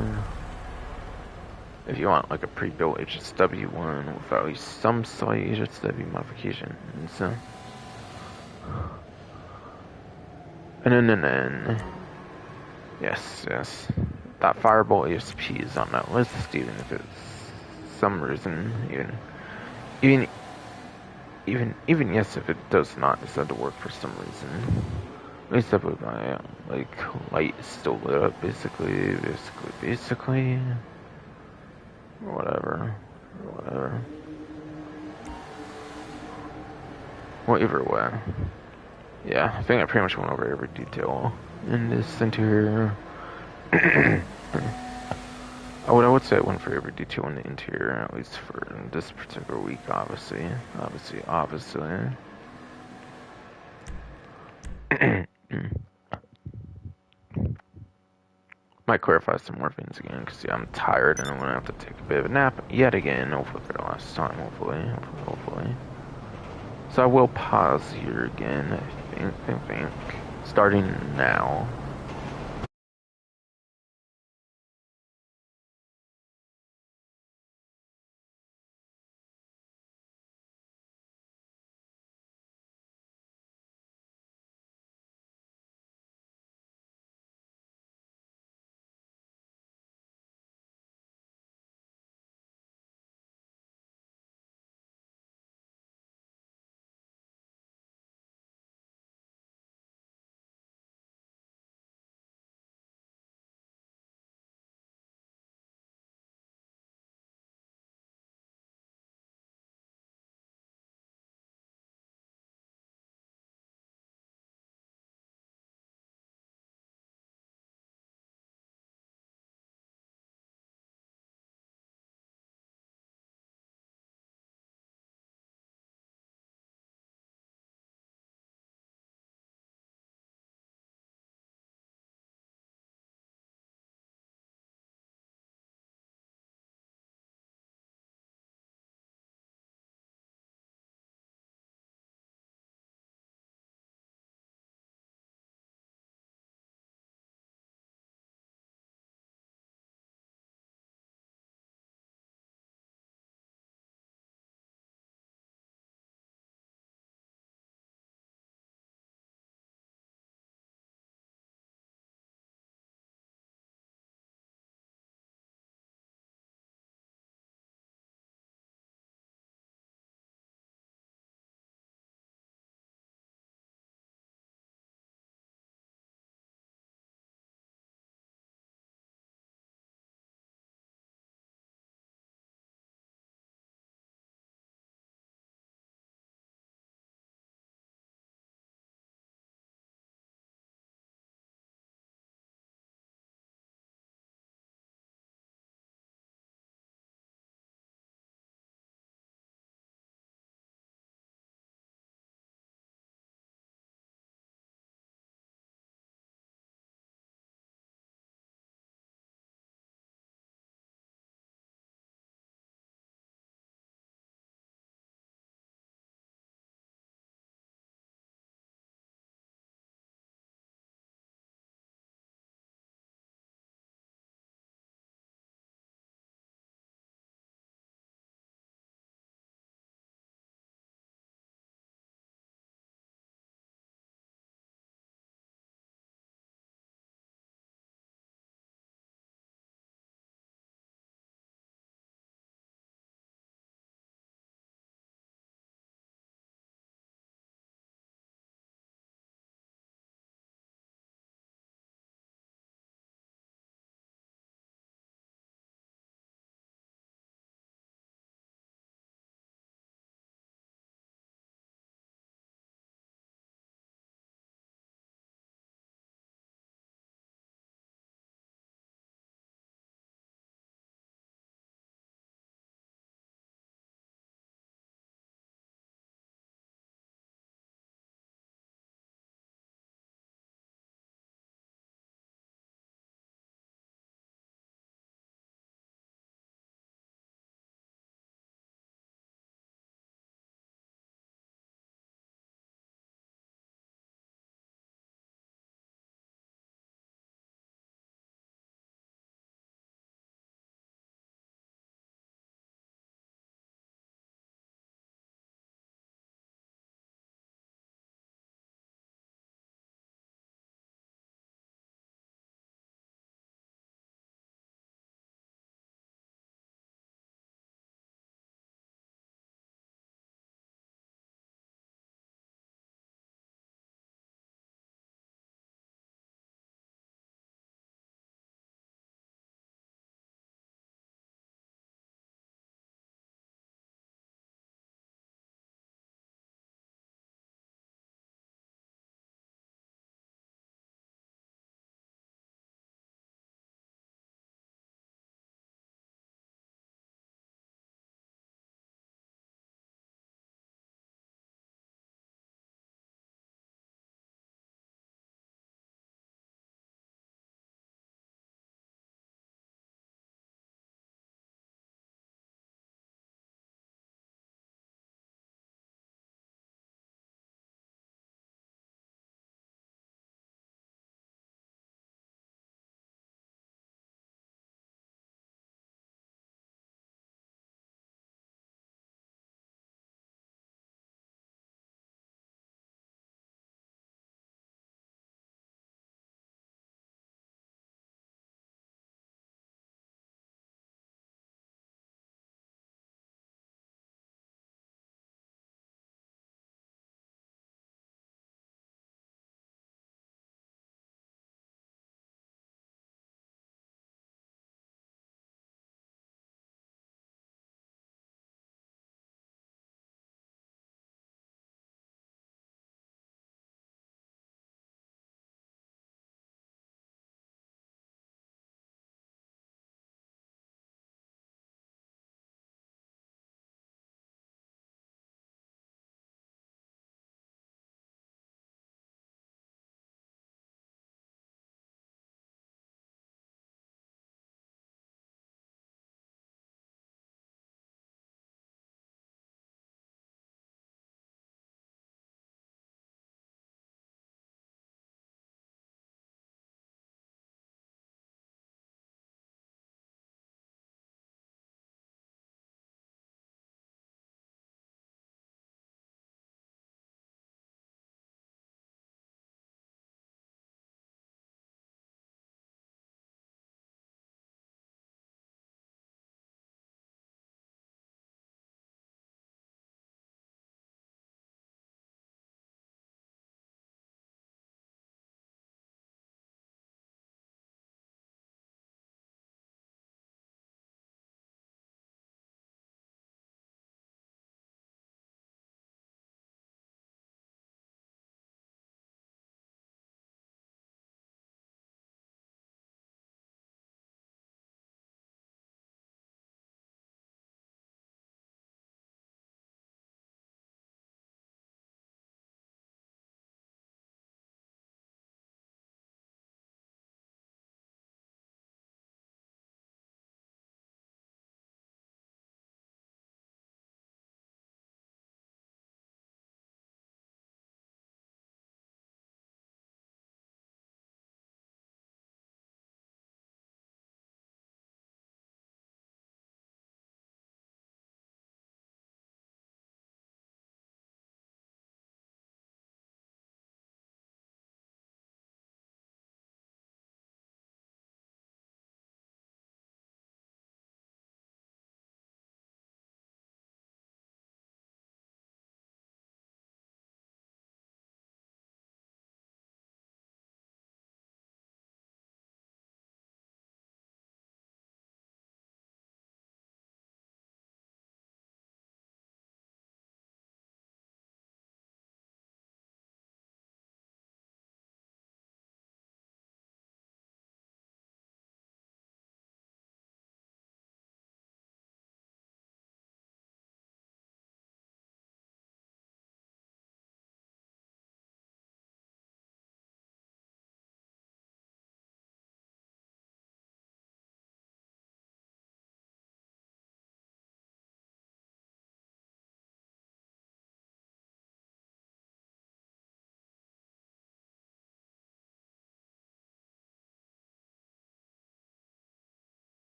If you want like a pre-built HSW one with at least some slight HSW modifications. And then yes. That Fireball ASP is on that list, even if it's some reason, even yes, if it does not decide to work for some reason. At least if my like light is still lit up, basically. Whatever. Whatever way. Yeah, I think I pretty much went over every detail in this interior. I would say I went for every detail in the interior, at least for this particular week, obviously. Might clarify some more things again, because yeah, I'm tired and I'm gonna have to take a bit of a nap yet again, hopefully for the last time, hopefully. So I will pause here again, I think, starting now.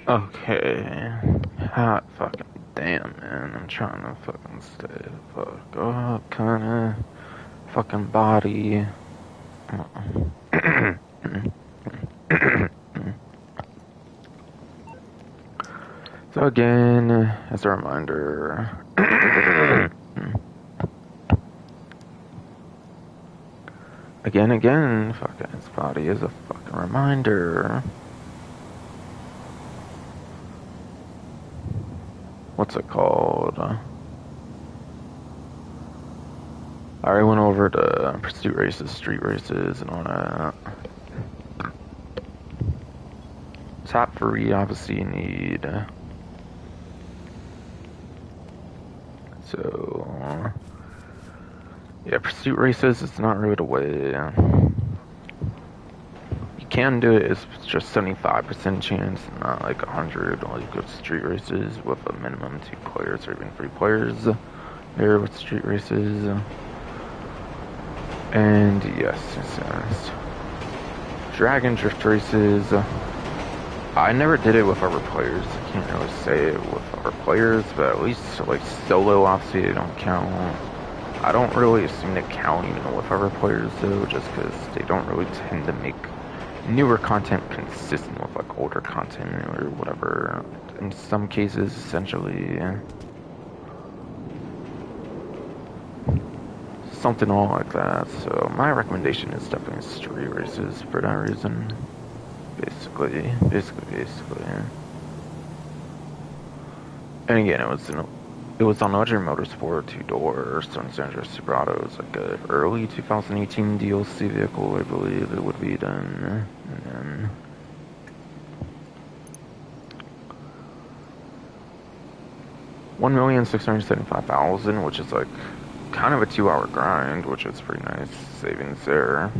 Okay. Hot fucking damn, man. I'm trying to fucking stay the fuck up, kinda. Fucking body. So again, as a reminder, again, fucking his body is a fucking reminder. What's it called? I already went over the pursuit races, street races, and all that. Top 3, obviously, you need. So, yeah, pursuit races, it's not really the way. You can do it, it's just 75% chance, not like 100, like with street races with a minimum 2 players or even 3 players there with street races. And yes, Dragon Drift races. I never did it with other players. I can't really say it with other players, but at least like solo, obviously, they don't count. I don't really assume they count even with other players though, just because they don't really tend to make newer content consistent with like older content or whatever. In some cases, essentially, something all like that. So my recommendation is definitely street races for that reason. Basically. And again, it was on Ledger Motorsport 2-door San Andreas Silverado. It was like a early 2018 DLC vehicle, I believe it would be then. And then $1,675,000, which is like kind of a 2-hour grind, which is pretty nice savings there.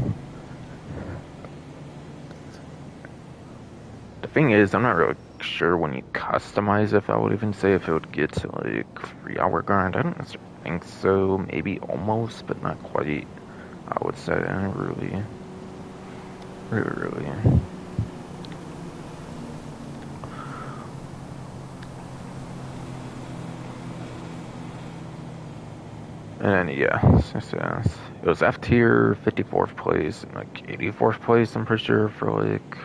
The thing is, I'm not really sure when you customize if I would even say if it would get to like 3-hour grind. I don't necessarily think so. Maybe almost, but not quite. I would say really. And then it was F tier, 54th place, and like 84th place. I'm pretty sure for like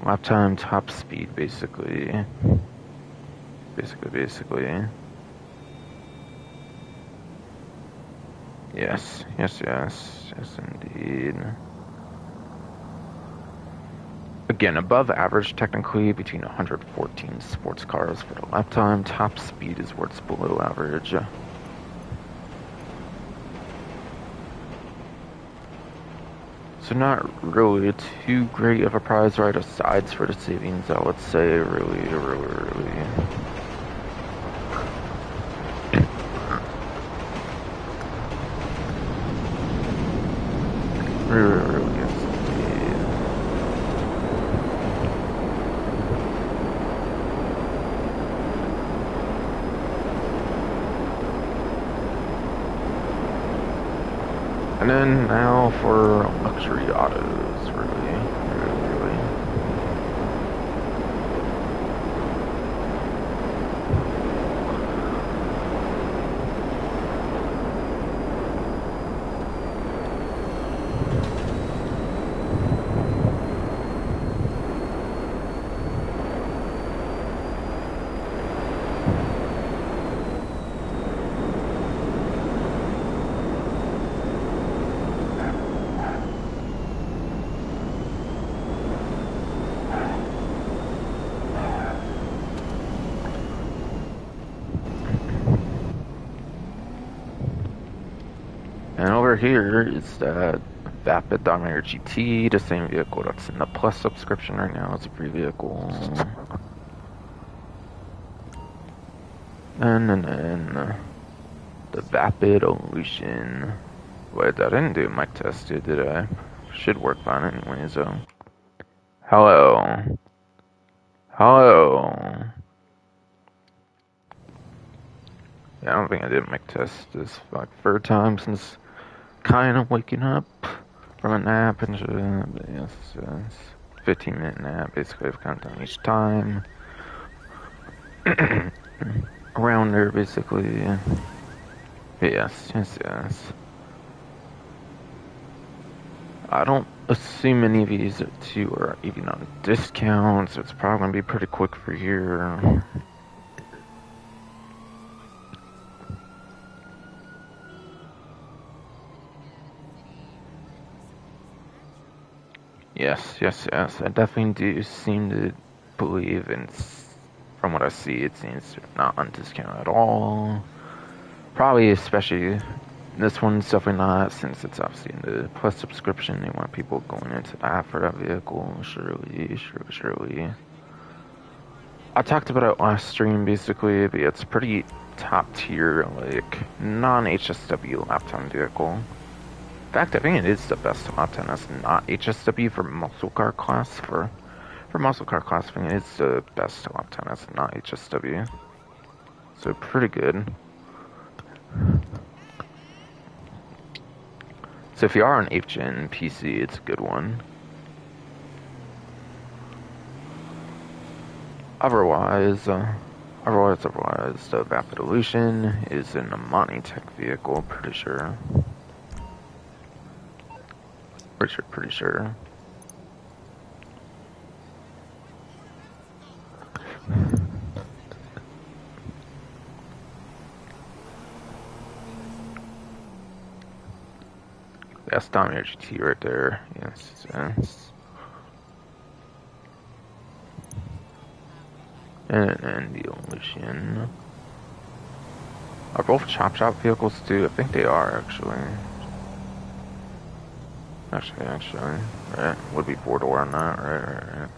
lap time, top speed, basically. Yes, indeed. Again, above average technically between 114 sports cars for the lap time. Top speed is where it's below average. So not really too great of a prize right aside for the savings, I would say, really. Really is indeed. And then now for luxury autos, really. And over here is that Vapid Dominator GT, the same vehicle that's in the Plus subscription right now as a free vehicle. And then the Vapid Illusion. Wait, I didn't do a mic test, did I? Should work fine anyways, though. Hello. Yeah, I don't think I did a mic test this like third time since kind of waking up from a nap and shit. Yes. 15-minute nap, basically, of countdown each time. Around there, basically. Yes, yes, yes. I don't assume any of these two are even on discount, so it's probably gonna be pretty quick for here. Yes, yes, yes. I definitely do seem to believe, and from what I see, it seems not on discount at all. Probably, especially this one's definitely not, since it's obviously in the Plus subscription. They want people going into that for that vehicle. Surely, surely. I talked about it last stream, basically, but it's pretty top tier, like non-HSW lap time vehicle. In fact, I think it is the best lap time that's not HSW for muscle car class. For muscle car class, I think it is the best lap time that's not HSW. So pretty good. So if you are on 8th gen PC, it's a good one. Otherwise, the Vapid Illusion is an Amani Tech vehicle, pretty sure. Pretty sure. That's Dominator GT right there. Yes, yes. And the Illusion. Are both Chop Shop vehicles too? I think they are, actually. Actually. Right. Would be 4-door on that, right.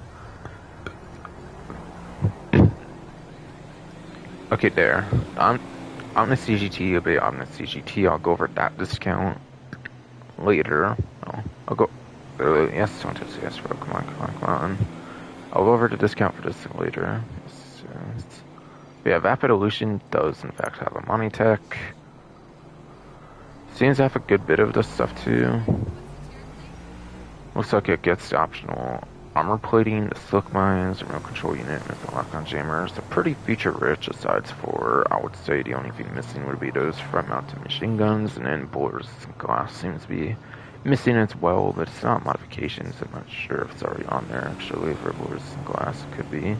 Okay, there. I'm the CGT, but I'm the CGT. I'll go over that discount later. I'll go. Yes, yes, bro. Come on. I'll go over the discount for this later. Yes. Yeah, Vapid Illusion does, in fact, have a Money Tech. Seems to have a good bit of this stuff, too. Looks like it gets the optional armor plating, the silk mines, the remote control unit, and the lock-on jammers. They're pretty feature-rich, aside for, I would say, the only thing missing would be those front-mounted machine guns, and then bulletproof glass seems to be missing as well, but it's not modifications. I'm not sure if it's already on there, actually, for bulletproof glass. It could be.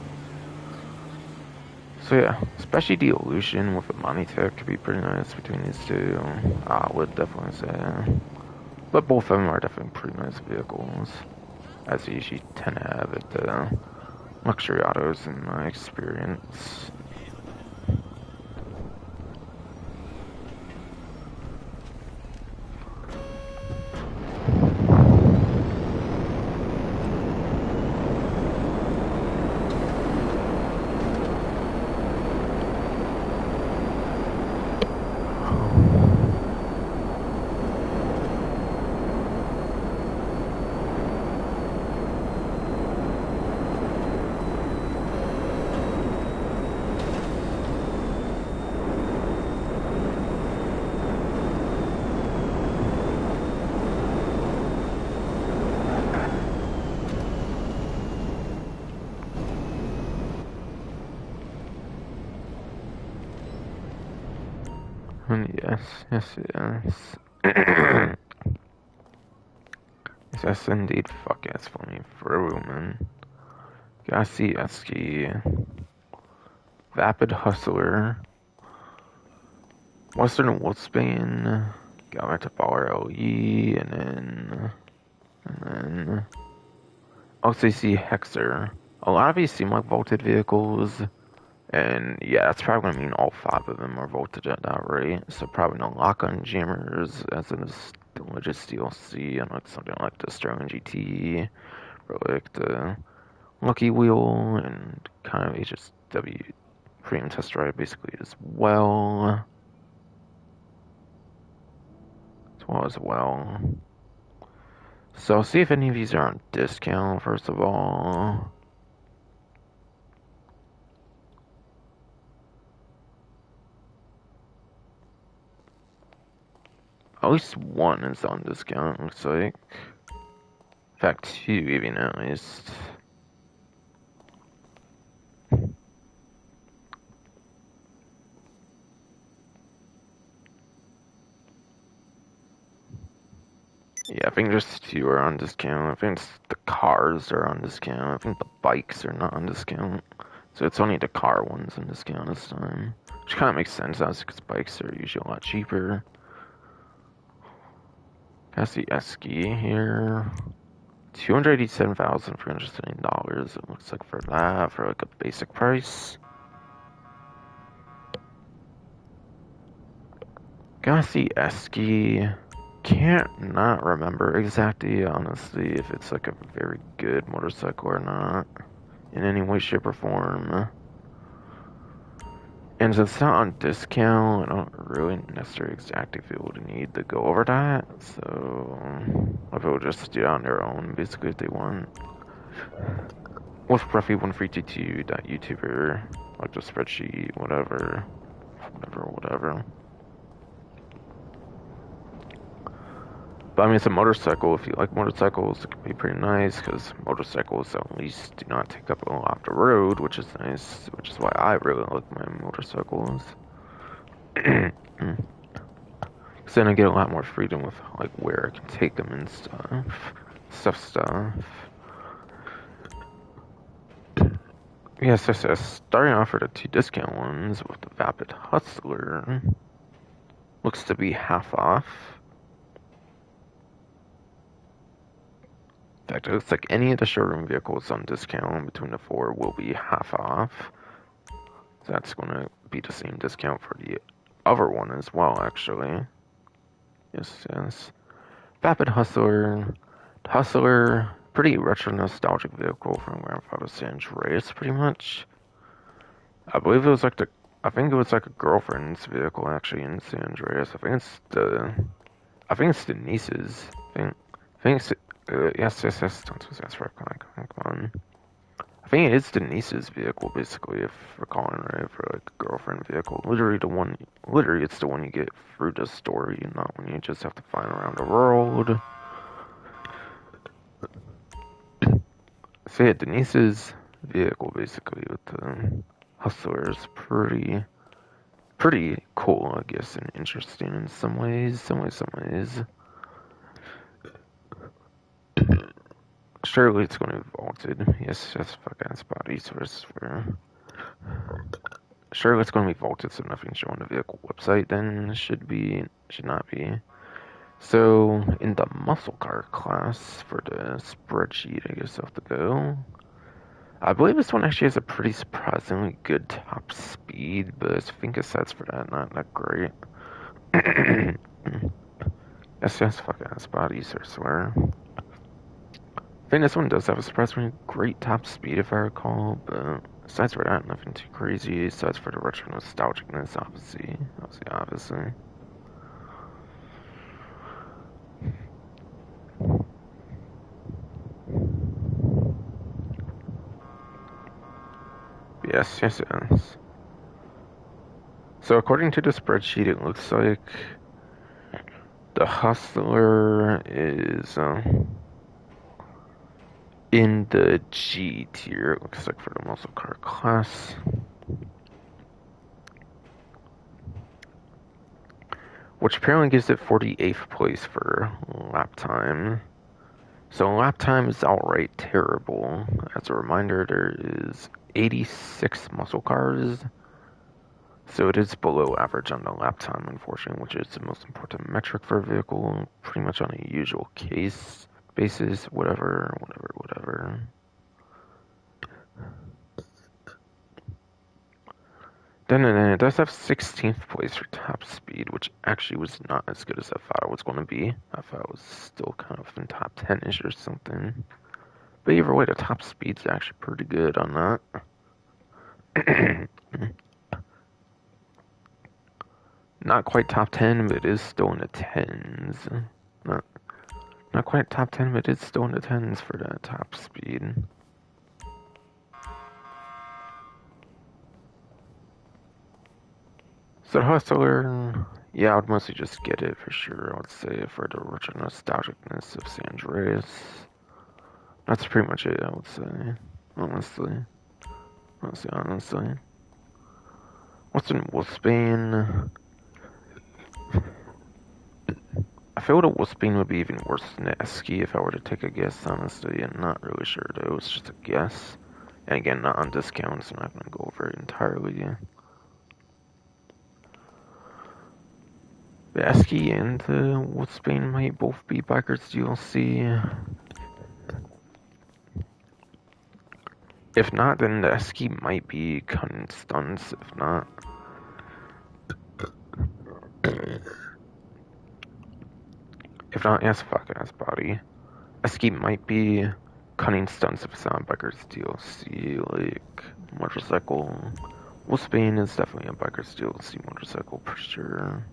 So yeah, especially the Illusion with a Money Tech could be pretty nice between these two. I would definitely say. But both of them are definitely pretty nice vehicles, as you usually tend to have at the luxury autos in my experience. Yes. Yes, indeed. Fuck yes, for me, for a woman. Gasieski, Vapid Hustler, Western Wolfsbane, got to Power LE, and then OCC Hexer. A lot of these seem like vaulted vehicles, and yeah, that's probably gonna mean all 5 of them are vaulted at that rate. So probably no lock-on jammers, as in this religious DLC, and like something like the Sterling GT, or like the Lucky Wheel, and kind of HSW Premium Test Drive basically as well. As well. So I'll see if any of these are on discount, first of all. At least one is on discount, looks like. In fact, 2 even at least. Yeah, I think just 2 are on discount. I think the cars are on discount. I think the bikes are not on discount. So it's only the car ones on discount this time. Which kind of makes sense, because bikes are usually a lot cheaper. That's the Esky here. $287,370. It looks like for that, for like a basic price. Got the Esky. Can't not remember exactly, honestly, if it's like a very good motorcycle or not. In any way, shape, or form. And since it's not on discount, I don't really necessarily exactly feel the need to go over that. So, I will just do it on their own, basically, if they want. With roughly 1322.youtuber, like the spreadsheet, whatever. But I mean, it's a motorcycle. If you like motorcycles, it can be pretty nice, because motorcycles at least do not take up a lot of the road, which is nice, which is why I really like my motorcycles. Because then I get a lot more freedom with like where I can take them and stuff. Yes, starting off with the 2 discount ones with the Vapid Hustler. Looks to be half off. In fact, it looks like any of the showroom vehicles on discount between the 4 will be half off. So that's going to be the same discount for the other one as well, actually. Yes. Vapid Hustler. Hustler, pretty retro nostalgic vehicle from Grandfather San Andreas, pretty much. I believe it was like I think it was like a girlfriend's vehicle actually in San Andreas. I think it's the niece's. I think it's, yes, that's right, come on. I think it is the niece's vehicle, basically, if we're calling it right, for like a girlfriend vehicle. Literally it's the one you get through the story, not when you just have to find around the world. So yeah, Denise's vehicle, basically, with the Hustler is pretty cool, I guess, and interesting in some ways. Surely it's going to be vaulted. Yes, that's fucking spotty source for. Surely it's going to be vaulted, so nothing showing the vehicle website. Then should not be. So in the muscle car class for the spreadsheet, I guess I have to go. I believe this one actually has a pretty surprisingly good top speed, but I think it sets for that not that great. SS fucking ass bodies, I swear. I think this one does have a surprisingly great top speed, if I recall, but aside for that, nothing too crazy. Aside for the retro nostalgicness, obviously. Yes. So according to the spreadsheet, it looks like the Hustler is in the G tier, it looks like, for the muscle car class. Which apparently gives it 48th place for lap time. So lap time is outright terrible. As a reminder, there is 86 muscle cars. So it is below average on the lap time, unfortunately, which is the most important metric for a vehicle, pretty much on a usual case basis, whatever. Then it does have 16th place for top speed, which actually was not as good as I thought it was going to be. I thought it was still kind of in top 10-ish or something. But either way, the top speed's actually pretty good on that. Not quite top 10, but it is still in the 10s. Not quite top 10, but it's still in the 10s for the top speed. So the Hustler, yeah, I would mostly just get it for sure, I would say, for the rich nostalgicness of San Andreas. That's pretty much it, I would say. Honestly. Honestly. What's in Wolfsbane? I feel that Wolfsbane would be even worse than Esky if I were to take a guess, honestly. I'm not really sure, though. It's just a guess. And again, not on discount, so I'm not going to go over it entirely. The Esky and Wolfsbane might both be Bikers DLC. If not, then the Esky might be Cunning Stunts. If not, yes, fuck ass body. Esky might be Cunning Stunts if it's not Bikers DLC, like motorcycle. Wolfsbane is definitely a Bikers DLC motorcycle for sure.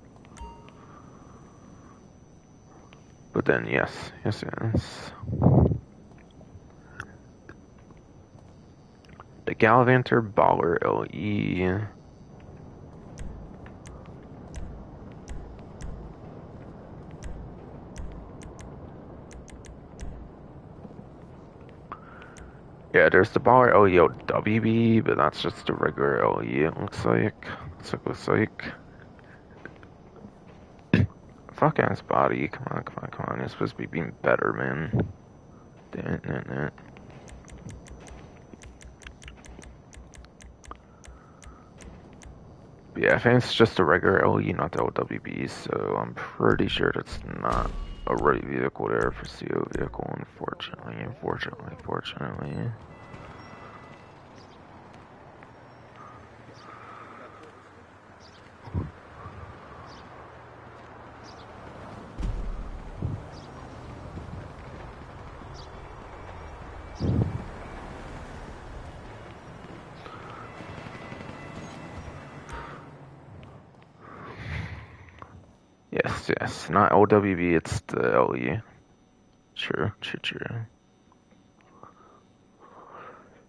But then, yes. The Gallivanter Baller LE. Yeah, there's the Baller LE WB, but that's just a regular LE, it looks like. Looks like. Fuck ass body. Come on. You're supposed to be being better, man. Damn it. But yeah, I think it's just a regular LE, not the LWB, so I'm pretty sure that's not a right vehicle there for CO vehicle, unfortunately. Yes, not LWB, it's the LE. True.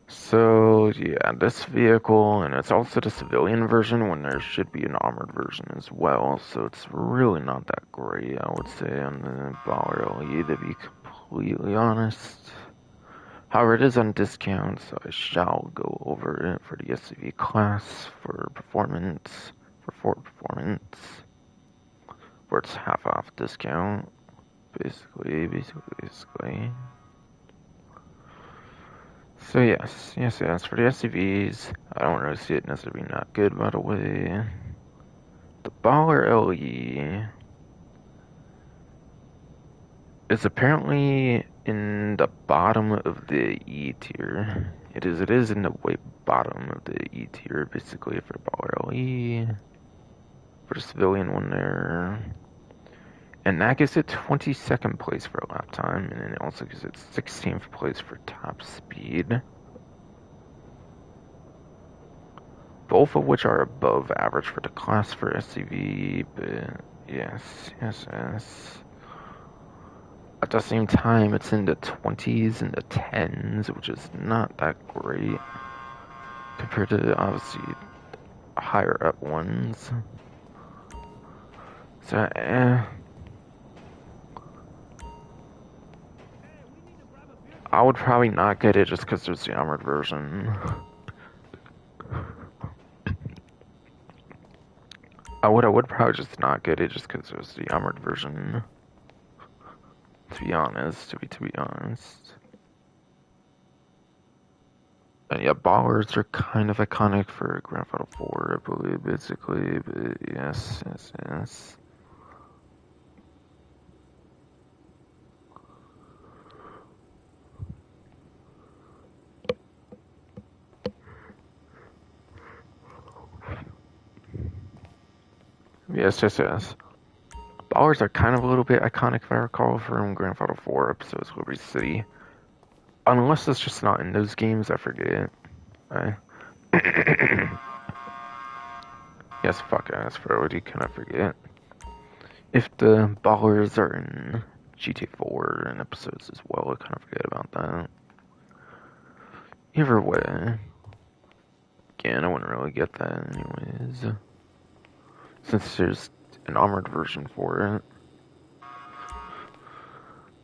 So, yeah, this vehicle, and it's also the civilian version when there should be an armored version as well, so it's really not that great, I would say, on the Baller LE, to be completely honest. However, it is on discount, so I shall go over it for the SUV class for performance, for where it's half off discount, basically. So yes, for the SUVs, I don't really see it necessarily not good, by the way. The Baller LE is apparently in the bottom of the E tier. It is in the way bottom of the E tier, basically, for the Baller LE. For the civilian one there. And that gives it 22nd place for lap time, and then it also gives it 16th place for top speed. Both of which are above average for the class for SUV, but yes. At the same time, it's in the 20s and the 10s, which is not that great compared to, obviously, higher up ones. So, I would probably not get it just because there's the armored version. I would probably just not get it just because there's the armored version. To be honest. And yeah, ballers are kind of iconic for Grand Theft Auto 4, I believe, basically, but yes. Yes. Ballers are kind of a little bit iconic, if I recall, from Grand Theft Auto 4 episodes Liberty City. Unless it's just not in those games, I forget. Yes, fuck ass, bro. You cannot forget. If the ballers are in GTA 4 and episodes as well, I kind of forget about that. Either way, again, I wouldn't really get that anyways. Since there's an armored version for it.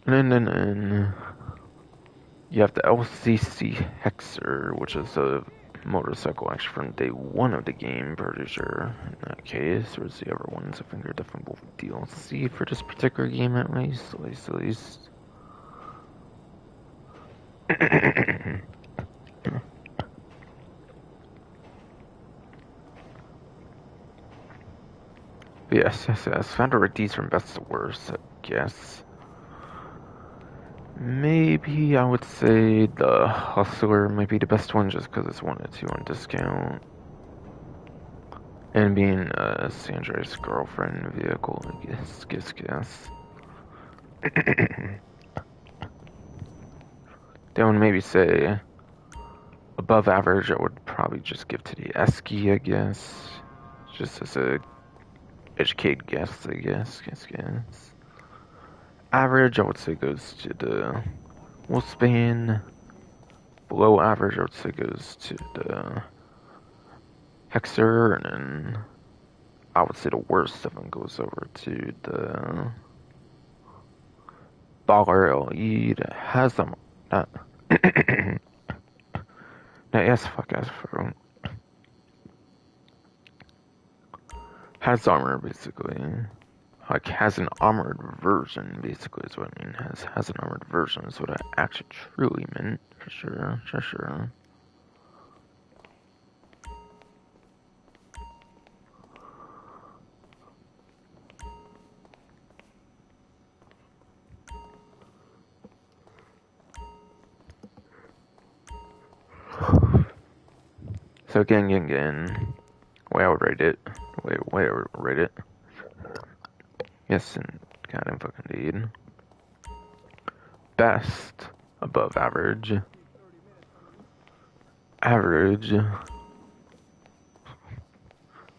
And then You have the LCC Hexer, which is a motorcycle actually from day one of the game, pretty sure. In that case, whereas the other ones, I think are definitely both DLC for this particular game at least. At least. Yes. Found a these from best to worst, I guess. Maybe I would say the Hustler might be the best one just because it's 1 or 2 on discount. And being Sandra's girlfriend vehicle, I guess. Then I would maybe say above average, I would probably just give to the Esky, I guess. Just as a educated guess, I guess. Average, I would say goes to the Wolfsbane. Below average, I would say goes to the Hexer, and then I would say the worst of them goes over to the Baller LE that has them. That, yes, fuck ass for has armor basically. Like has an armored version basically is what I mean. Has an armored version is what I actually truly meant for sure. So again, way I would rate it. Way I would rate it. Yes, and God and fucking indeed. Best above average. Average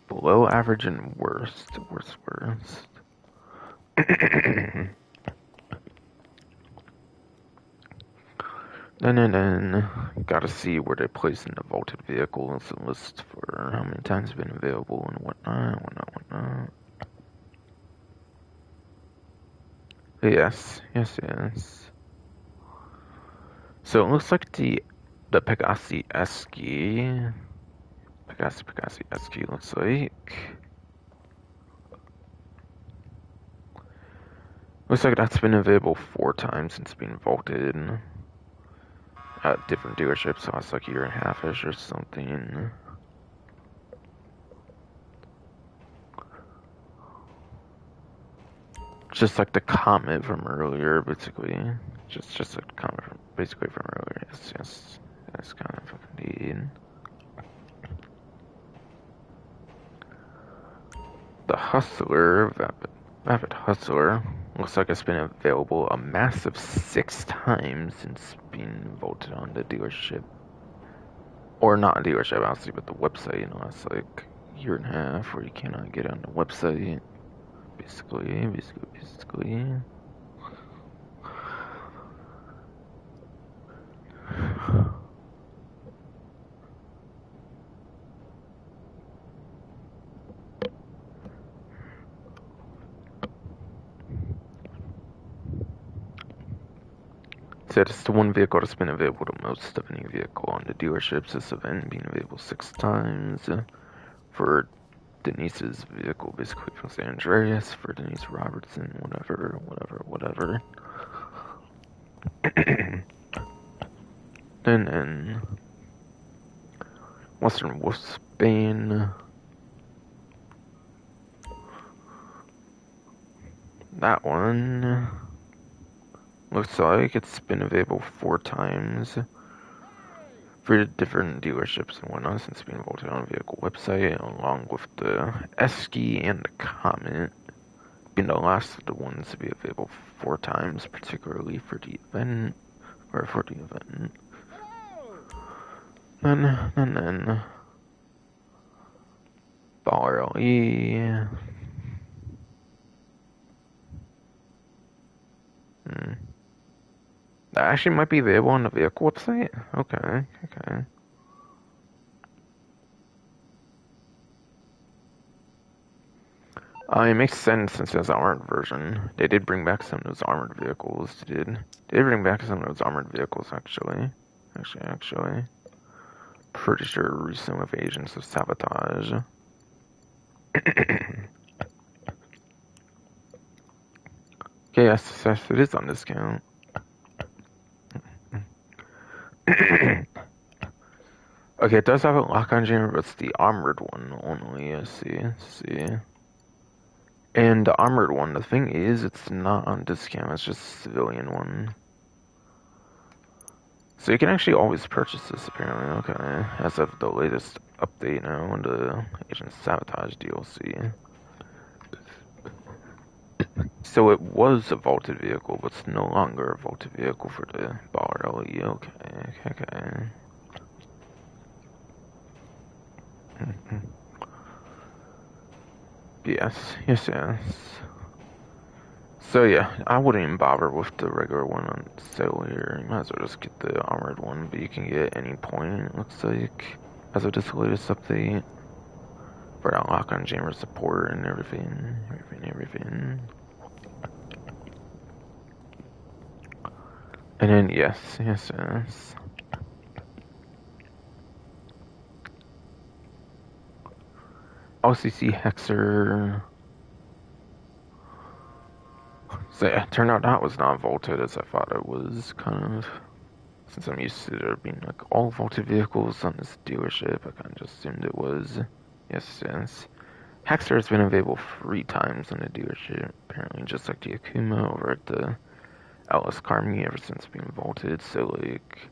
below average and worst. Then, gotta see where they place in the vaulted vehicles and list for how many times it's been available and whatnot. Yes. So it looks like the Pegasi Esky. Pegasi Esky looks like. Looks like that's been available 4 times since being vaulted at different dealerships, so it's like a year and a half-ish or something. Just like the comment from earlier, basically. Just a comment from, basically from earlier. Yes. That's kind of fucking indeed. The Hustler, Vapid Hustler, looks like it's been available a massive 6 times since being voted on the dealership. Or not a dealership, obviously, but the website, it's like a year and a half where you cannot get on the website. Basically. Said it's the one vehicle that's been available the most of any vehicle on the dealerships this event, being available 6 times. For Denise's vehicle, basically from San Andreas, for Denise Robertson, whatever. Then Western Wolfsbane. That one looks like it's been available 4 times for different dealerships and whatnot since being voted on a vehicle website, along with the Esky and the Comet being the last of the ones to be available 4 times, particularly for the event. Then Baller LE. That actually might be available on the vehicle website? Okay. It makes sense since it's an armored version. They did bring back some of those armored vehicles. They did bring back some of those armored vehicles, actually. Actually. Pretty sure recent with Agents of Sabotage. Okay, yes, it is on discount. Okay, it does have a lock-on jammer, but it's the armored one only. See. And the armored one, the thing is, it's not on discount. It's just a civilian one. So you can actually always purchase this, apparently. Okay, as of the latest update now in the Agent Sabotage DLC. So it was a vaulted vehicle, but it's no longer a vaulted vehicle for the Baller LE. Okay. Yes. So yeah, I wouldn't even bother with the regular one on sale here. You might as well just get the armored one, but you can get any point, it looks like, as of this latest update. For that lock-on jammer support and everything. And then, yes. OCC Hexer. So yeah, turned out that was not vaulted as I thought it was, kind of. Since I'm used to there being like all vaulted vehicles on this dealership, I kind of just assumed it was. Yes. Hexer has been available 3 times in the dealership, apparently, just like the Akuma over at the Alice Carmi ever since being vaulted. So like,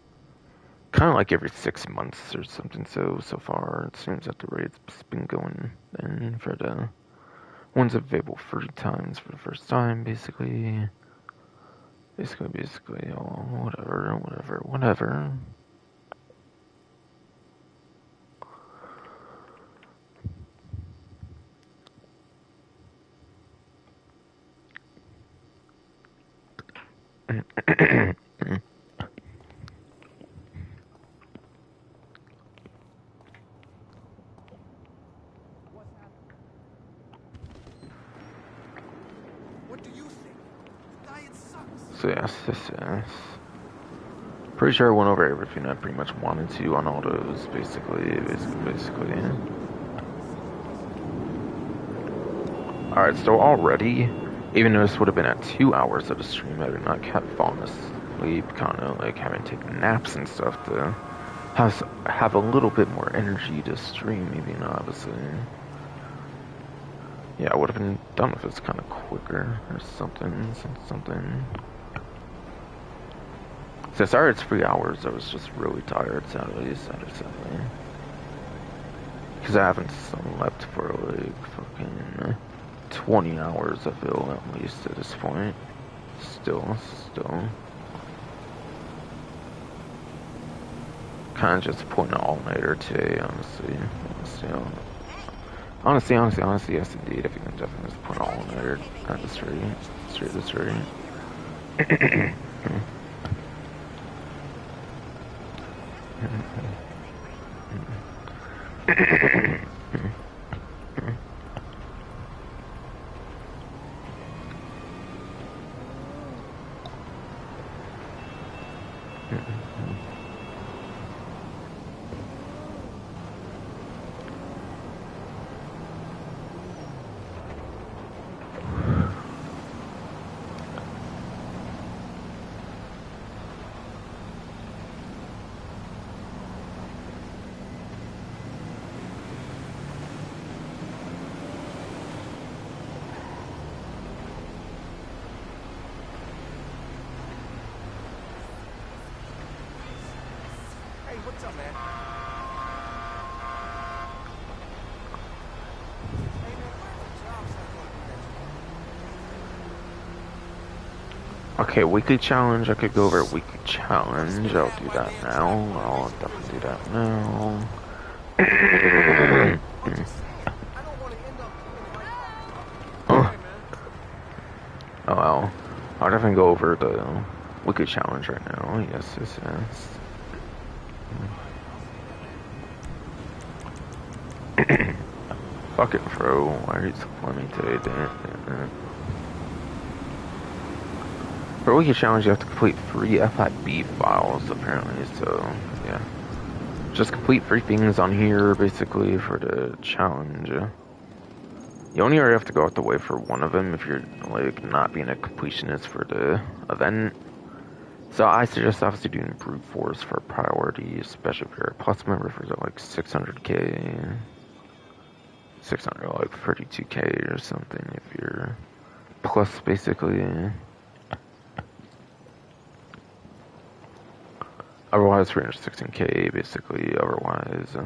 kind of like every 6 months or something. So far, it seems that the rate's been going then for the one's available 3 times for the first time, basically. Oh, whatever. What do you think? The diet sucks. So yes. Pretty sure I went over everything I pretty much wanted to on all those, basically. Alright, so already, even though this would have been at 2 hours of the stream, I did not kept falling asleep, kind of like having to take naps and stuff to have a little bit more energy to stream, maybe not, obviously. Yeah, I would have been done with this kind of quicker or something. So sorry it's 3 hours, I was just really tired, sadly. Because I haven't slept for like fucking 20 hours, I feel, at least at this point. Still. Kind of just putting an all-nighter today, honestly. Honestly, yes indeed, if you can definitely just put an all-nighter at this rate. Hey, what's up, man? Hey, man, where's the job site gonna be? Okay, weekly challenge. I could go over a weekly challenge. I'll do that now. I'll definitely do that now. I'm just saying, I don't want to end up in the right. Hey, man. Oh well. I'll definitely go over the weekly challenge right now. Yes. Fuck it, bro. Why are you so funny today? Damn. For a weekly challenge, you have to complete 3 FIB files, apparently, so, yeah. Just complete 3 things on here, basically, for the challenge. You only have to go out the way for one of them if you're, like, not being a completionist for the event. So I suggest obviously doing brute force for priority, especially if you're a plus member for like 600k, 600 like 32k or something if you're plus basically. Otherwise 316k basically otherwise.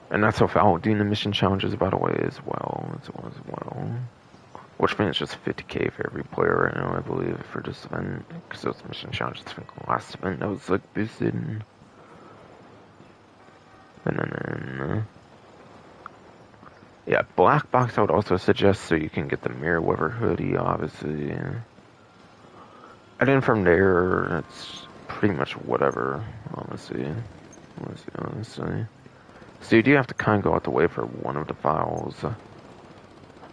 And that's without doing the mission challenges by the way as well. Which means just 50k for every player right now, I believe, for this event. Because those mission challenges, I think the last event that was like boosted. And then yeah, black box I would also suggest so you can get the Merryweather hoodie, obviously. And then from there, it's pretty much whatever, honestly. So you do have to kind of go out the way for one of the files.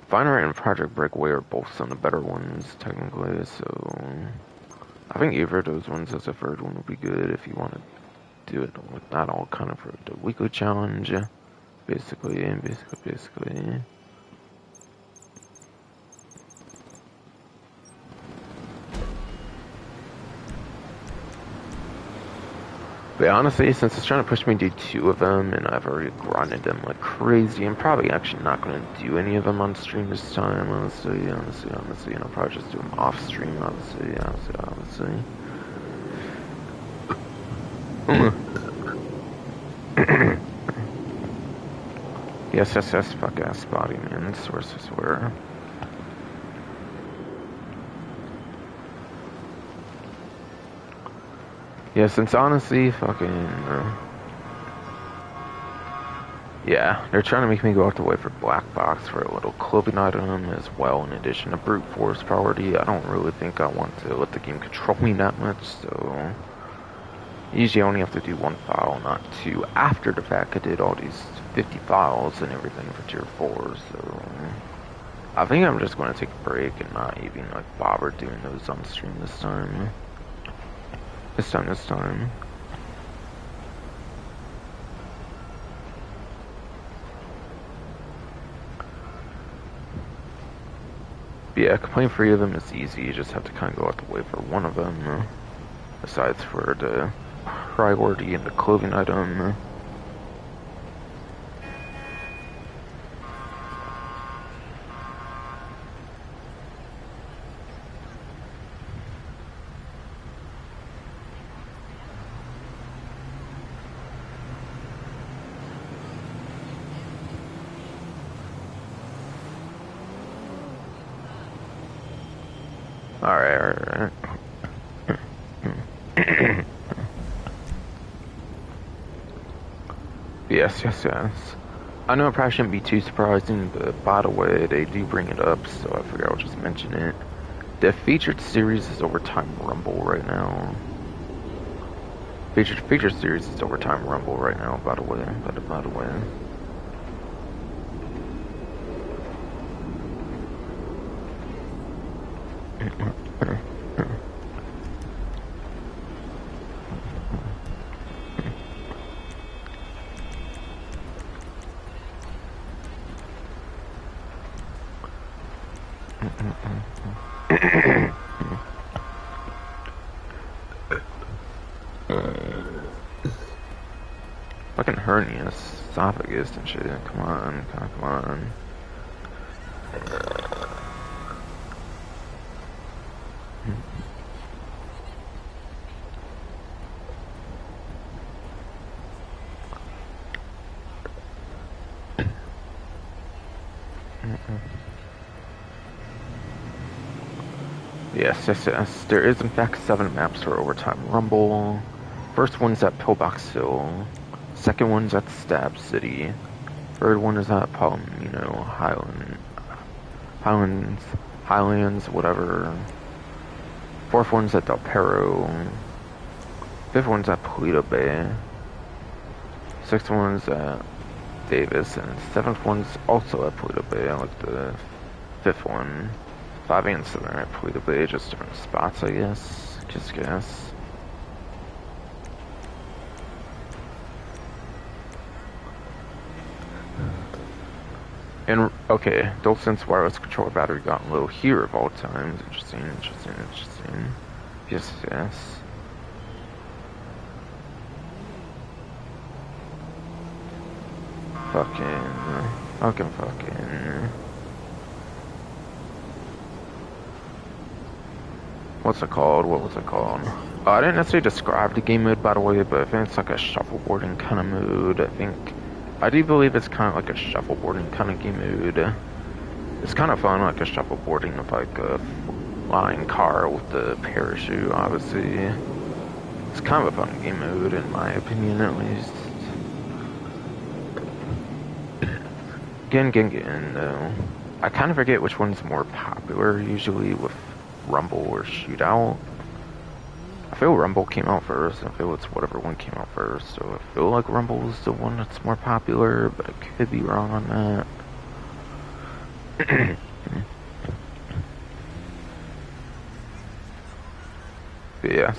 Finer and Project Breakaway are both some of the better ones, technically, so I think either of those ones as a third one would be good if you want to do it with that all kind of for the weekly challenge. Basically. But honestly, since it's trying to push me to do 2 of them, and I've already grinded them like crazy, I'm probably actually not going to do any of them on stream this time, honestly, and I'll probably just do them off stream, obviously. Yes, fuck ass body, man, swear. Yeah, since honestly, yeah, they're trying to make me go out the way for black box for a little clothing item as well, in addition to brute force priority. I don't really think I want to let the game control me that much, so usually I only have to do 1 file, not 2, after the fact I did all these 50 files and everything for tier 4, so I think I'm just going to take a break and not even like bother doing those on stream this time. This time. But yeah, completing 3 of them is easy. You just have to kind of go out the way for one of them. Besides for the priority and the clothing item. Alright. Yes. I know it probably shouldn't be too surprising, but by the way, they do bring it up, so I figured I'll just mention it. The featured series is Overtime Rumble right now. Featured series is Overtime Rumble right now, by the way. Fucking hernia, esophagus and shit. Come on. Yes. There is in fact 7 maps for Overtime Rumble. First one's at Pillbox Hill. Second one's at Stab City. Third one is at Palomino Highlands, whatever. Fourth one's at Del Perro. Fifth one's at Polito Bay. Sixth one's at Davis, and 7th one's also at Paleto Bay. I like the 5th one. 5, and 7 are at Paleto Bay, just different spots, I guess. Just guess. And, okay, DualSense wireless controller battery got low here of all times. Interesting, interesting, interesting. Yes, yes. Fucking. What's it called? What was it called? I didn't necessarily describe the game mode, by the way, but I think it's like a shuffleboarding kind of mode. I do believe it's kind of like a shuffleboarding kind of game mode. It's kind of fun, like a shuffleboarding with like a flying car with the parachute, obviously. It's kind of a fun game mode, in my opinion, at least. Again, though. I kind of forget which one's more popular, usually with Rumble or Shootout. I feel Rumble came out first. I feel it's whatever one came out first. So I feel like Rumble is the one that's more popular, but I could be wrong on that. Yes.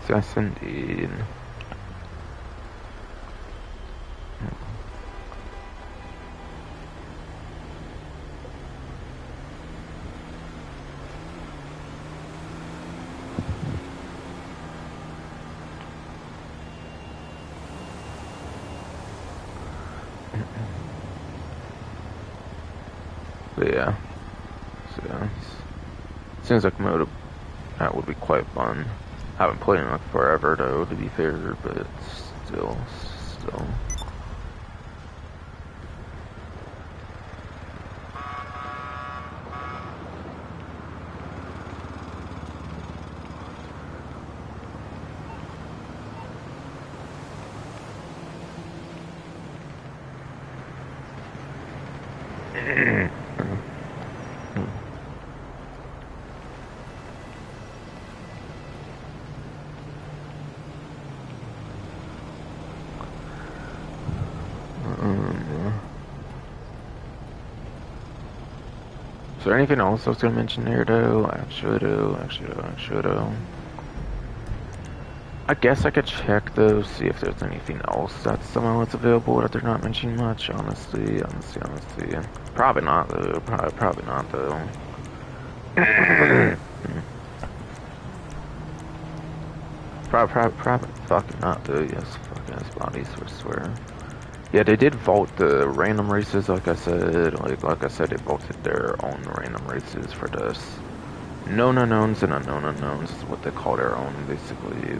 Yes, indeed. But yeah. So seems like mode that would be quite fun. I haven't played in like forever though, to be fair, but still. Is there anything else I was gonna mention there though? Actually though. I guess I could check though, see if there's anything else that's somehow that's available that they're not mentioning much, honestly. Probably not though. Probably not though. Probably fucking not though, yes, fucking his bodies, I swear. Yeah, they did vault the random races, like I said. Like I said, they vaulted their own random races for this. Known unknowns and unknown unknowns is what they call their own, basically.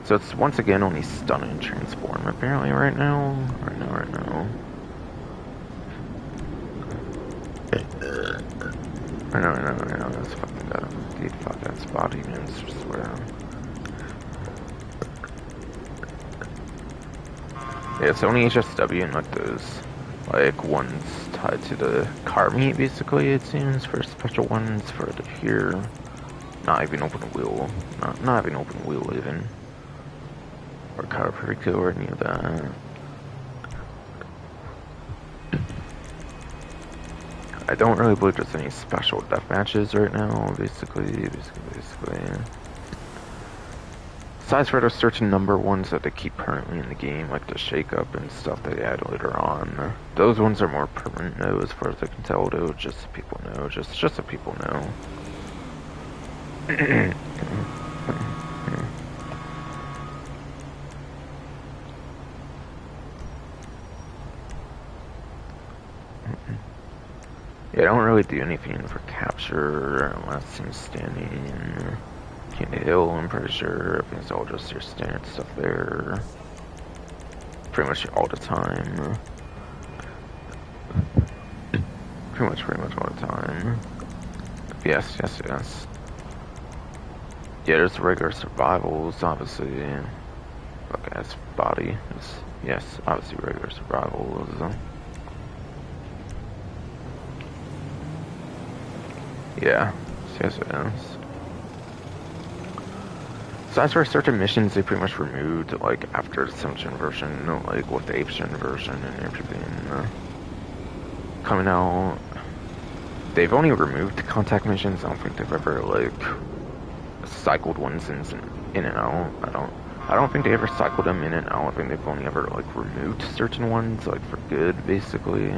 So it's once again only stun and transform, apparently, right now. Right now. That's fucking gotta indeed fuck that spot even, I swear. Yeah, it's only HSW and like those, like, ones tied to the car meet, basically, it seems, for special ones for the here. Not even open wheel. Not even open wheel, even. Or car Perico or any of that. I don't really believe there's any special death matches right now, basically. Besides for the certain number ones that they keep currently in the game, like the shake up and stuff they add later on. Those ones are more permanent though, as far as I can tell though, just so people know, just so people know. Yeah, I don't really do anything for capture, last team standing, King Hill, I'm pretty sure. I think it's all just your standard stuff there. Pretty much all the time. Pretty much all the time. Yes. Yeah, there's regular survivals, obviously. Fuck ass body. Yes, obviously regular survivals. Yeah, yes. So as for certain missions, they pretty much removed, like, after the 7th gen version, you know, like, with the 8th gen version and everything coming out. They've only removed contact missions. I don't think they've ever, like, cycled ones in and out. I don't think they ever cycled them in and out. I think they've only ever, like, removed certain ones, like, for good, basically.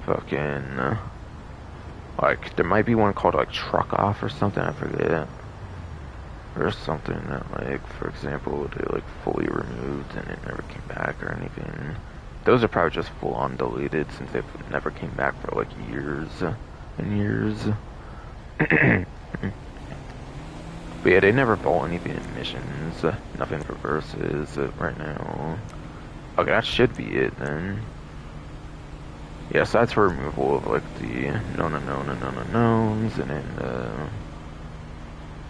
Fucking, like, there might be one called, like, Truck Off or something, I forget. Or something that, like, for example, they, like, fully removed and it never came back or anything. Those are probably just full-on deleted since they've never came back for, like, years and years. But yeah, they never bought anything in missions, nothing for versus right now. Okay, that should be it then. Yeah, so that's for removal of, like, the knowns, and then,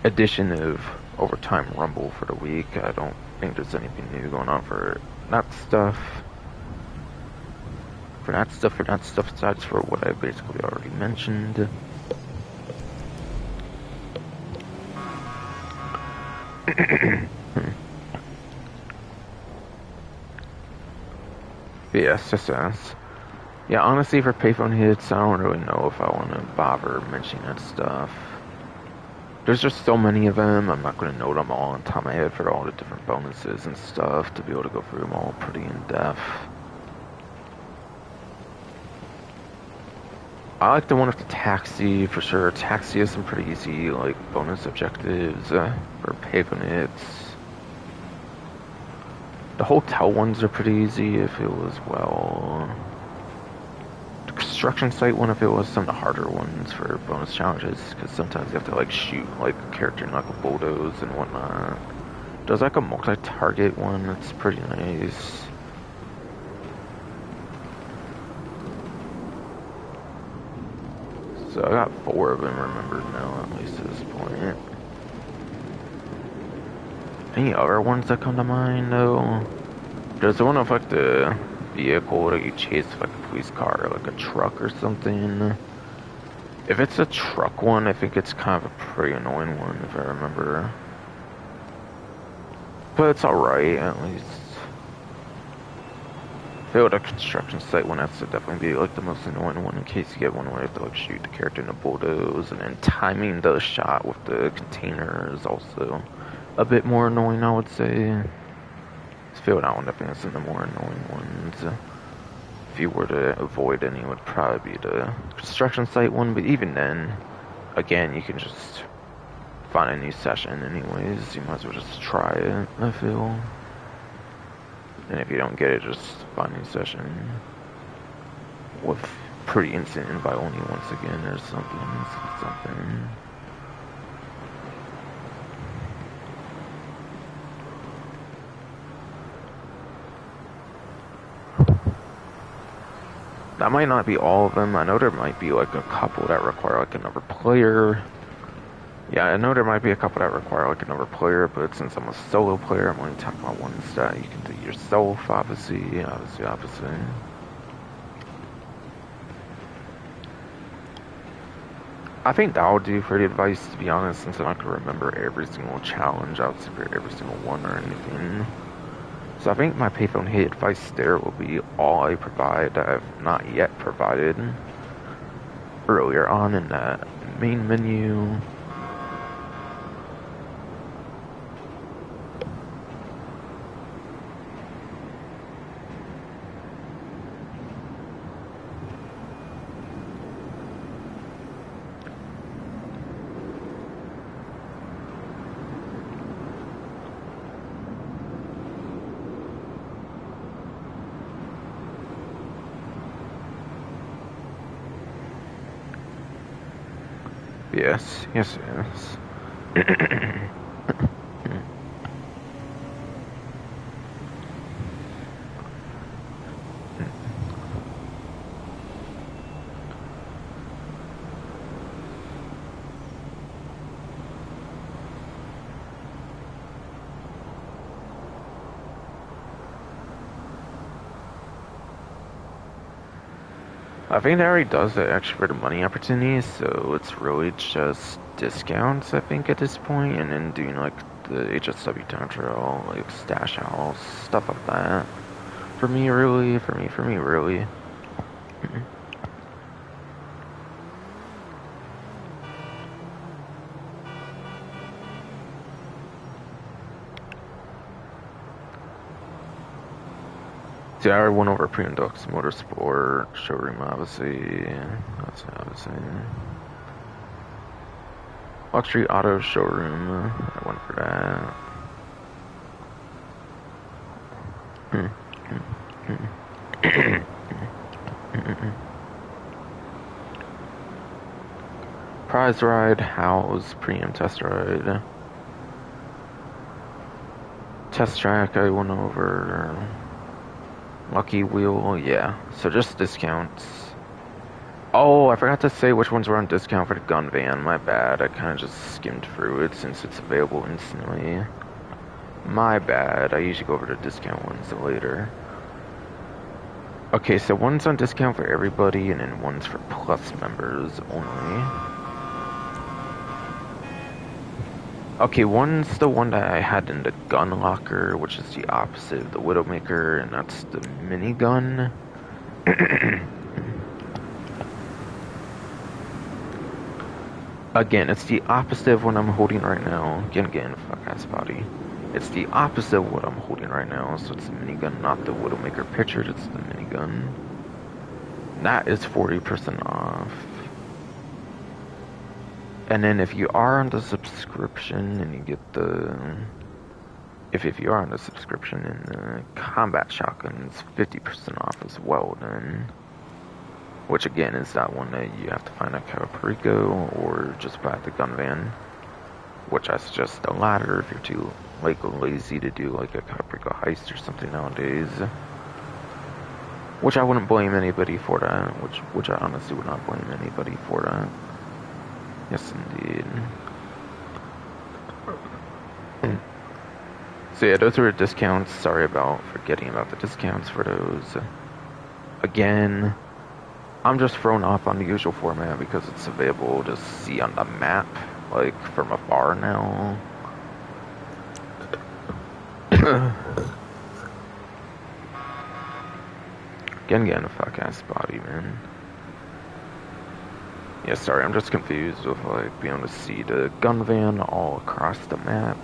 addition of overtime rumble for the week. I don't think there's anything new going on for that stuff. For that stuff, besides for what I basically already mentioned. Yes, SS. Yeah, honestly, for payphone hits, I don't really know if I want to bother mentioning that stuff. There's just so many of them, I'm not going to know them all on top of my head for all the different bonuses and stuff to be able to go through them all pretty in depth. I like the one with the taxi for sure. Taxi has some pretty easy, like, bonus objectives for payphone hits. The hotel ones are pretty easy if it was, well, the construction site one if it was some of the harder ones for bonus challenges, because sometimes you have to, like, shoot, like, a character in, like, a bulldoze and whatnot. There's, like, a multi-target one that's pretty nice. So I got 4 of them remembered now, at least at this point. Any other ones that come to mind, though? There's the one of, like, the vehicle that you chase with, like, a police car or, like, a truck or something. If it's a truck one, I think it's kind of a pretty annoying one, if I remember. But it's alright, at least. If it were a construction site one, that's to definitely be, like, the most annoying one in case you get one where you have to, like, shoot the character in a bulldoze, and then timing the shot with the container is also a bit more annoying, I would say. I feel that one definitely is some of the more annoying ones. If you were to avoid any, it would probably be the construction site one, but even then, again, you can just find a new session anyways. You might as well just try it, I feel. And if you don't get it, just find a new session with pretty instant invite only once again or something. That might not be all of them. I know there might be, like, a couple that require, like, another player. Yeah, I know there might be a couple that require, like, another player, but since I'm a solo player, I'm only talking about ones that you can do yourself, obviously. I think that'll do for the advice, to be honest, since I'm not going to remember every single challenge out for every single one or anything. So I think my payphone hit advice there will be all I provide that I've not yet provided earlier on in that main menu. Yes. I think that already does the extra money opportunities, so it's really just discounts, I think, at this point, and then doing like the HSW time trial, like stash house, stuff like that. For me, really. See, I already went over Pre-Indux Motorsport showroom, obviously. That's obviously. Luxury Auto Showroom. I went for that. Prize Ride, House, Premium Test Ride. Test Track, I went over. Lucky Wheel, yeah. So just discounts. Oh, I forgot to say which ones were on discount for the gun van. My bad. I kind of just skimmed through it since it's available instantly. My bad. I usually go over the discount ones later. Okay, so one's on discount for everybody, and then one's for Plus members only. Okay, one's the one that I had in the gun locker, which is the opposite of the Widowmaker, and that's the minigun. Again, it's the opposite of what I'm holding right now. Again, fuck ass body. It's the opposite of what I'm holding right now, so it's the minigun, not the Widowmaker pictured, it's the minigun. That is 40% off. And then if you are on the subscription and you get the... If you are on the subscription and the combat shotgun is 50% off as well then. Which again is that one that you have to find at Caparico or just buy the gun van. Which I suggest the latter if you're too like lazy to do like a Caparico heist or something nowadays. Which I wouldn't blame anybody for that. Which I honestly would not blame anybody for that. Yes, indeed. So yeah, those were discounts. Sorry about forgetting about the discounts for those. Again, I'm just thrown off on the usual format because it's available to see on the map, like, from afar now. Again, a fuck-ass body, man. Yeah, sorry, I'm just confused with, like, being able to see the gun van all across the map.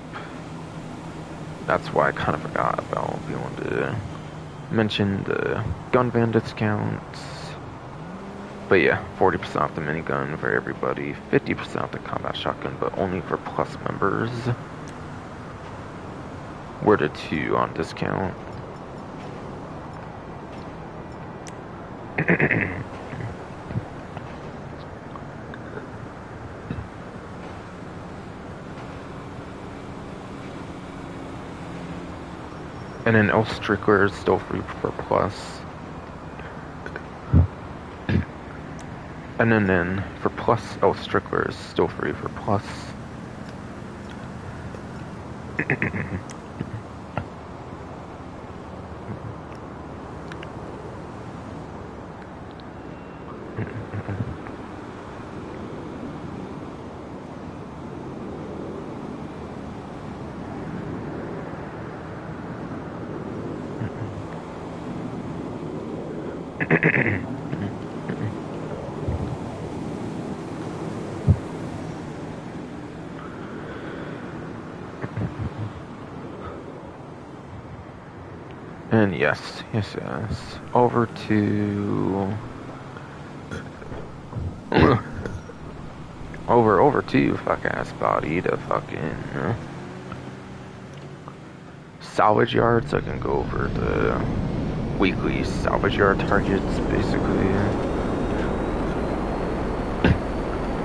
That's why I kind of forgot about being able to mention the gun van discounts. But yeah, 40% off the minigun for everybody, 50% off the combat shotgun, but only for Plus members. We're the two on discount. And then Elf Strickler is still free for Plus. And then for Plus, Elf Strickler is still free for Plus. And yes. Over to over to fuck ass body to fucking salvage yards. I can go over the weekly salvage yard targets basically.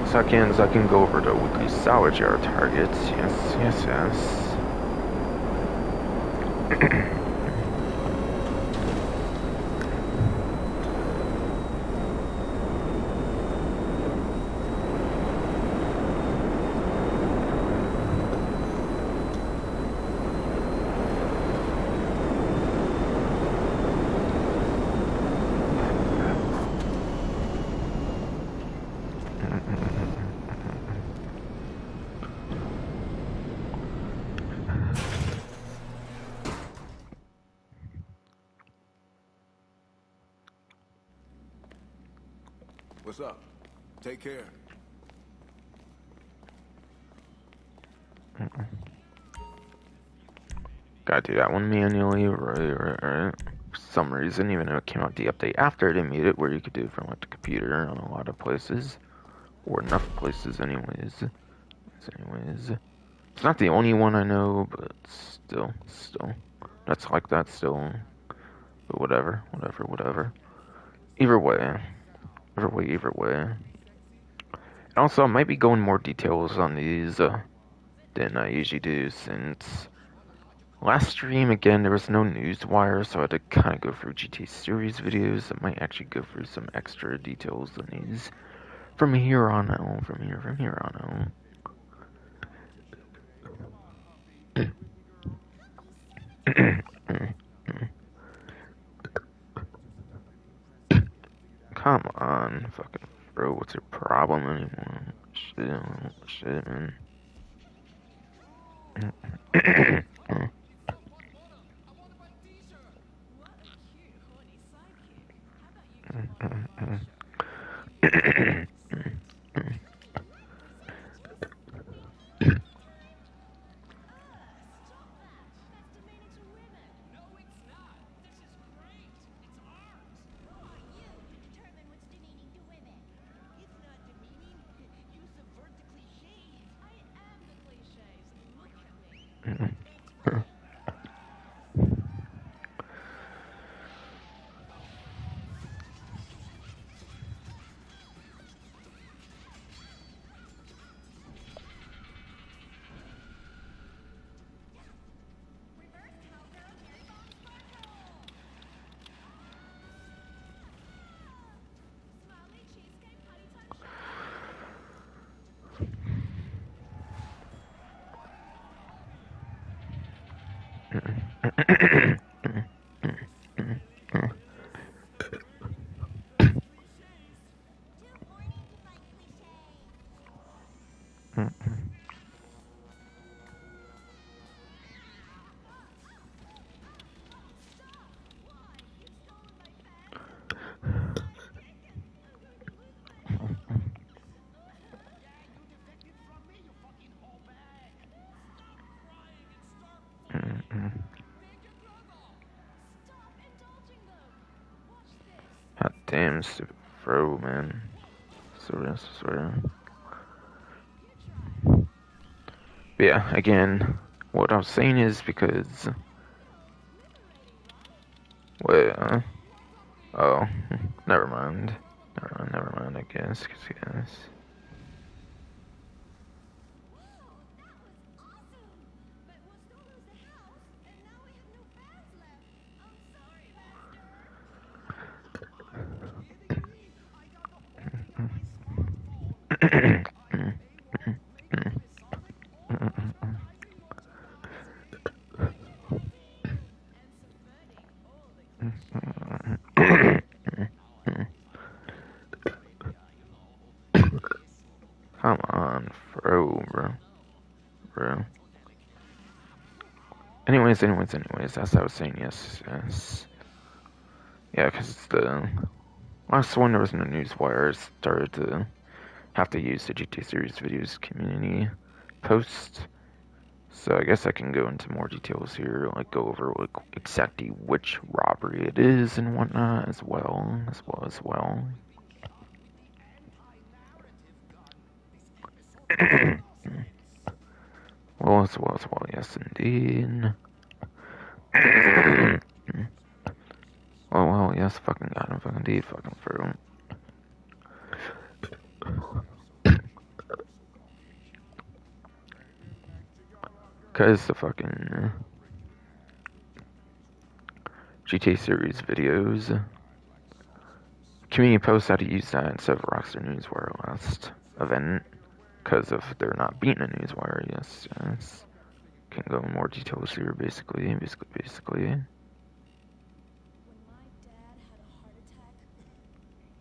Seconds, I can go over the weekly salvage yard targets. Yes. What's up? Take care. Gotta do that one manually, right. For some reason, even though it came out the update after, they made it where you could do it from like the computer on a lot of places. Or enough places anyways. It's not the only one I know, but still. That's like that still. But whatever. Either way. And also, I might be going more details on these than I usually do, since last stream, again, there was no news wire, so I had to kind of go through GT series videos. I might actually go through some extra details on these from here on out. From here on out. Come on, fucking bro, what's your problem anymore? Shit, man. God damn, stupid bro, man. Swear. But yeah, again, what I was saying is because, well, oh, never mind, I guess. Come on, bro. Anyways, as I was saying, yes. Yeah, because the last one there was no news wire, I started to have to use the GT Series videos community post. So I guess I can go into more details here, like go over like exactly which robbery it is and whatnot as well. well, yes indeed. well, yes, fucking god, I'm fucking indeed, fucking through. Cause the fucking GTA series videos. Community posts how to use that instead of Rockstar Newswire last event. Because of there not being a newswire, yes. Can go in more details here, basically. When my dad had a heart attack,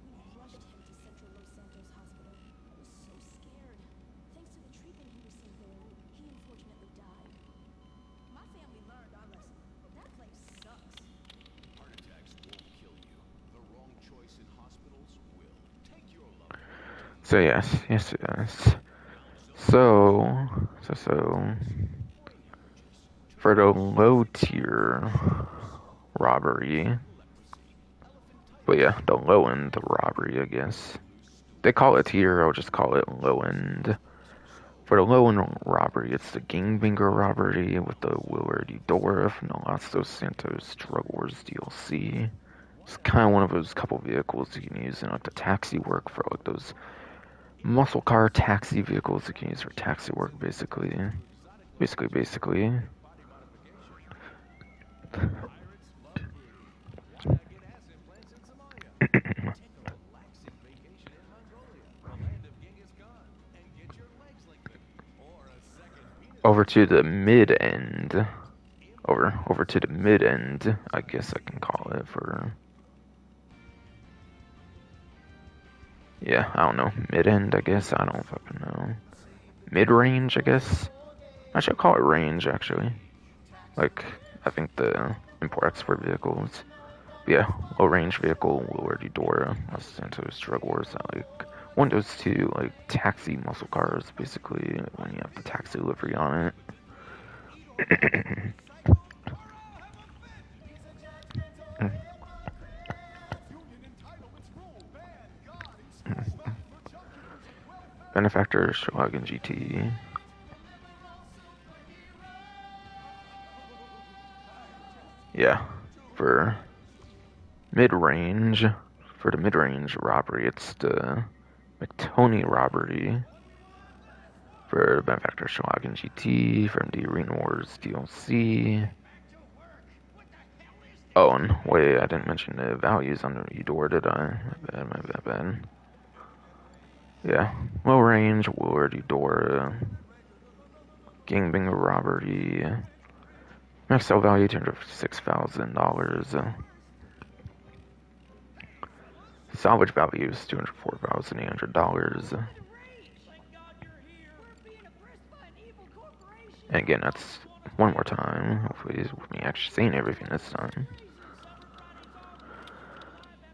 we rushed him to Central Los Santos Hospital. I was so scared. Thanks to the treatment he received there, he unfortunately died. My family learned our lesson. That place sucks. Heart attacks won't kill you. The wrong choice in hospitals will. Take your life. So yes, So, so for the low tier robbery, but yeah, the low end robbery, I guess. They call it tier, I'll just call it low end. For the low end robbery, it's the Gangbanger robbery with the Willard Eudora from the Los Dos Santos Drug Wars DLC. It's kind of one of those couple vehicles you can use in like the taxi work for like those muscle car taxi vehicles you can use for taxi work, basically. Basically. Over to the mid end. Over to the mid end, I guess I can call it for. Yeah, I don't know. Mid end, I guess. I don't fucking know. Mid range, I guess. I should call it range, actually. Like, I think the import export vehicles. But yeah, low range vehicle, Willard Eudora, Los Santos Drug Wars. I like one of those two, like taxi muscle cars, basically, when you have the taxi livery on it. Benefactor Shogun GT. Yeah, for mid-range, for the mid-range robbery, it's the McTony robbery. For the Benefactor Shogun GT, from the Arena Wars DLC. Oh, and wait, I didn't mention the values on the Eudora, did I? My bad. Yeah, low range, Willard Eudora, Gangbanger robbery, max sale value $206,000. Salvage value is $204,800. And again, that's one more time. Hopefully, with me actually saying everything this time.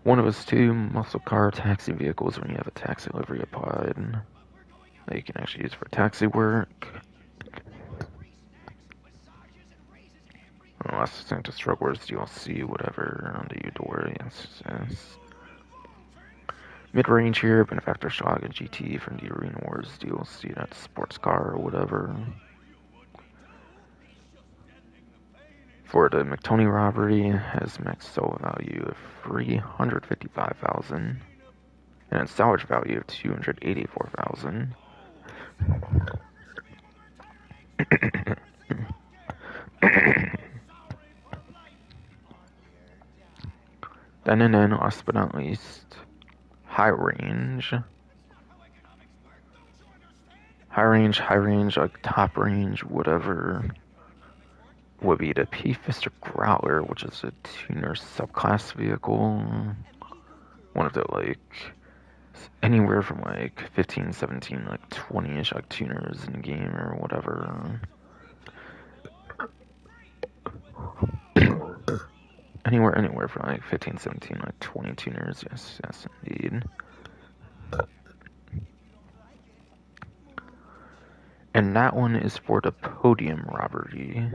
One of us two muscle car taxi vehicles when you have a taxi livery applied that you can actually use for taxi work. Los Santos Drug Wars DLC, whatever, on the Eudora, yes. Mid-range here, Benefactor Shogun GT from the Arena Wars DLC, that's sports car or whatever. For the McTony robbery, has max sale value of $355,000 and a salvage value of $284,000. Then last but not least, high range, like top range, whatever, would be the P-Fister Growler, which is a tuner subclass vehicle. One of the, like, anywhere from, like, 15, 17, like, 20-ish, like, tuners in the game or whatever. Anywhere from, like, 15, 17, like, 20 tuners, yes, indeed. And that one is for the podium robbery.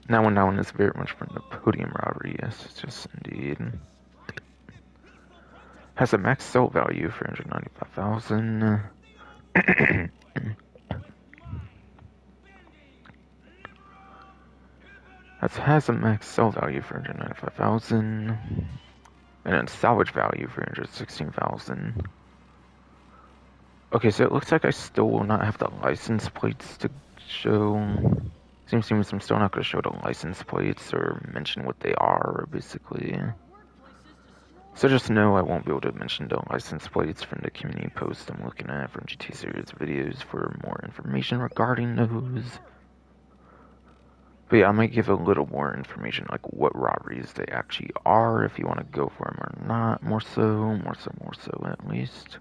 That one is very much from the podium robbery, yes, indeed. Has a max sale value for $195,000. Has a max sale value for $195,000. And a salvage value for $116,000. Okay, so it looks like I still will not have the license plates to show. Seems I'm still not going to show the license plates or mention what they are, basically. So just know I won't be able to mention the license plates from the community post I'm looking at from GT Series videos for more information regarding those. But yeah, I might give a little more information, like what robberies they actually are, if you want to go for them or not. More so, at least.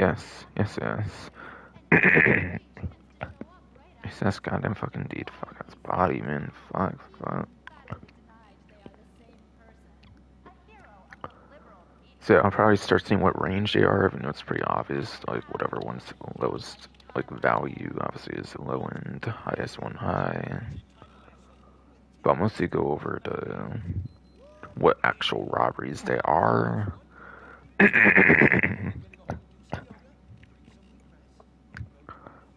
yes, yes, yes. Yes, that's goddamn fucking indeed. Fuck, that's body, man. Fuck, fuck. So I'll probably start seeing what range they are, even though it's pretty obvious. Like, whatever one's lowest, like, value, obviously, is the low end. Highest one high. But I'll mostly go over the what actual robberies they are.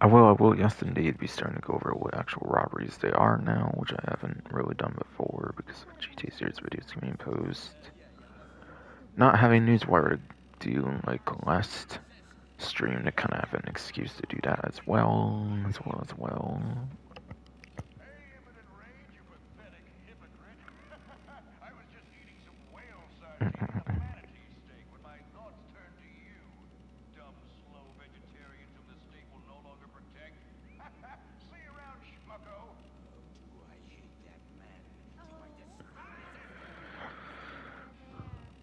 I will, yes indeed, be starting to go over what actual robberies they are now, which I haven't really done before because of GTA series videos coming in post. Not having Newswire do like last stream to kind of have an excuse to do that as well.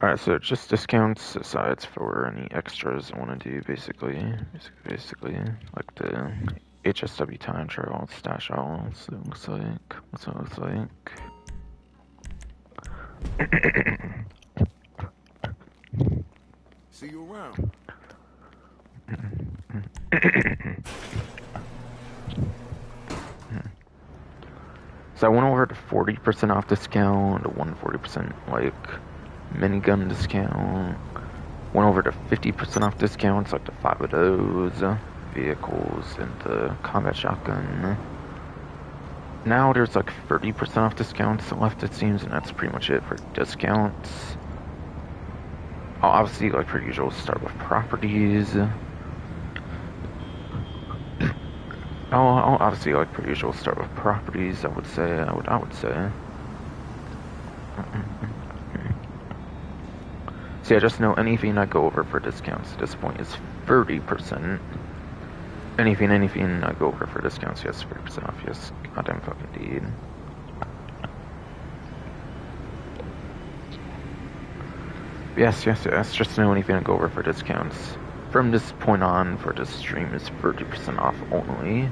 Alright, so just discounts aside for any extras I want to do, basically, like the HSW time trial, stash all, so it looks like, what's it looks like. See you around. So I went over to 40% off discount, to 140% like minigun discount. Went over to 50% off discounts, like the 5 of those vehicles and the combat shotgun. Now there's like 30% off discounts left, it seems, and that's pretty much it for discounts. I'll obviously, like per usual, start with properties. I'll obviously, like per usual, start with properties. I would say. So yeah, just know anything I go over for discounts at this point is 30%. Anything I go over for discounts, yes, 30% off, yes, goddamn fucking indeed. Yes, just know anything I go over for discounts. From this point on, for this stream, is 30% off only.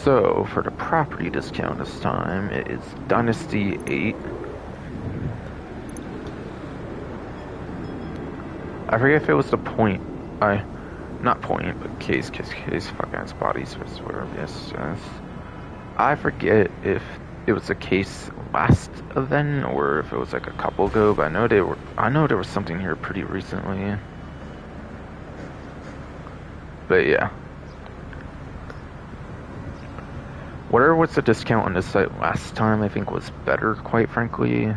So, for the property discount this time, it is Dynasty 8. I forget if it was the point, not point, but case, fucking ass bodies, I swear, yes. I forget if it was a case last event, or if it was like a couple ago, but I know there was something here pretty recently. But yeah. Whatever was the discount on this site last time, I think was better, quite frankly.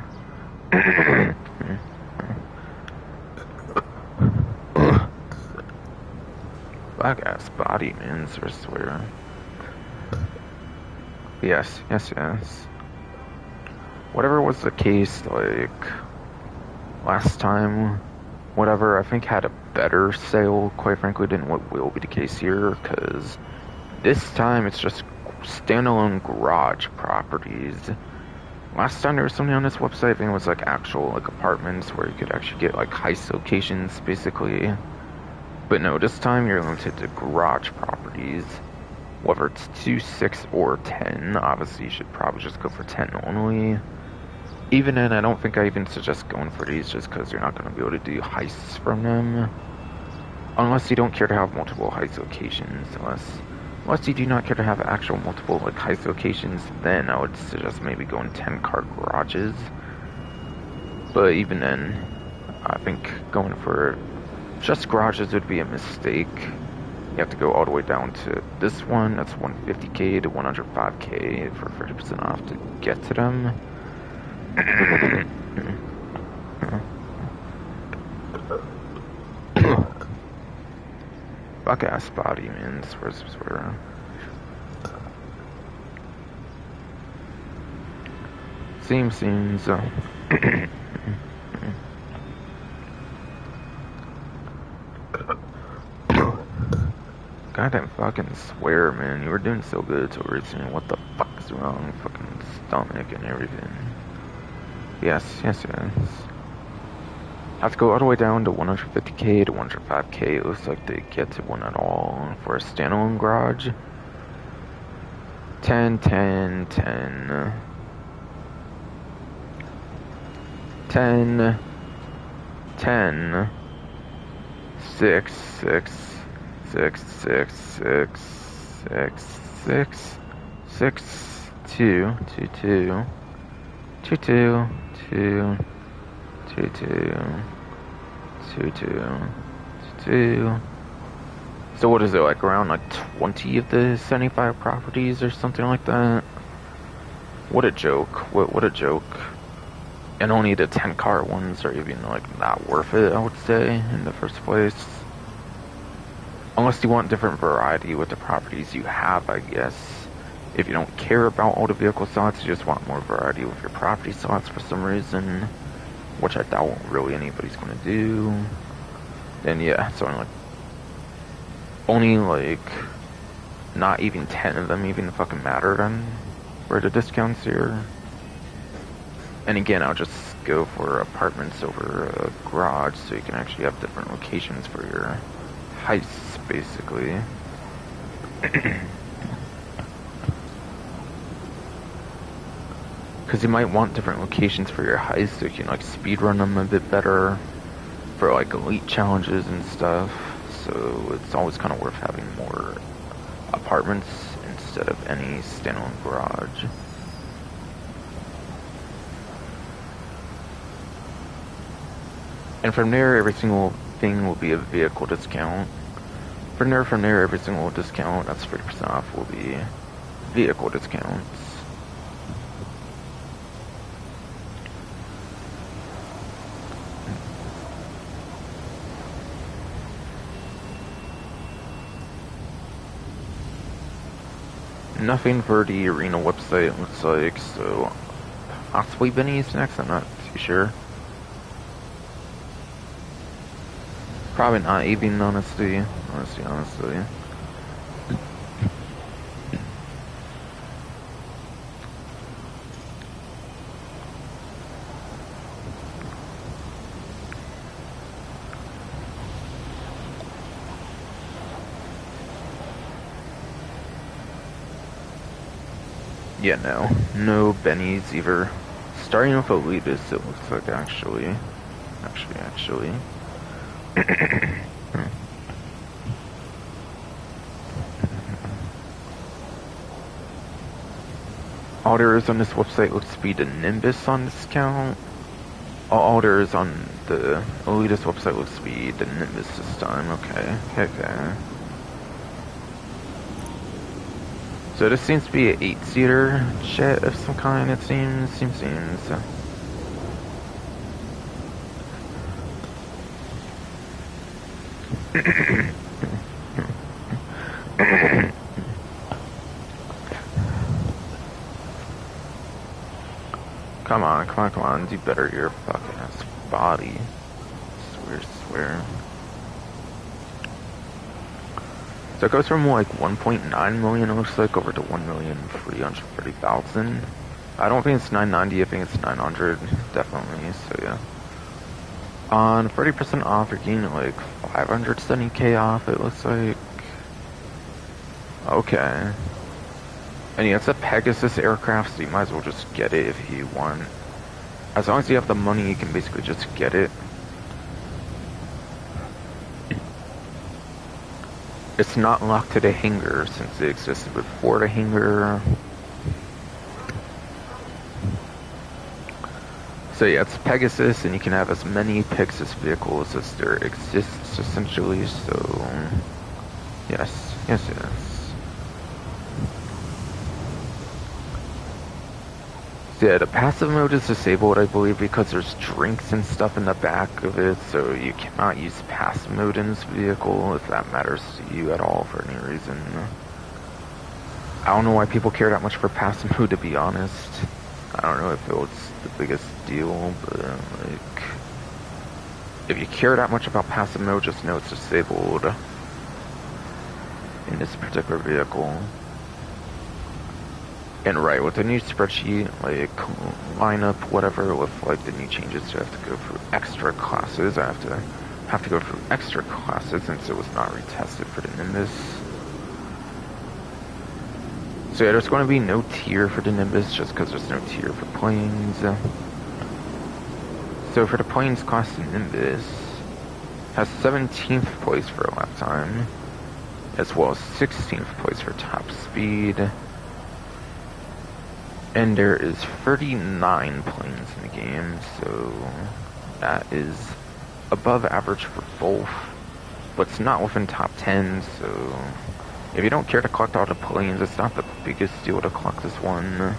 Black ass body, man, I swear. Yes. Whatever was the case, like, last time, whatever, I think had a better sale, quite frankly, than what will be the case here, because this time it's just standalone garage properties. Last time there was something on this website, I think it was like actual like apartments where you could actually get like heist locations, basically. But no, this time you're limited to garage properties. Whether it's 2, 6, or 10, obviously you should probably just go for 10 only. Even then, I don't think I even suggest going for these just because you're not going to be able to do heists from them. Unless you don't care to have multiple heist locations. Unless you do not care to have actual multiple like heist locations, then I would suggest maybe going 10-car garages. But even then, I think going for just garages would be a mistake. You have to go all the way down to this one. That's 150k to 105k for 30% off to get to them. Fuck ass body, man. Swear. Seems. Goddamn fucking swear, man. You were doing so good till recently. What the fuck is wrong? Fucking stomach and everything. Yes, yes, yes. Have to go all the way down to 150k to 105k. It looks like they get to one at all for a standalone garage. 10, 10, 10. 10, 10, 6, 6, 6, 6, 6, 6, 6, 6, 2, 2, 2, 2, 2, 2, 2, 2, 2, 2. So what is it, like around like 20 of the 75 properties or something like that? What a joke. What a joke. And only the 10 car ones are even like not worth it, I would say, in the first place. Unless you want different variety with the properties you have, I guess. If you don't care about all the vehicle slots, you just want more variety with your property slots for some reason, which I doubt really anybody's gonna do. Then yeah, so only like not even 10 of them even fucking matter then, where the discounts here. And again, I'll just go for apartments over a garage so you can actually have different locations for your heists, basically. Because you might want different locations for your heists so you can like speedrun them a bit better for like elite challenges and stuff. So it's always kind of worth having more apartments instead of any standalone garage. And from there, every single thing will be a vehicle discount. From there, every single discount that's 30% off will be vehicle discounts. Nothing for the arena website, looks like, so possibly Benny's next, I'm not too sure. Probably not even, honestly. Yeah, no Benny's either. Starting with Elitist, it looks like actually. All there is on this website looks to be the Nimbus on discount. All there is on the Elitist website looks to be the Nimbus this time. Okay. So this seems to be an 8-seater jet of some kind, it seems. Come on, do better your fucking ass body. Swear. So it goes from like 1.9 million, it looks like, over to 1,330,000. I don't think it's 990, I think it's 900, definitely, so yeah. On 30% off, you're getting like 570k off, it looks like. Okay. And yeah, it's a Pegasus aircraft, so you might as well just get it if you want. As long as you have the money, you can basically just get it. It's not locked to the hangar since it existed before the hangar. So yeah, it's Pegasus, and you can have as many Pegasus vehicles as there exists, essentially, so... Yes. So yeah, the passive mode is disabled, I believe, because there's drinks and stuff in the back of it, so you cannot use passive mode in this vehicle, if that matters to you at all for any reason. I don't know why people care that much for passive mode, to be honest. I don't know if it was the biggest deal, but, like... If you care that much about passive mode, just know it's disabled in this particular vehicle. And right, with the new spreadsheet, like, lineup, whatever, with, like, the new changes, you have to go through extra classes. I have to go through extra classes since it was not retested for the Nimbus. So yeah, there's going to be no tier for the Nimbus, just because there's no tier for planes. So for the planes class, the Nimbus has 17th place for lap time, as well as 16th place for top speed. And there is 39 planes in the game, so that is above average for both, but it's not within top 10, so if you don't care to collect all the planes, it's not the biggest deal to collect this one.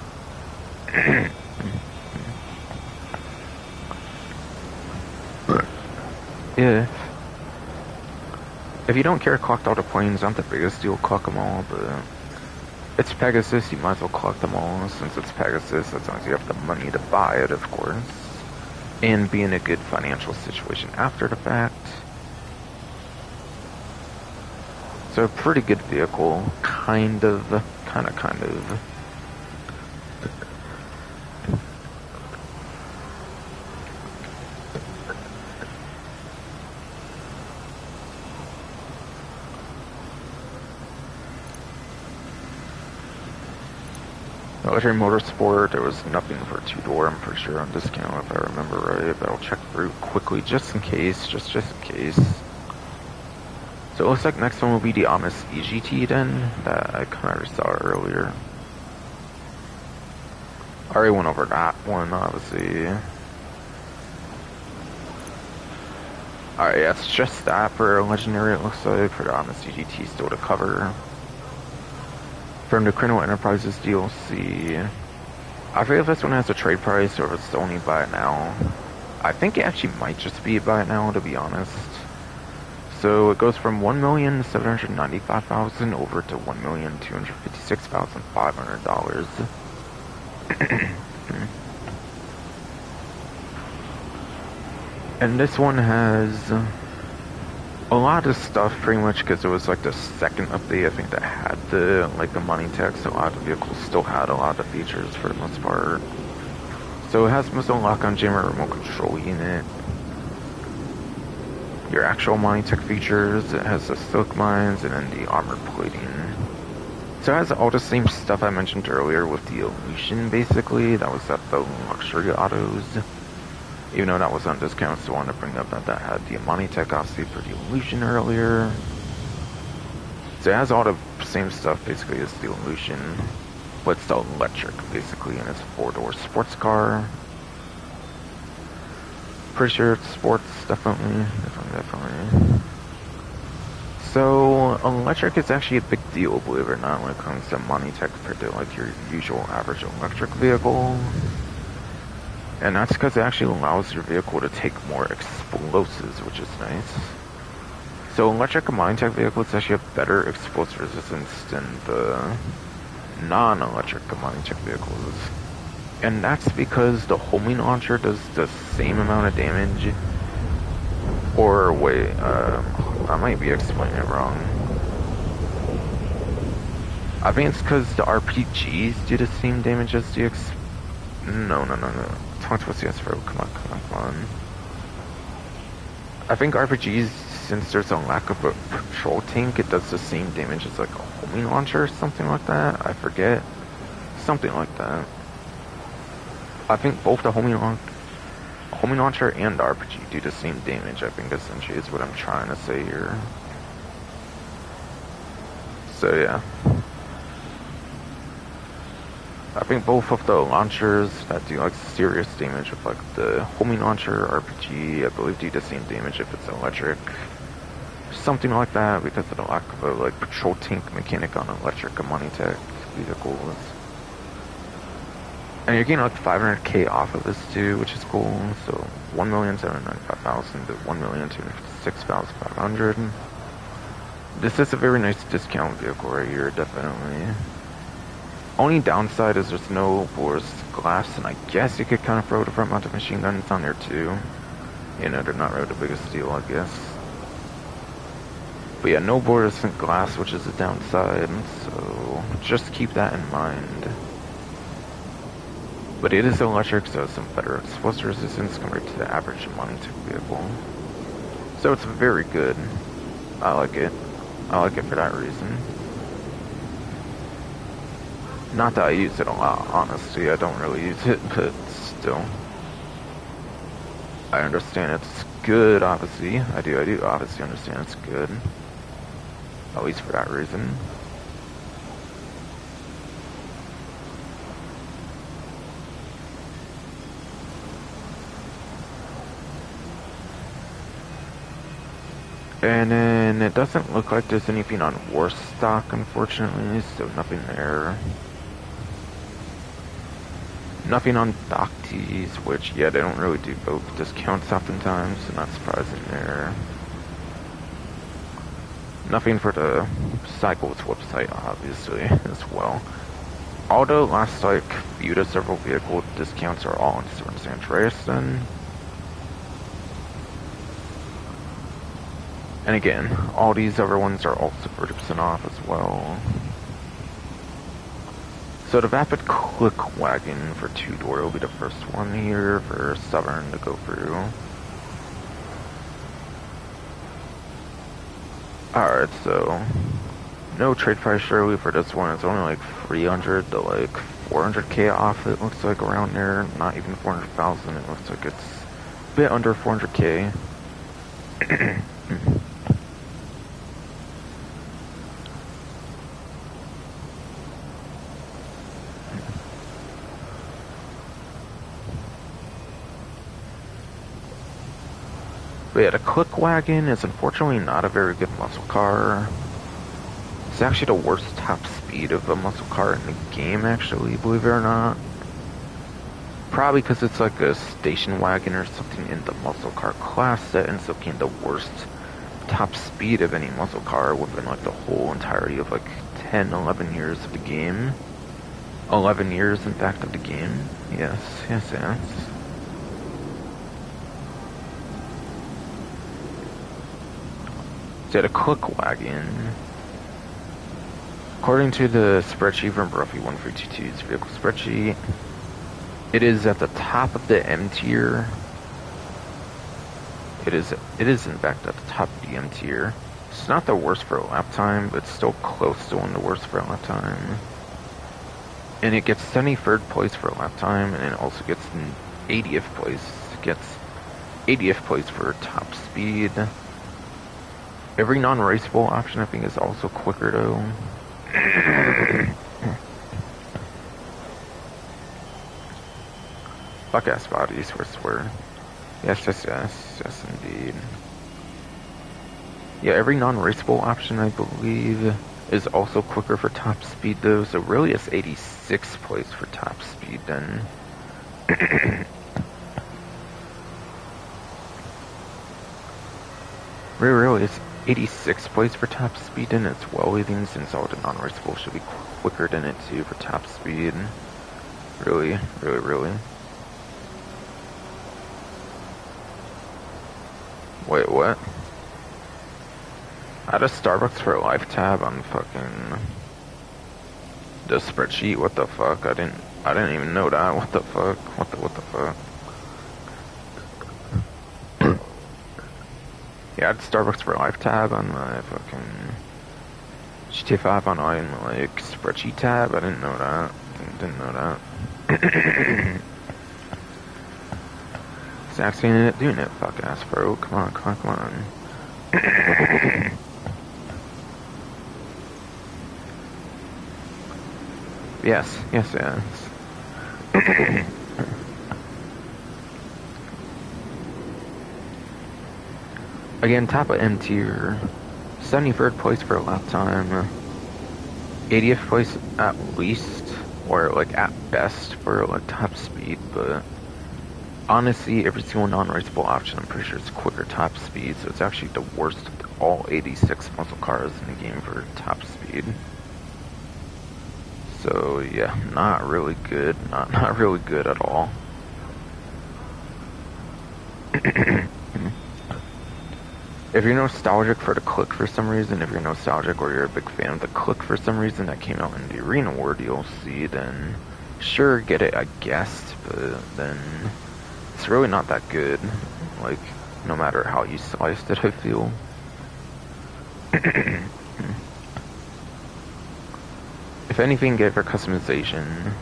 If you don't care to collect all the planes, not the biggest deal to collect them all, but it's Pegasus, you might as well collect them all. Since it's Pegasus, as long as you have the money to buy it, of course. And be in a good financial situation after the fact. So a pretty good vehicle, kind of. Military Motorsport, there was nothing for two-door, I'm pretty sure, on discount if I remember right, but I'll check through quickly just in case, just in case. So it looks like next one will be the Amis EGT then, that I kind of saw earlier. I already went over that one, obviously. Alright, yeah, it's just that for Legendary, it looks like, for the Amis EGT still to cover. From the Criminal Enterprises DLC. I forget if this one has a trade price or if it's only buy it now. I think it actually might just be buy it now, to be honest. So it goes from $1,795,000 over to $1,256,500. And this one has a lot of stuff, pretty much, because it was like the second update, I think, that had the money tax. A lot of vehicles still had a lot of features for the most part. So it has missile lock-on jammer, remote control unit, your actual money tech features. It has the silk mines and then the armored plating. So it has all the same stuff I mentioned earlier with the Illusion, basically. That was at the luxury autos. Even though that was on discount, still wanted to bring up that had the Amani Tech obviously for the Illusion earlier. So it has all the same stuff basically as the Illusion, but it's still electric basically, and it's a four-door sports car. Pretty sure it's sports, definitely. So electric is actually a big deal, believe it or not, when it comes to Amani Tech compared to like your usual average electric vehicle. And that's because it actually allows your vehicle to take more explosives, which is nice. So electric Amani Tech vehicles actually have better explosive resistance than the non-electric Amani Tech vehicles. And that's because the homing launcher does the same amount of damage. Or wait, I might be explaining it wrong. I think it's because the RPGs do the same damage as the No. Talk to us, yes, bro. Come on. I think RPGs, since there's a lack of a patrol tank, it does the same damage as like a homing launcher or something like that. I forget. Something like that. I think both the homing launcher and the RPG do the same damage, I think, essentially, is what I'm trying to say here. So, yeah. I think both of the launchers that do like serious damage with like the homing launcher, RPG, I believe do the same damage if it's electric. Something like that because of the lack of a like patrol tank mechanic on electric Amani Tech vehicles. And you're getting like 500k off of this too, which is cool. So 1,795,000 to 1,256,500. This is a very nice discount vehicle right here, definitely. Only downside is there's no Boris glass, and I guess you could kind of throw the front mounted machine guns on there too. You know, they're not really the biggest deal, I guess. But yeah, no Boris glass, which is a downside, so just keep that in mind. But it is electric, so it's some better explosive resistance compared to the average Monte vehicle. So it's very good. I like it. I like it for that reason. Not that I use it a lot, honestly. I don't really use it, but still. I understand it's good, obviously. I do obviously understand it's good. At least for that reason. And then it doesn't look like there's anything on war stock, unfortunately, so nothing there. Nothing on dock tees, which, yeah, they don't really do both discounts oftentimes, so not surprising there. Nothing for the Cycles website, obviously, as well. Although last, like, few to several vehicle discounts are all in San Andreas then. And again, all these other ones are also 30% off as well. So the Vapid Click Wagon for 2-door will be the first one here for Southern to go through. Alright, so no trade price surely for this one. It's only like 300 to like 400k off, it looks like, around there. Not even 400,000, it looks like it's a bit under 400k. But yeah, the Click Wagon is unfortunately not a very good muscle car. It's actually the worst top speed of a muscle car in the game, actually, believe it or not. Probably because it's like a station wagon or something in the muscle car class that ends up being the worst top speed of any muscle car within like the whole entirety of like 10, 11 years of the game. 11 years, in fact, of the game. Yes. So the Click Wagon, according to the spreadsheet from Bruffy 1322's vehicle spreadsheet, it is at the top of the M tier. It is in fact at the top of the M tier. It's not the worst for a lap time, but it's still close to one of the worst for a lap time. And it gets 73rd place for a lap time, and it also gets 80th place. It gets 80th place for top speed. Every non-raceable option, I think, is also quicker, though. Fuck ass bodies, swear. Yes, indeed. Yeah, every non-raceable option, I believe, is also quicker for top speed, though. So really, it's 86th place for top speed, then. Really, it's 86th place for top speed, and it's well within, since all the non-raceable should be quicker than it too for top speed. Really. Wait, what? I had a Starbucks for a life tab on fucking the spreadsheet. What the fuck? I didn't even know that. What the fuck? What the fuck? Yeah, I had Starbucks for life tab on my fucking GTA 5 online like spreadsheet tab. I didn't know that. Didn't know that. Zach's doing it, fuck ass bro. Come on. Yes. Again, top of M tier, 73rd place for a lap time, 80th place at least, or like at best for like top speed, but honestly, every single non-raceable option, I'm pretty sure it's quicker top speed, so it's actually the worst of all 86 muscle cars in the game for top speed. So yeah, not really good, not really good at all. If you're nostalgic for the Click for some reason, if you're nostalgic or you're a big fan of the Click for some reason that came out in the Arena War DLC, then Sure, get it, I guess, but then it's really not that good. Like, no matter how you sliced it, I feel. If anything, get it for customization.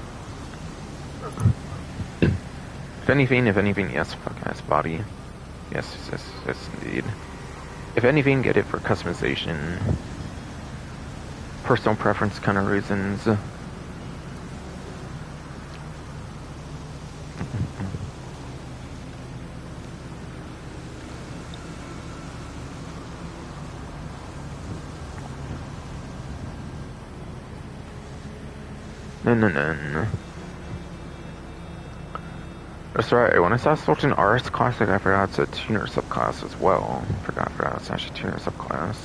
If anything, yes, fuck ass body. Yes, indeed. If anything, get it for customization. Personal preference kind of reasons. No. That's right, when I saw Sultan RS Classic, I forgot it's a tuner subclass as well. Forgot it's actually a tuner subclass.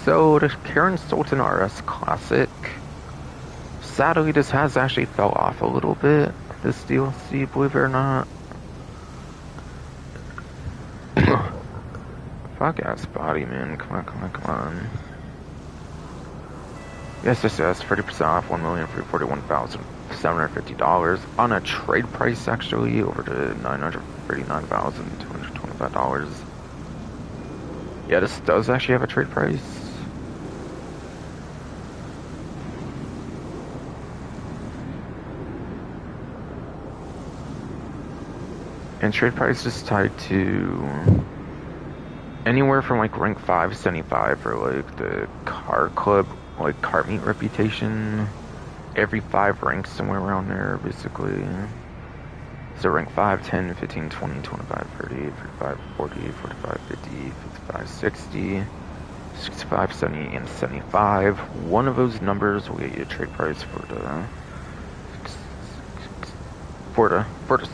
So, the Karen Sultan RS Classic, sadly, this has actually fell off a little bit, this DLC, believe it or not. Fuck ass body, man. Come on. Yes, 30% off, $1,341,750 on a trade price actually over to $939,225. Yeah, this does actually have a trade price. And trade price is tied to anywhere from like rank 575 for like the car club, like car meet reputation. Every 5 ranks somewhere around there, basically. So rank 5, 10, 15, 20, 25, 30, 35, 40, 45, 50, 55, 60, 65, 70, and 75. One of those numbers will get you a trade price for the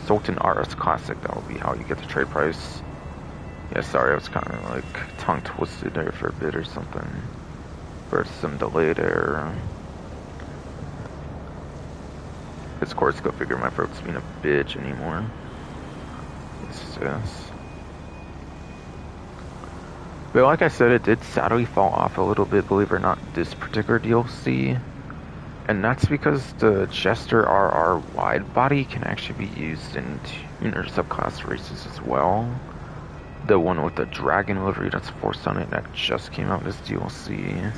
Sultan RS Classic. That will be how you get the trade price. Yeah, sorry, I was kind of like tongue twisted there for a bit or something. For some delay there. Of course, go figure, my throat's being a bitch anymore. Yes. But like I said, it did sadly fall off a little bit, believe it or not, this particular DLC. And that's because the Jester RR wide body can actually be used in tuner subclass races as well. The one with the dragon livery that's forced on it that just came out this DLC.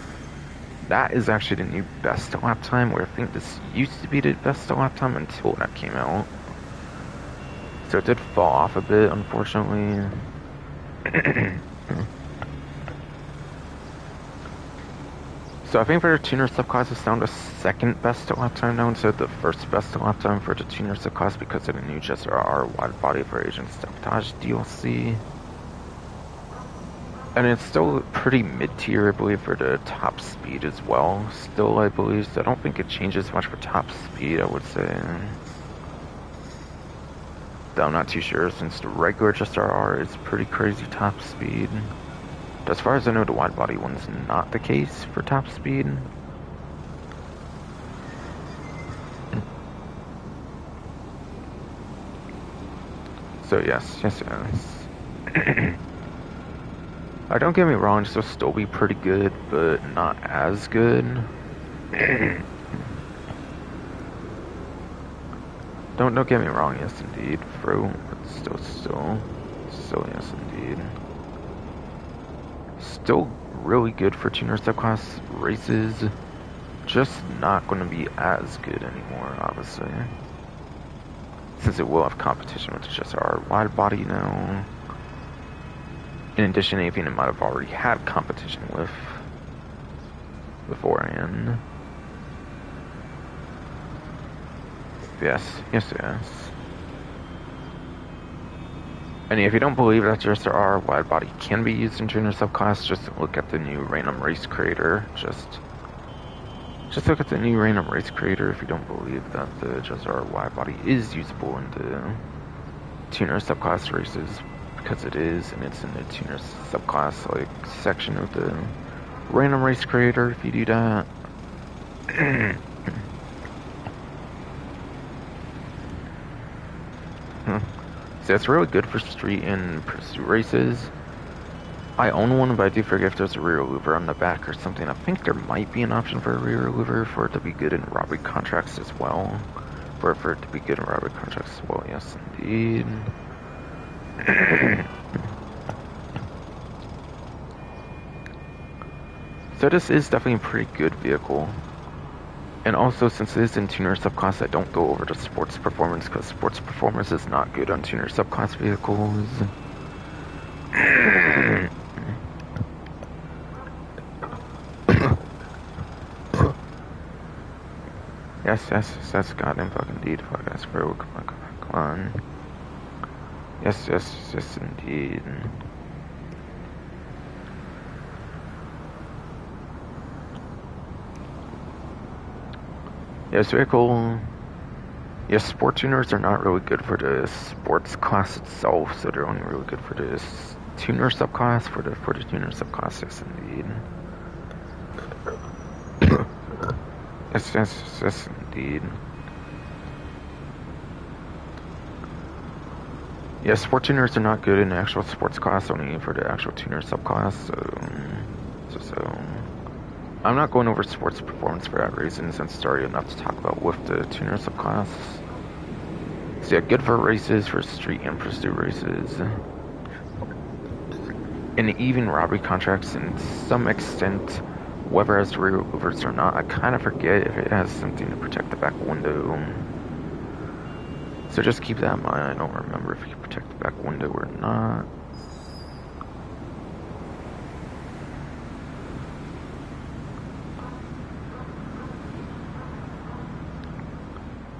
That is actually the new best lap time, where I think this used to be the best lap time until that came out. So it did fall off a bit, unfortunately. So I think for the tuner subclass, it's down to second best lap time now instead of the first best lap time for the tuner subclass because of the new Jester RR wide body for Agent Sabotage DLC. And it's still pretty mid-tier, I believe, for the top speed as well. Still, I believe. So I don't think it changes much for top speed, I would say. Though I'm not too sure, since the regular Just RR is pretty crazy top speed. As far as I know, the wide body one's not the case for top speed. So yes. Don't get me wrong, this will still be pretty good, but not as good. Don't get me wrong, yes indeed, bro, but still, yes indeed. Still really good for tuner subclass races, just not going to be as good anymore, obviously. Since it will have competition with just our wide body now. In addition to anything it might have already had competition with beforehand. Yes. And if you don't believe that just our wide body can be used in tuner subclass, just look at the new random race creator. Just look at the new random race creator if you don't believe that the just our wide body is usable in the tuner subclass races. Because it is, and it's in the tuner subclass like section of the random race creator if you do that. So it's really good for street and pursuit races. I own one, but I do forget if there's a rear louver on the back or something. I think there might be an option for a rear louver for it to be good in robbery contracts as well. For it to be good in robbery contracts as well, yes indeed. So this is definitely a pretty good vehicle. And also, since it is in tuner subclass, I don't go over to sports performance, because sports performance is not good on tuner subclass vehicles. Yes, goddamn fucking indeed. Fuck, that's bro. Come on. Yes, indeed. Yes, vehicle. Yes, sport tuners are not really good for the sports class itself, so they're only really good for this tuner subclass, for the tuner subclass, yes, indeed. Yes, indeed. Yeah, sport tuners are not good in the actual sports class, only for the actual tuner subclass, so I'm not going over sports performance for that reason, since it's already enough to talk about with the tuner subclass. So yeah, good for races, for street and pursuit races. And even robbery contracts, in some extent, whether it has rear louvers or not, I kind of forget if it has something to protect the back window. So just keep that in mind. I don't remember if you protect the back window or not.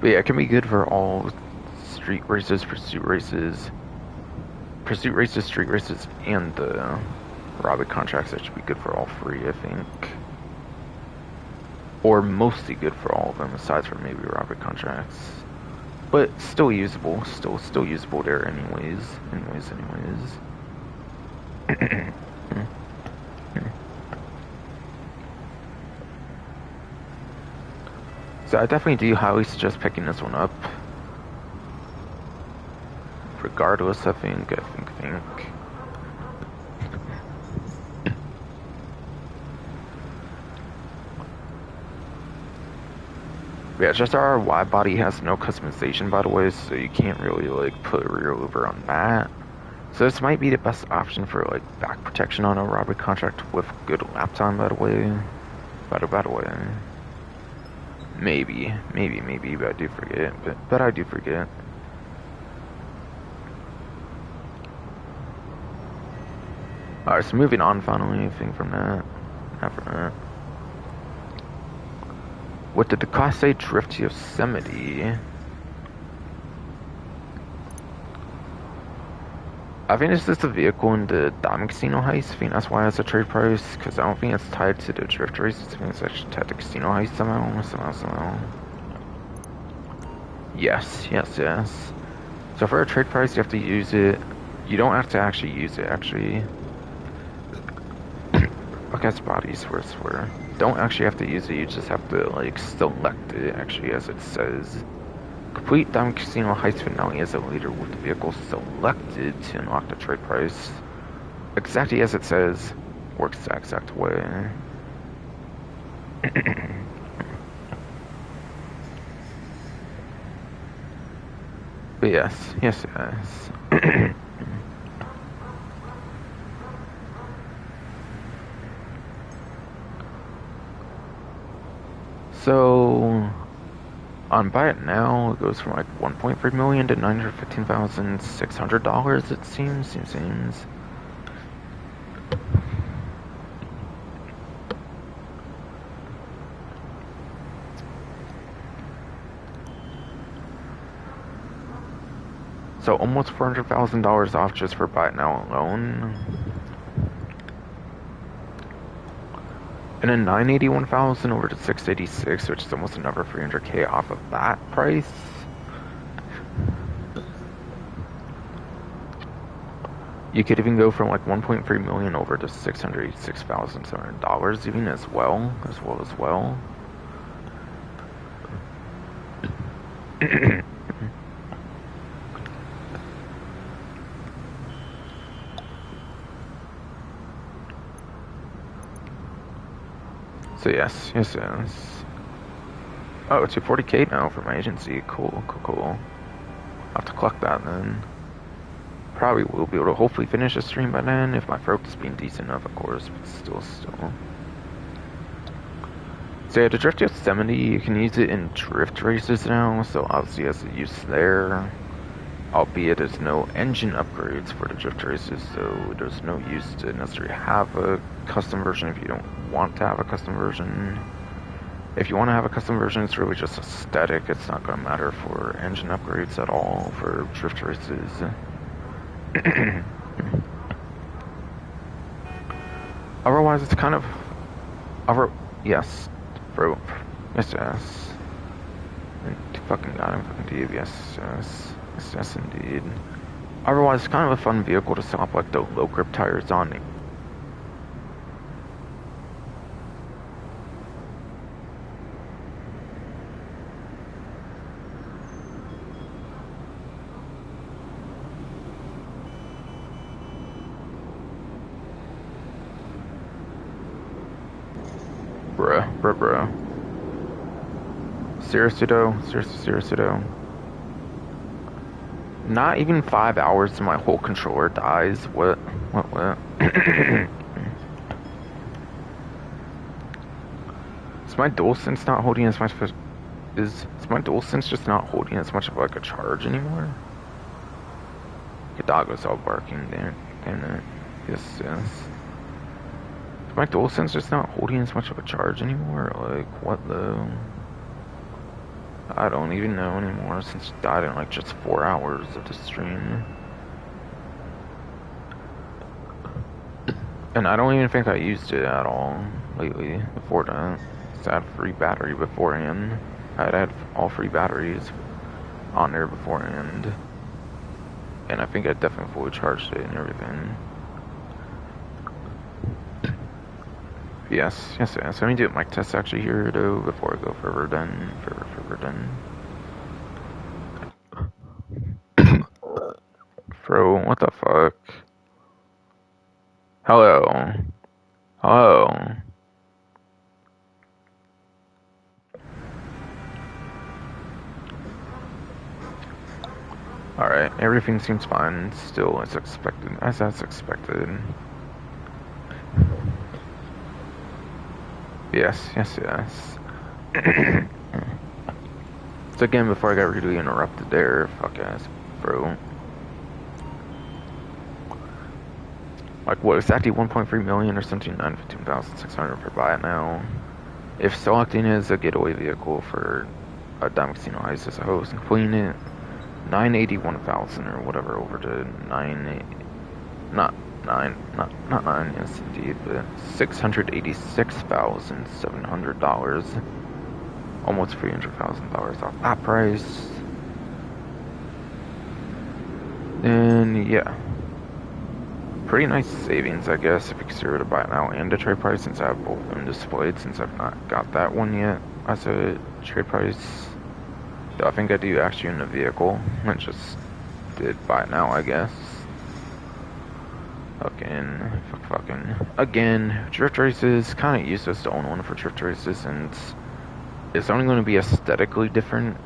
But yeah, it can be good for all street races, pursuit races, street races, and the robbery contracts. That should be good for all three, I think. Or mostly good for all of them, aside from maybe robbery contracts. But still usable, still usable there anyways. So I definitely do highly suggest picking this one up. Regardless, I think. Yeah, just our wide body has no customization, by the way, so you can't really like put a rear louver on that. So this might be the best option for like back protection on a robbery contract with good lap time, by the way. By the way. Maybe, but I do forget. But I do forget. Alright, so moving on finally, anything from that. After that. What did the Class A drift to Yosemite? I think this is the vehicle in the Diamond Casino heist. I think that's why it's a trade price, because I don't think it's tied to the drift races. I think it's actually tied to Casino heist somehow. Yes. So for a trade price, you have to use it. You don't have to actually use it, actually. Look at bodies, where don't actually have to use it, you just have to, like, select it, actually, as it says. Complete Diamond Casino Heist Finale as a leader with the vehicle selected to unlock the trade price. Exactly as it says. Works the exact way. But yes. So, on Buy It Now, it goes from like 1.3 million to $915,600, it seems. So almost $400,000 off just for Buy It Now alone. And then 981,000 over to 686, which is almost another 300K off of that price. You could even go from like 1.3 million over to $686,700 even as well. So yes. Oh, 240K now for my agency. Cool. I'll have to collect that then. Probably will be able to hopefully finish the stream by then, if my throat is being decent enough, of course, but still. So yeah, the Drift Yosemite, you can use it in drift races now, so obviously it has a use there. Albeit there's no engine upgrades for the drift races, so there's no use to necessarily have a custom version if you don't want to have a custom version. If you want to have a custom version, it's really just aesthetic. It's not going to matter for engine upgrades at all for drift races. Otherwise, it's kind of... Yes, bro. Yes. Fucking got him, fucking Dave, yes, indeed. Otherwise, it's kind of a fun vehicle to swap like the low grip tires on. Bruh. Seriously though. Not even 5 hours till my whole controller dies. What? Is my DualSense not holding as much? Is my DualSense just not holding as much of like a charge anymore? The dog was all barking there. Damn it. Yes. Is my DualSense just not holding as much of a charge anymore? Like, what the? I don't even know anymore since it died in like just 4 hours of the stream. And I don't even think I used it at all lately before that. I had free battery beforehand. I had all free batteries on there beforehand. And I think I definitely fully charged it and everything. Yes. Let me do a mic test actually here though before I go further done. Bro, what the fuck? Hello. Alright, everything seems fine. Still as expected. Yes. So again, before I got really interrupted there, fuck ass, bro. Like, what, exactly 1.3 million or something? 915,600 per buy it now. If selecting is a getaway vehicle for a Diamond Casino Ice as a host, and completing it, 981,000 or whatever over to not 9, yes indeed, but $686,700. Almost $300,000 off that price. Then, yeah. Pretty nice savings, I guess, if you consider to buy it now and a trade price, since I have both of them displayed, since I've not got that one yet as a trade price. Though I think I do actually in the vehicle. I just did buy it now, I guess. Again, drift races, kind of useless to own one for drift races, and it's only going to be aesthetically different.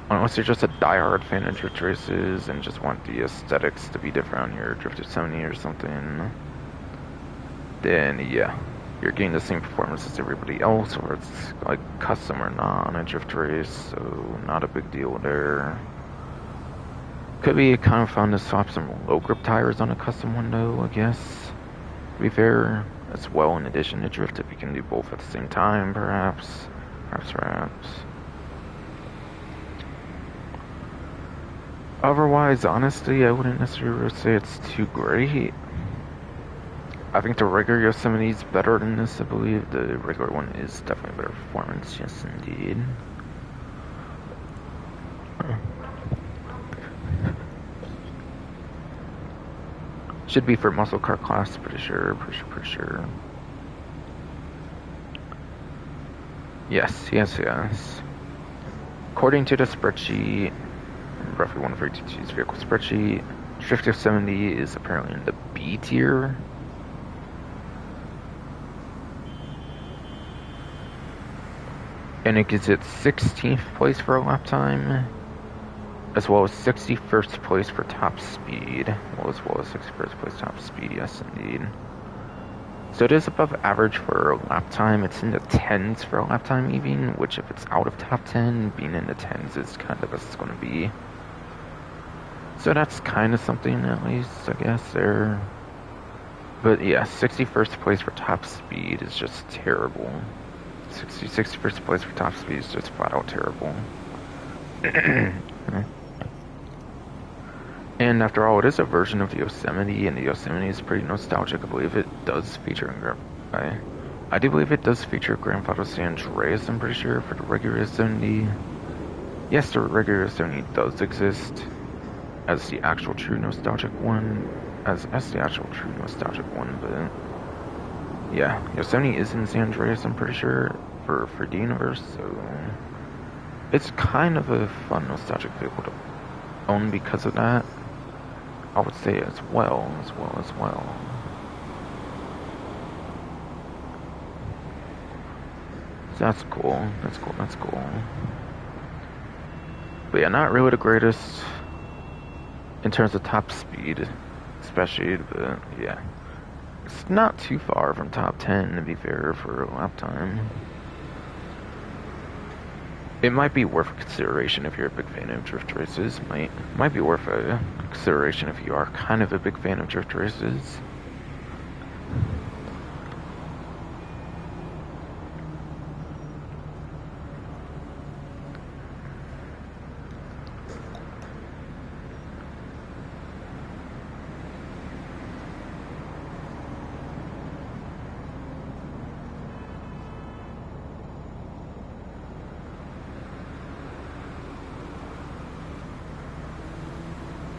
Unless you're just a diehard fan of drift races and just want the aesthetics to be different on your Drift Yosemite or something, then yeah, you're getting the same performance as everybody else, or it's like custom or not on a drift race, so not a big deal there. Could be kind of fun to swap some low grip tires on a custom one though, I guess. To be fair, as well in addition to drift, if you can do both at the same time, perhaps. Otherwise, honestly, I wouldn't necessarily say it's too great. I think the regular Yosemite is better than this, I believe. The regular one is definitely better performance, yes indeed. Should be for muscle car class, pretty sure. Yes. According to the spreadsheet, roughly 142's vehicle spreadsheet, Drift Yosemite is apparently in the B tier. and it gives it 16th place for lap time, as well as 61st place for top speed. Well, as well as 61st place top speed, yes indeed. So it is above average for lap time. It's in the 10s for lap time even, which if it's out of top 10, being in the 10s is kind of as it's going to be. So that's kind of something at least, I guess, there. But yeah, 61st place for top speed is just terrible. 61st place for top speed is just flat out terrible. And after all, it is a version of the Yosemite, and the Yosemite is pretty nostalgic. I believe it does feature I do believe it does feature Grand Theft Auto San Andreas, I'm pretty sure, for the regular Yosemite. Yes, the regular Yosemite does exist as the actual true nostalgic one, but yeah, Yosemite is in San Andreas, I'm pretty sure, for the universe, so it's kind of a fun nostalgic vehicle to own because of that. I would say as well. So that's cool. But yeah, not really the greatest in terms of top speed, especially, but yeah. It's not too far from top 10 to be fair for lap time. It might be worth consideration if you're a big fan of drift races. Might be worth a consideration if you are kind of a big fan of drift races.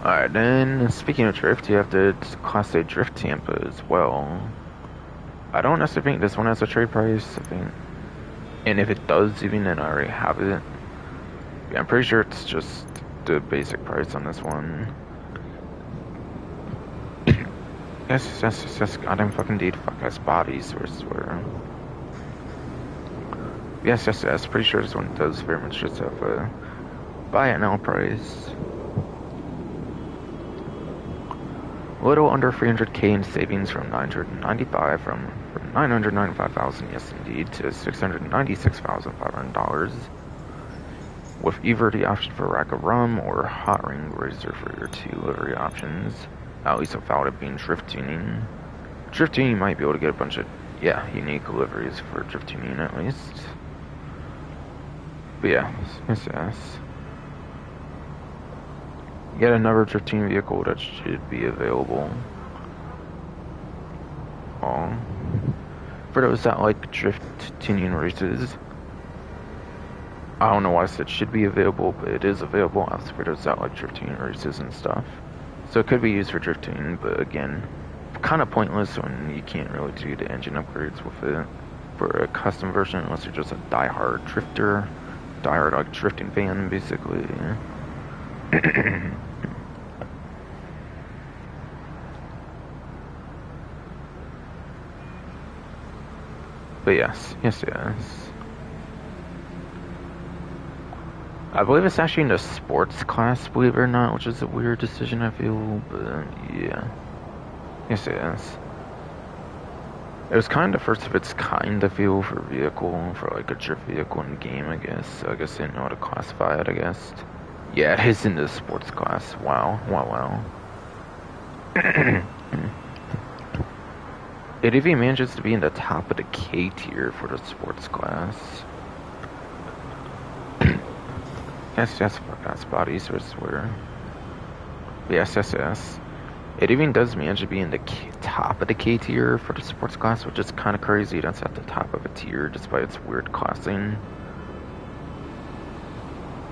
Alright, then, speaking of drift, you have the Class A Drift Tampa as well. I don't necessarily think this one has a trade price, I think. And if it does, even then I already have it. Yeah, I'm pretty sure it's just the basic price on this one. yes, goddamn fucking indeed, fuck ass bodies, I swear. Yes, pretty sure this one does very much just have a buy it now price. A little under 300k in savings from 995,000, yes indeed, to $696,500. With either the option for rack of rum or hot ring razor for your 2 livery options. At least without it being drift tuning. Drift tuning, you might be able to get a bunch of, unique liveries for drift tuning at least. But yeah, yes. Yet another drifting vehicle that should be available. For those that like drift tuning races. I don't know why I said should be available, but it is available as for those that like drift tuning races and stuff. So it could be used for drifting, but again, kind of pointless when you can't really do the engine upgrades with it for a custom version unless you're just a diehard drifter, diehard like drifting fan basically. But yes. I believe it's actually in the sports class, believe it or not, which is a weird decision I feel, but yeah. Yes. It was kind of the first of its kind, I feel, for a vehicle, for like a drift vehicle in the game, I guess. So I guess they didn't know how to classify it, I guess. Yeah, it is in the sports class. Wow. It even manages to be in the top of the K tier for the sports class. yes, fuck ass bodies, I swear. Yes. It even does manage to be in the top of the K tier for the sports class, which is kind of crazy. That's at the top of a tier, despite its weird classing.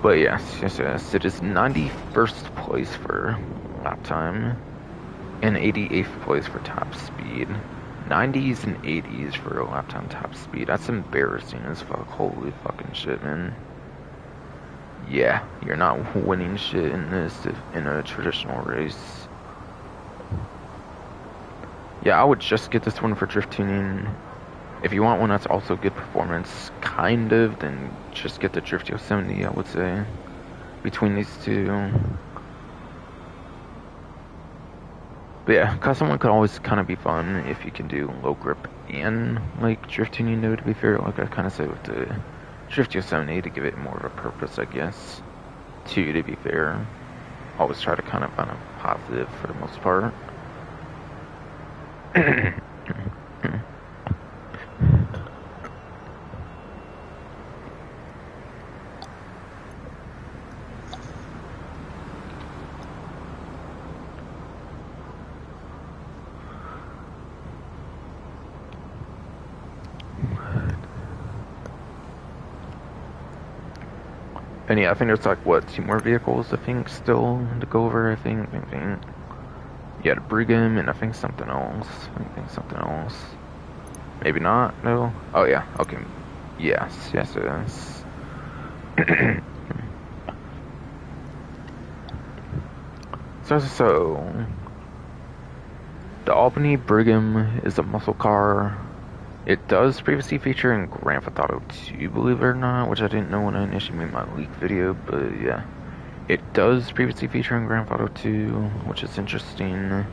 But yes, it is 91st place for lap time, and 88th place for top speed. 90s and 80s for a lap time top speed. That's embarrassing as fuck. Holy fucking shit, man. Yeah, you're not winning shit in this in a traditional race. Yeah, I would just get this one for drift tuning. If you want one that's also good performance, kind of, then just get the Drift Yosemite, I would say, between these two. But yeah, custom one could always kind of be fun if you can do low grip and like drifting, you know, to be fair. Like I kind of said with the Drift Yosemite to give it more of a purpose, I guess. Too, to be fair. Always try to kind of find a positive for the most part. And yeah, I think there's like, what, 2 more vehicles, I think, still to go over, I think. Yeah, the Brigham, and I think something else. Maybe not, no? Oh yeah, okay. Yes, it is. So, the Albany Brigham is a muscle car. It does previously feature in Grand Theft Auto 2, believe it or not, which I didn't know when I initially made my leak video, but yeah. It does previously feature in Grand Theft Auto 2, which is interesting.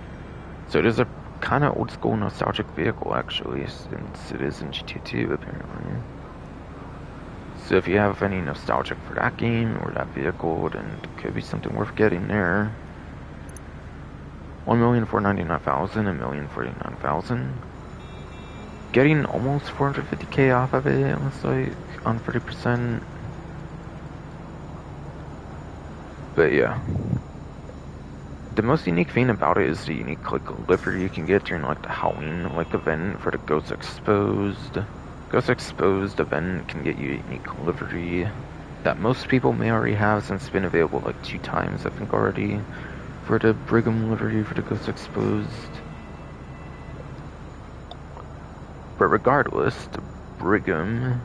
So it is a kind of old school nostalgic vehicle, actually, since it is in GTA 2, apparently. So if you have any nostalgic for that game or that vehicle, then it could be something worth getting there. 1,499,000, 1,049,000. Getting almost 450k off of it, it looks like, on 30%. But yeah. The most unique thing about it is the unique like livery you can get during like the Halloween like event for the Ghost Exposed. Ghost Exposed event can get you a unique livery that most people may already have since it's been available like 2 times I think already for the Brigham livery for the Ghost Exposed. But regardless, the Brigham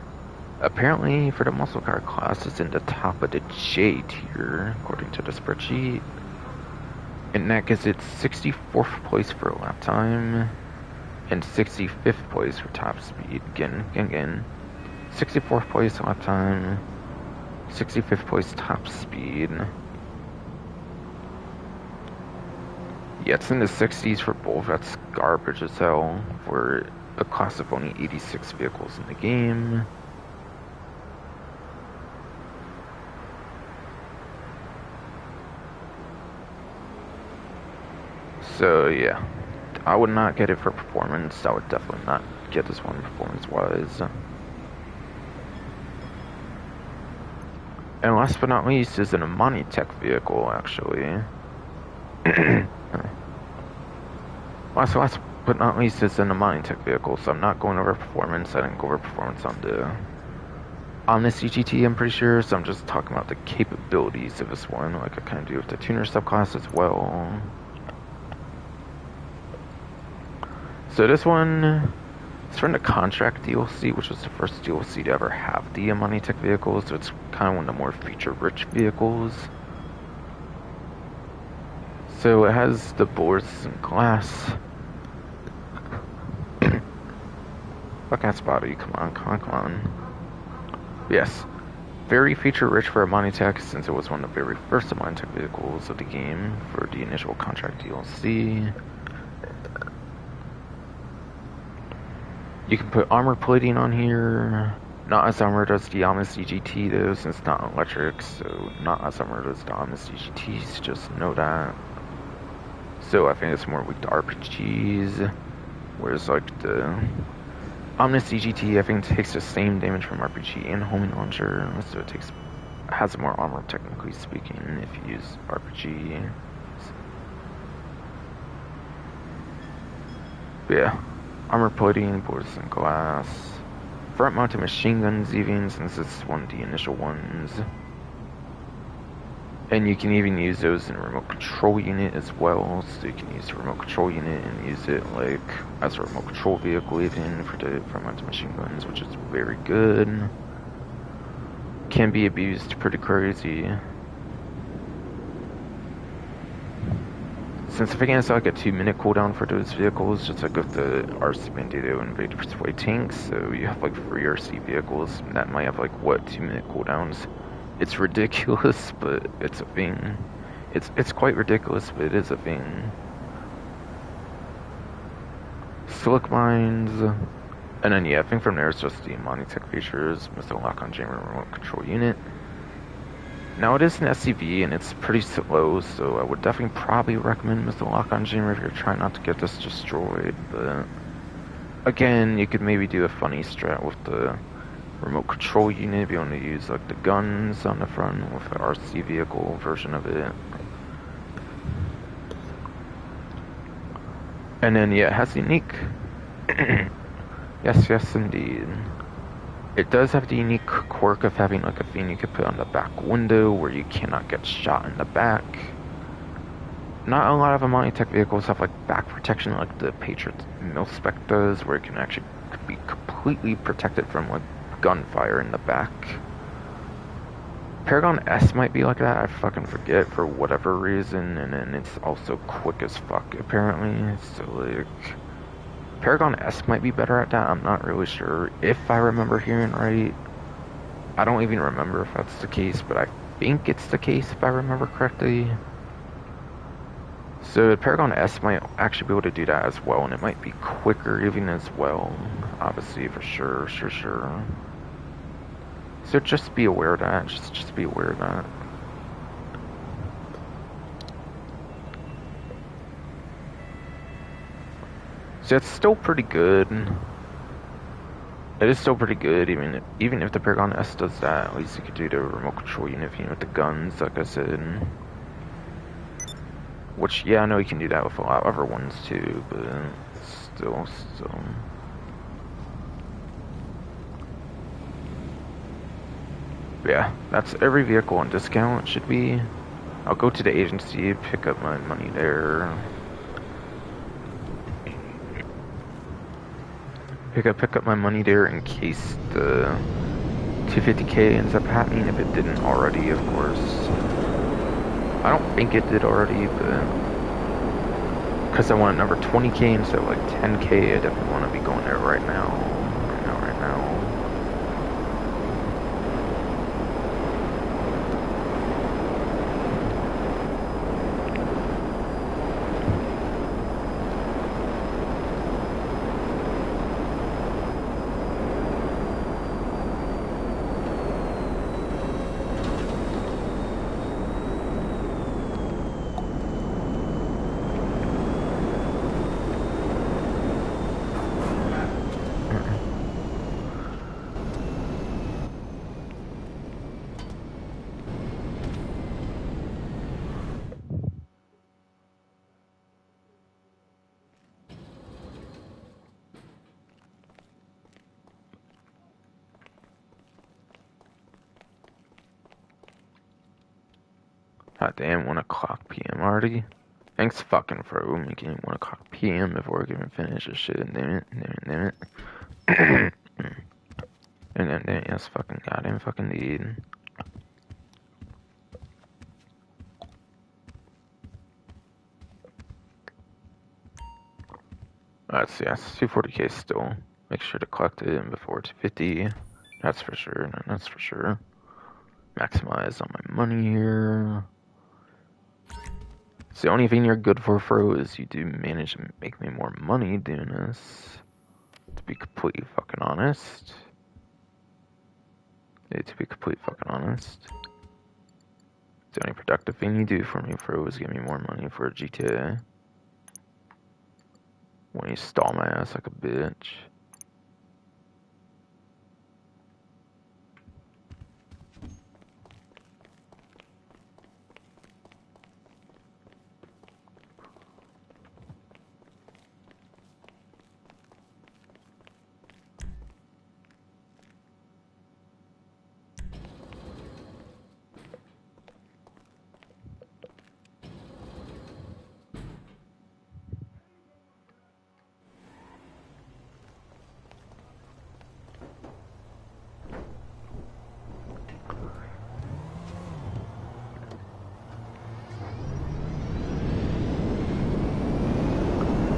apparently for the muscle car class is in the top of the J tier according to the spreadsheet. And that gives it 64th place for lap time and 65th place for top speed. Again. 64th place lap time, 65th place top speed. Yeah, it's in the 60s for both. That's garbage as hell for a class of only 86 vehicles in the game. So yeah, I would not get it for performance. I would definitely not get this one performance-wise. And last but not least is an Amani Tech vehicle, actually. last but not least is an Amani Tech vehicle, so I'm not going over performance. I didn't go over performance on the CGT, I'm pretty sure, so I'm just talking about the capabilities of this one, like I kind of do with the tuner subclass as well. So this one is from the Contract DLC, which was the first DLC to ever have the Amani Tech vehicle, so it's kind of one of the more feature-rich vehicles. So it has the boards and glass. Fuck ass body, come on. Yes, very feature-rich for Amani Tech since it was one of the very first Amani Tech vehicles of the game for the initial Contract DLC. You can put armor plating on here. Not as armored as the Omnis CGT though, since it's not electric, so not as armored as the Omnis CGTs, just know that. So I think it's more weak to RPGs, whereas like the Omnis CGT I think takes the same damage from RPG and homing launcher, so it has more armor technically speaking if you use RPG. But yeah. Armor plating, boards and glass. Front mounted machine guns even, since it's one of the initial ones. And you can even use those in a remote control unit as well. So you can use the remote control unit and use it like as a remote control vehicle even for the front mounted machine guns, which is very good. Can be abused pretty crazy. since I think it's like a 2-minute cooldown for those vehicles, just like with the RC Bandito and Invader Sway tanks, so you have like 3 RC vehicles that might have like, what, 2-minute cooldowns? It's ridiculous, but it's a thing. It's quite ridiculous, but it is a thing. Silic Mines, and then yeah, I think from there it's just the Amani Tech features, Missile Lock-on Jammer Remote Control Unit. Now it is an SCV and it's pretty slow, so I would definitely probably recommend Missile Lock-on Jammer if you're trying not to get this destroyed, but again, you could maybe do a funny strat with the remote control unit, be able to use like the guns on the front with the RC vehicle version of it. And then yeah, it has unique yes indeed. It does have the unique quirk of having like a thing you could put on the back window where you cannot get shot in the back. Not a lot of Amani Tech vehicles have like back protection like the Patriot Mil-Spec does, where it can actually be completely protected from like gunfire in the back. Paragon S might be like that, I fucking forget for whatever reason, and then it's also quick as fuck apparently, so like Paragon S might be better at that, I'm not really sure. If I remember hearing right, I don't even remember if that's the case, but I think it's the case if I remember correctly. So Paragon S might actually be able to do that as well, and it might be quicker even as well, obviously, for sure. So just be aware of that, just be aware of that. So it's still pretty good. It is still pretty good, even if the Paragon S does that. At least you could do the remote control unit with the guns, like I said. Which, yeah, I know you can do that with a lot of other ones too, but still. Yeah, that's every vehicle on discount, should be. I'll go to the agency, pick up my money there. Pick up my money there in case the 250k ends up happening, if it didn't already, of course. I don't think it did already, but because I want number 20k instead of like 10k, I definitely want to be going there right now. Right now. God damn, 1 o'clock p.m. already? Thanks fucking for making it 1 o'clock p.m. before we can finish this shit. Damn it. And then, yes, fucking goddamn fucking indeed. Let's see, that's 240k still. Make sure to collect it in before 250. That's for sure. Maximize on my money here. It's the only thing you're good for, Fro, is you do manage to make me more money doing this. To be completely fucking honest. The only productive thing you do for me, Fro, is give me more money for a GTA. When you stall my ass like a bitch.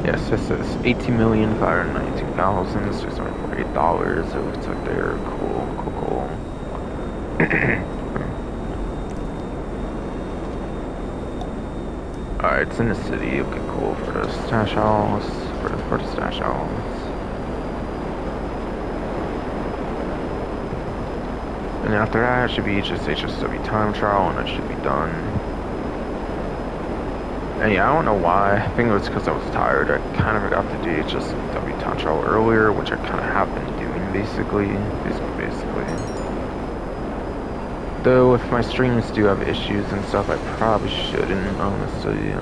Yes, this is $18,592,648. It looks like they're cool. Alright, it's in the city. Okay, cool. For the stash house. For the stash house. And after that, it should be just HSW time trial, and it should be done. And yeah, I don't know why. I think it was because I was tired. I kind of forgot to do HSW time trial earlier, which I kind of have been doing, basically. Though, if my streams do have issues and stuff, I probably shouldn't, honestly.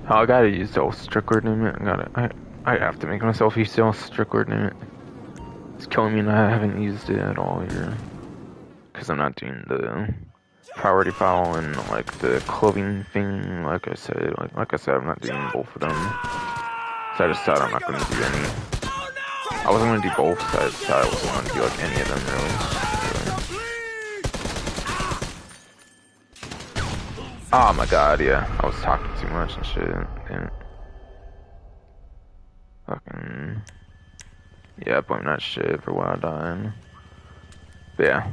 Oh, I gotta use the strict word limit. I have to make myself use the strict word limit. It's killing me and I haven't used it at all here. Because I'm not doing the priority file and like the clothing thing, like I said. Like I said, I'm not doing both of them. So I just decided I'm not gonna do any. I wasn't gonna do both, so I decided I wasn't gonna do like any of them really. Oh my god, yeah. I was talking too much and shit. Damn it. Fucking. Yeah, blame that shit for why I died. But yeah.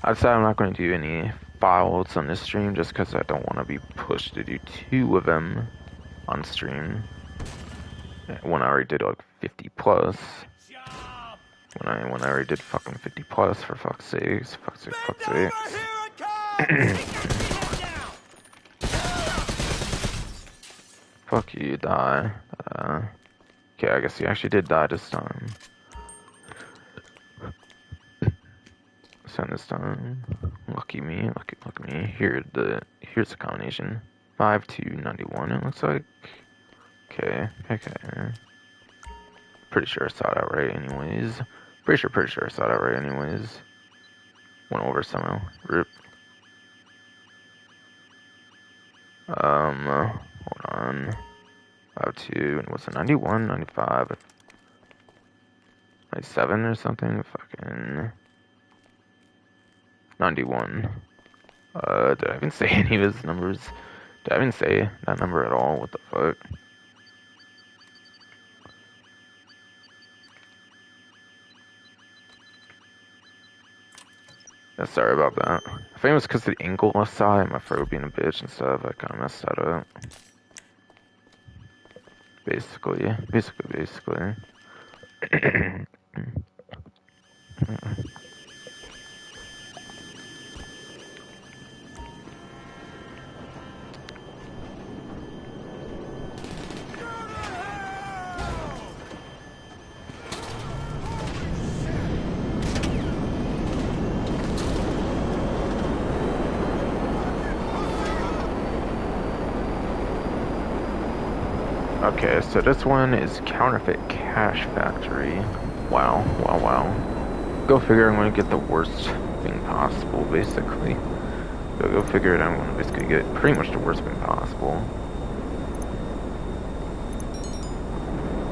I decided I'm not going to do any files on this stream just because I don't want to be pushed to do 2 of them on stream. When I already did like 50 plus. When I already did fucking 50 plus, for fuck's sakes. Fuck's sakes. Fuck you, die. Okay, I guess he actually did die this time. Send this time. Lucky me. Here's the combination. 5291. It looks like. Okay. Pretty sure I saw that right, anyways. Pretty sure I saw that right, anyways. Went over somehow. Rip. Hold on. 52. And what's it? 91, 95, 97 or something. Fucking 91. Did I even say any of his numbers? Did I even say that number at all? What the fuck? Yeah, sorry about that. I think it was because of the angle left side, my throat being a bitch and stuff. I kind of messed that up. Basically. Okay, so this one is Counterfeit Cash Factory. Wow. Go figure, I'm gonna get the worst thing possible, basically. Go figure it, I'm gonna basically get pretty much the worst thing possible.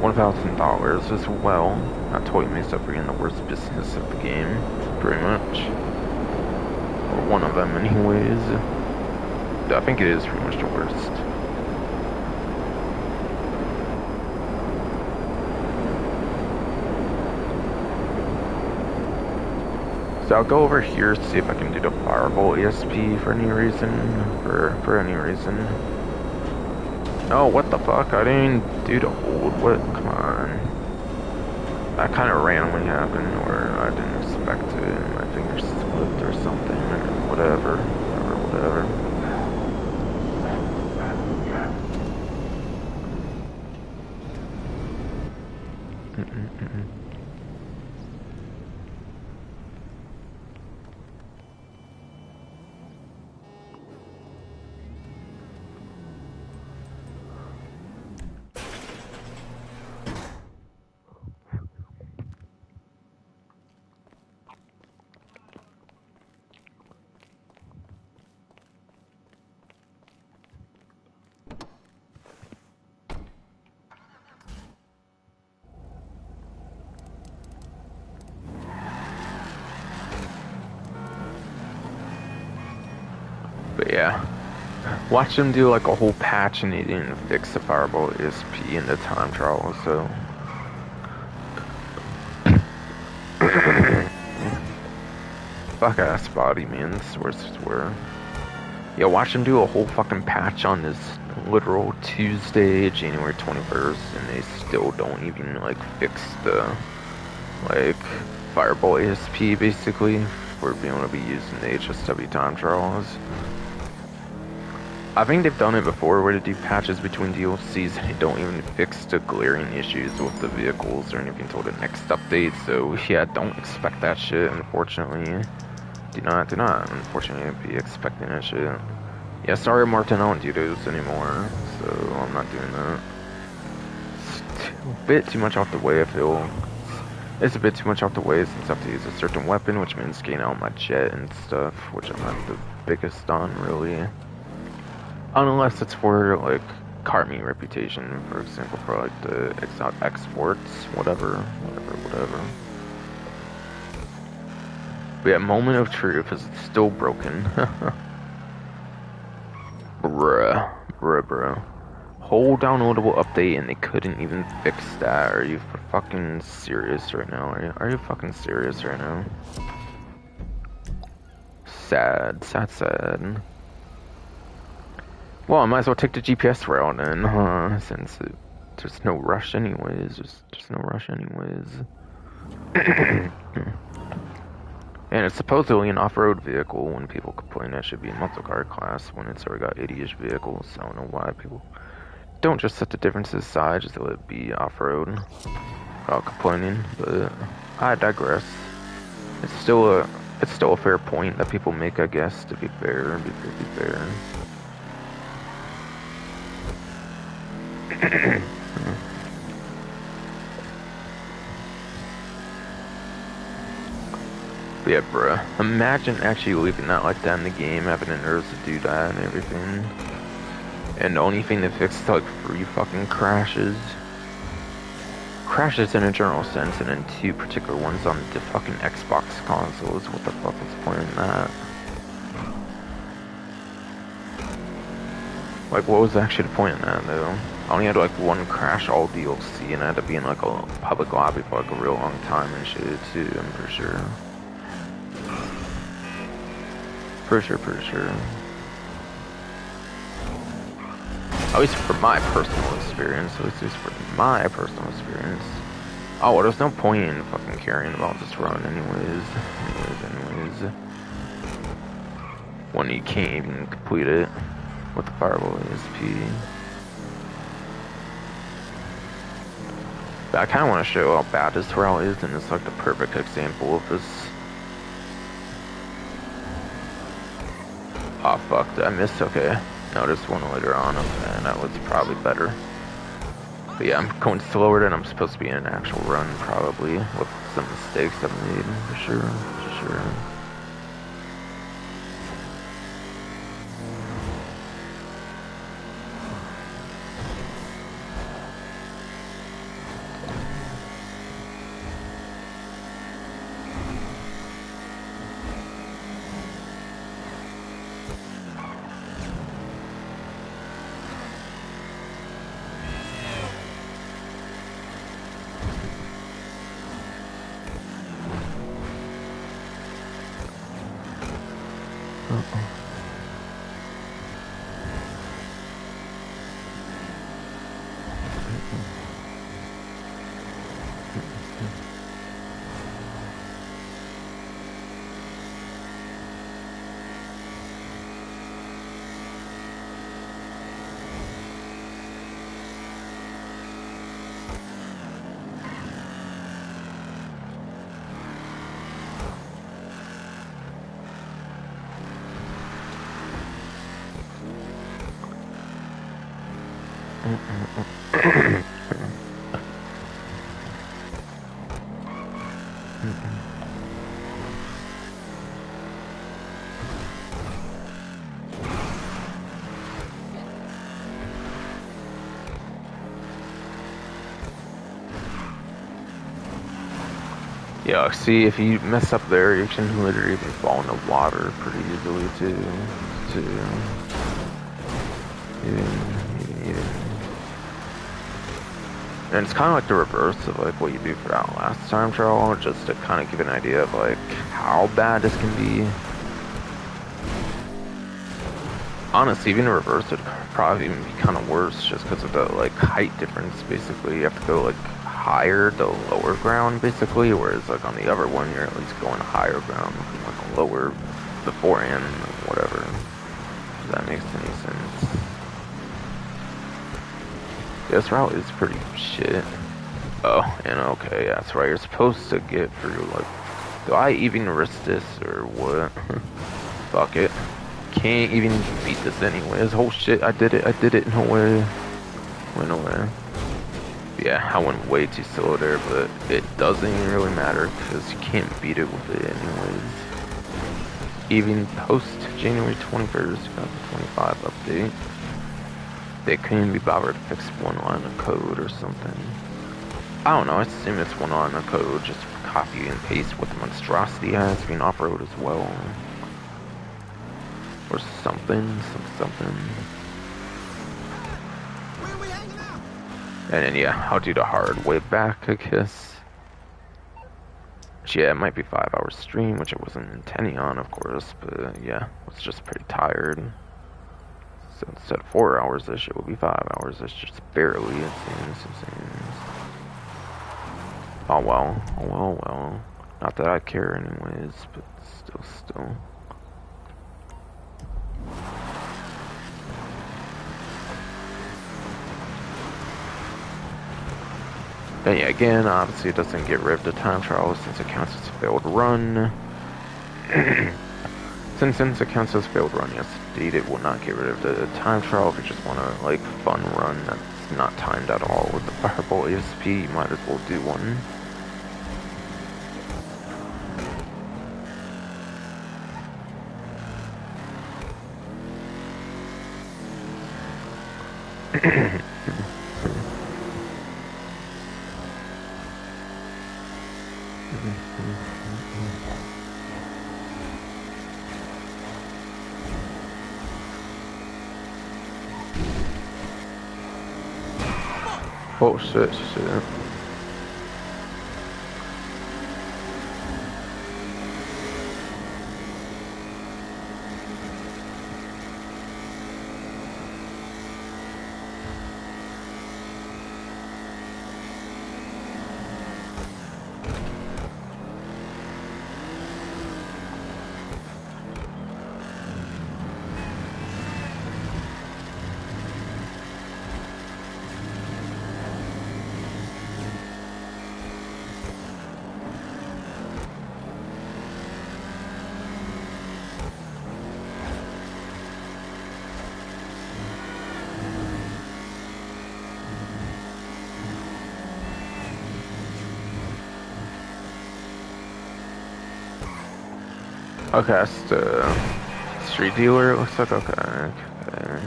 $1,000 as well. That totally makes up for getting the worst business of the game, pretty much. Or one of them, anyways. I think it is pretty much the worst. So I'll go over here, see if I can do the Fireball ESP for any reason. For any reason. Oh, what the fuck? I didn't do the hold. What? Come on. That kind of randomly happened, or I didn't expect it. My finger slipped or something, or whatever. But yeah, watch them do like a whole patch and they didn't fix the Fireball ESP in the time trial, so. Fuck ass body, man. Swear. Yeah, watch them do a whole fucking patch on this literal Tuesday, January 21st, and they still don't even like fix the like Fireball ESP basically for being able to be used in the HSW time trials. I think they've done it before where they do patches between DLCs and they don't even fix the glaring issues with the vehicles or anything until the next update, so yeah, don't expect that shit, unfortunately. Do not, unfortunately, be expecting that shit. Yeah, sorry Martin, I don't do those anymore, so I'm not doing that. It's a bit too much off the way, I feel. It's a bit too much off the way since I have to use a certain weapon, which means getting out my jet and stuff, which I'm not the biggest on, really. Unless it's for, like, cart me reputation, for example, for, like, the exports, whatever. But yeah, moment of truth is still broken. Bruh. Whole downloadable update and they couldn't even fix that. Are you fucking serious right now? Are you fucking serious right now? Sad. Well, I might as well take the GPS route then, huh? Since there's no rush anyways. There's no rush anyways. And it's supposedly an off-road vehicle. When people complain that should be a muscle car class when it's already got 80-ish vehicles. I don't know why people don't just set the differences aside, just let it be off-road without complaining. But I digress. It's still a fair point that people make, I guess. To be fair, be fair. But yeah, bruh. Imagine actually leaving that like that in the game, having the nerves to do that and everything. And the only thing that fixed like 3 fucking crashes. Crashes in a general sense, and then 2 particular ones on the fucking Xbox consoles. What the fuck was the point in that? Like, what was actually the point in that, though? I only had like 1 crash all DLC, and I had to be in like a public lobby for like a real long time and shit, too, I'm pretty sure. Pretty sure. At least for my personal experience. Oh, well, there's no point in fucking caring about this run anyways. When you can't even complete it with the Fireball ESP. But I kinda wanna show how bad this route is, and it's like the perfect example of this. Oh fuck, did I miss? Okay. No, there's one later on, and that was probably better. But yeah, I'm going slower than I'm supposed to be in an actual run, probably, with some mistakes I've made, for sure. Yeah, see, if you mess up there, you can literally even fall in the water pretty easily too. Yeah. And it's kind of like the reverse of like what you do for Outlast time trial, just to kind of give an idea of like how bad this can be. Honestly, even the reverse would probably even be kind of worse, just because of the like height difference. Basically, you have to go like higher the lower ground, basically, whereas like on the other one, you're at least going higher ground, like lower beforehand, whatever. If that makes any sense. This route is pretty shit. Oh, and okay, yeah, that's right. You're supposed to get through, like, do I even risk this or what? Fuck it. Can't even beat this anyways. Oh shit, I did it, no way. No way. Yeah, I went way too slow there, but it doesn't even really matter, because you can't beat it with it anyways. Even post January 21st, 2025 update, they couldn't be bothered to fix one line of code or something. I don't know, I assume it's one line of code, just copy and paste what the monstrosity has being off-road as well. Or something. Where are we hanging out? And then yeah, I'll do the hard way back, I guess. Which, yeah, it might be 5 hours stream, which I wasn't intending on, of course, but yeah, I was just pretty tired. So instead of 4 hours, this shit will be 5 hours. It's just barely, it seems. Oh well. Not that I care anyways, but still. And yeah, again, obviously it doesn't get rid of the time trial since it counts as a failed run. Since it counts as a failed run, yes, indeed, it will not get rid of the time trial. If you just want a, like, fun run that's not timed at all with the Fireball ESP, you might as well do one. Oh shit. Okay, that's the street dealer, it looks like. Okay.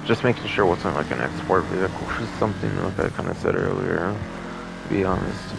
Just making sure it wasn't like an export vehicle or something like I kind of said earlier. To be honest.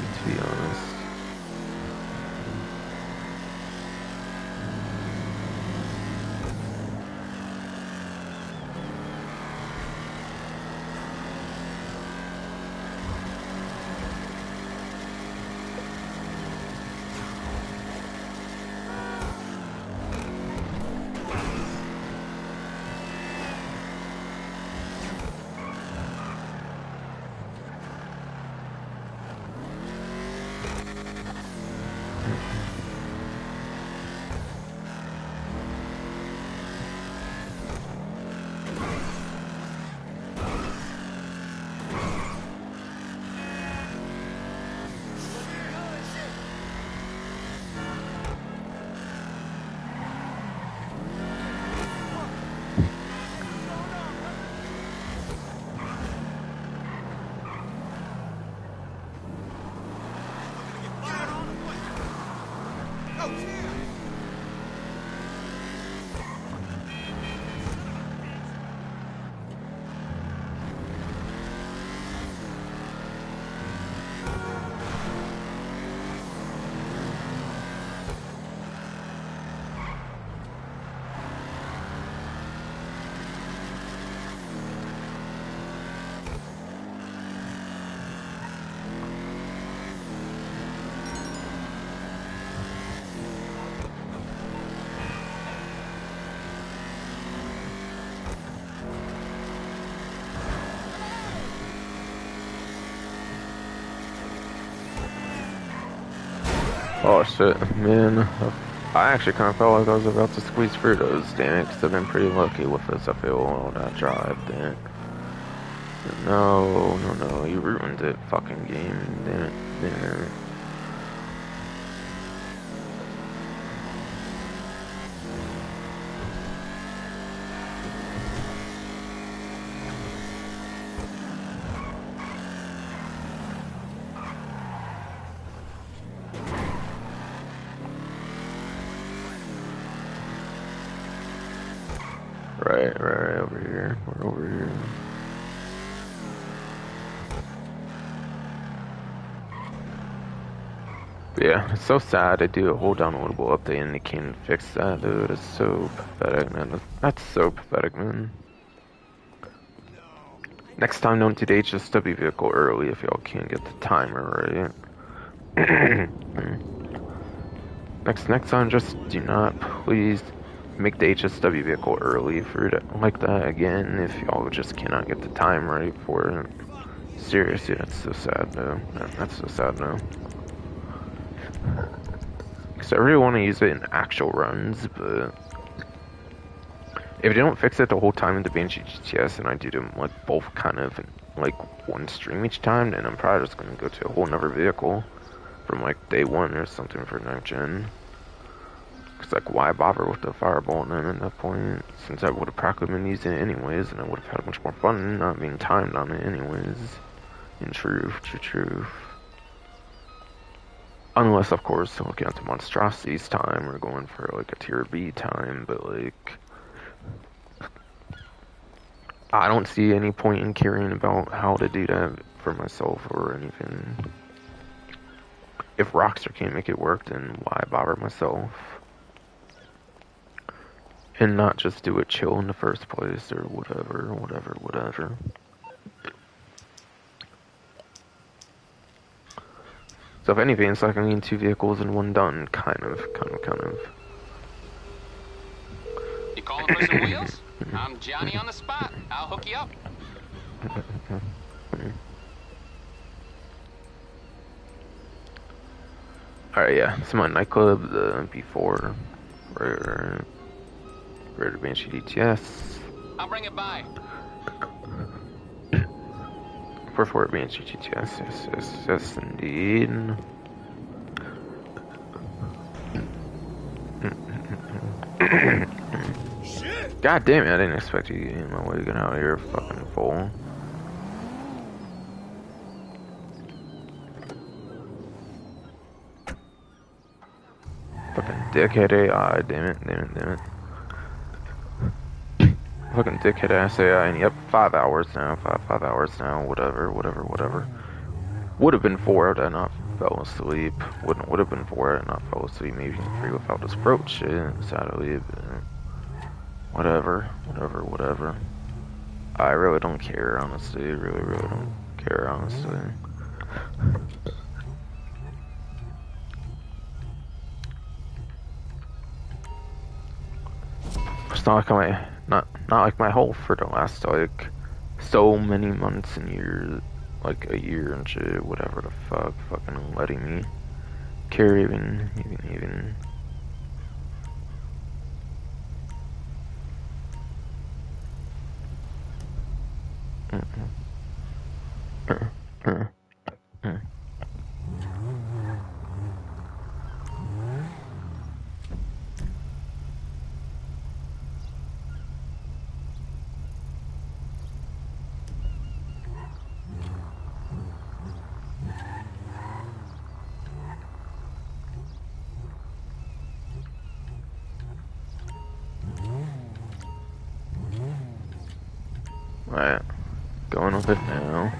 Oh shit, man. I actually kind of felt like I was about to squeeze through those, damn it, 'cause I've been pretty lucky with this. I feel all that drive, damn it. No, no, no, you ruined it, fucking game, damn it, damn it. Right, over here. We're over here. But yeah, it's so sad they do a whole downloadable update and they can't fix that, dude. It's so pathetic, man. That's so pathetic, man. Next time, don't do the HSW vehicle early if y'all can't get the timer right. Next time, just do not please make the HSW vehicle early for it like that again if y'all just cannot get the time right for it. Seriously, that's so sad, though. That's so sad, though. Because I really want to use it in actual runs, but if they don't fix it the whole time in the Banshee GTS and I do them like both kind of like one stream each time, then I'm probably just going to go to a whole nother vehicle from like day one or something for next gen. Cause like why bother with the fireball then at that point, since I would have probably been using it anyways and I would have had much more fun not being timed on it anyways. In truth. Unless of course looking at the monstrosities time or going for like a tier B time, but like I don't see any point in caring about how to do that for myself or anything. If Rockstar can't make it work, then why bother myself? And not just do it chill in the first place or whatever. So if anything, it's like I need two vehicles and one done, kind of. You calling for some wheels? I'm Johnny on the spot. I'll hook you up. Alright, yeah. It's my nightclub, the B4. Rare to Banshee DTS. I'll bring it by. 4-4 Banshee GTS, yes, indeed. God damn it, I didn't expect you to get in my way, get out of here, fucking fool. Fucking dickhead AI, damn it. Fucking dickhead ass AI, and yep, 5 hours now, 5 hours now, whatever. Would have been 4 had I not fell asleep. Would have been 4 had I not fell asleep, maybe 3 without this throat shit, sadly, but whatever. I really don't care, honestly, really don't care, honestly. It's not like my health for the last like so many months and years, like a year and shit, whatever the fuck, fucking letting me carry even. Alright, going with it now.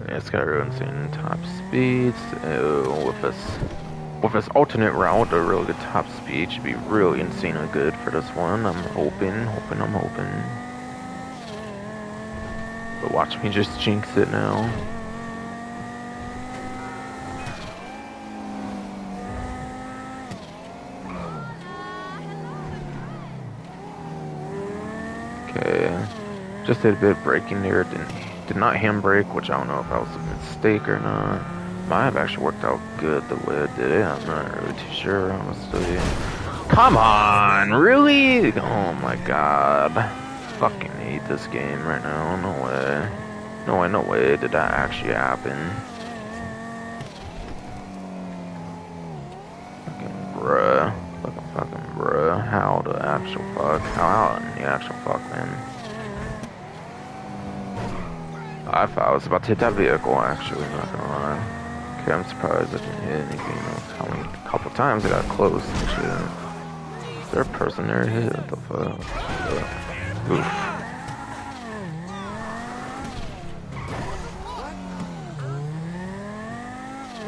Yeah, it's got real insane top speeds. With this alternate route, a really good top speed should be really insanely good for this one. I'm hoping. But watch me just jinx it now. Okay, just did a bit of braking there, didn't Did not handbrake, which I don't know if that was a mistake or not. Might have actually worked out good the way I did it. I'm not really too sure, honestly. Come on, really? Oh my god. Fucking hate this game right now. No way. No way, no way did that actually happen. Fucking bruh. Fucking bruh. How the actual fuck? How in the actual fuck, man? I thought I was about to hit that vehicle, actually, not gonna lie. Okay, I'm surprised I didn't hit anything else. How many couple times I got close and shit. Is there a person there to hit? What the fuck? Oof.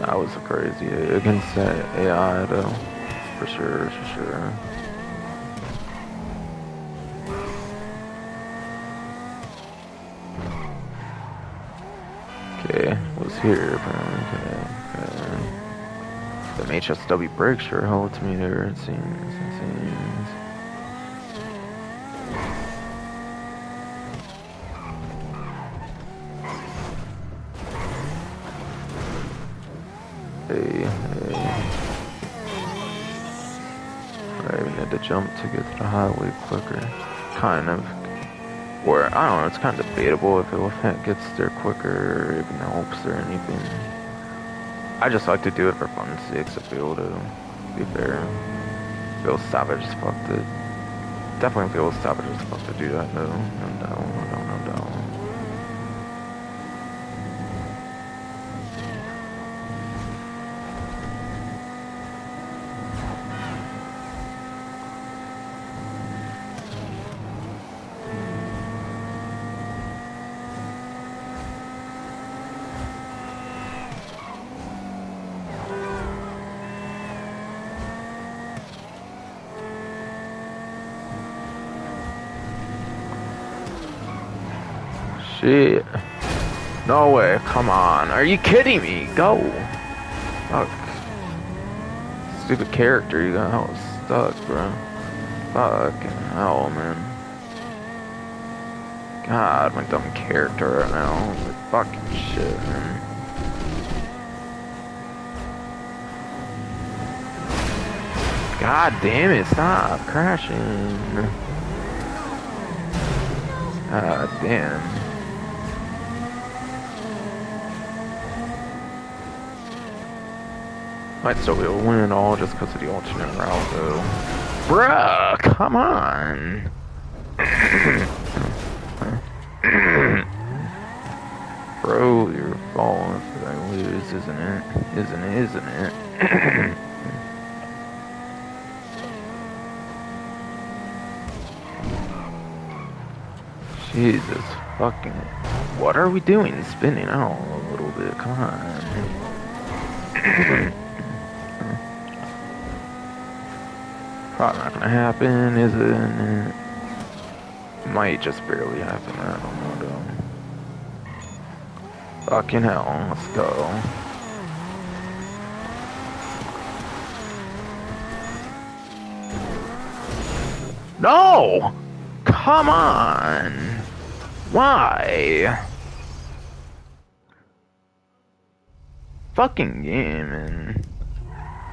That was crazy against that AI though. For sure, for sure. Okay, was here apparently. Okay. The HSW brake sure held me there, it seems. Hey. I even had to jump to get to the highway quicker. Kind of. Or, I don't know, it's kind of debatable if it gets there quicker or even helps or anything. I just like to do it for fun's sake, to be able to be fair. Feels savage as fuck to... Definitely feels savage as fuck to do that, though. No doubt. Shit. No way, come on. Are you kidding me? Go. Fuck. Stupid character, you got stuck, bro. Fucking hell, man. God, my dumb character right now. Holy fucking shit, man. God damn it, stop crashing. God damn. Might still be able to win it all just because of the alternate route, though. Bruh, come on. Bro, you're falling if I lose, isn't it? Isn't it? Jesus fucking... What are we doing? Spinning out a little bit, come on. Probably not gonna happen, is it? Might just barely happen, I don't know though. Fucking hell, let's go. No! Come on! Why? Fucking game, man.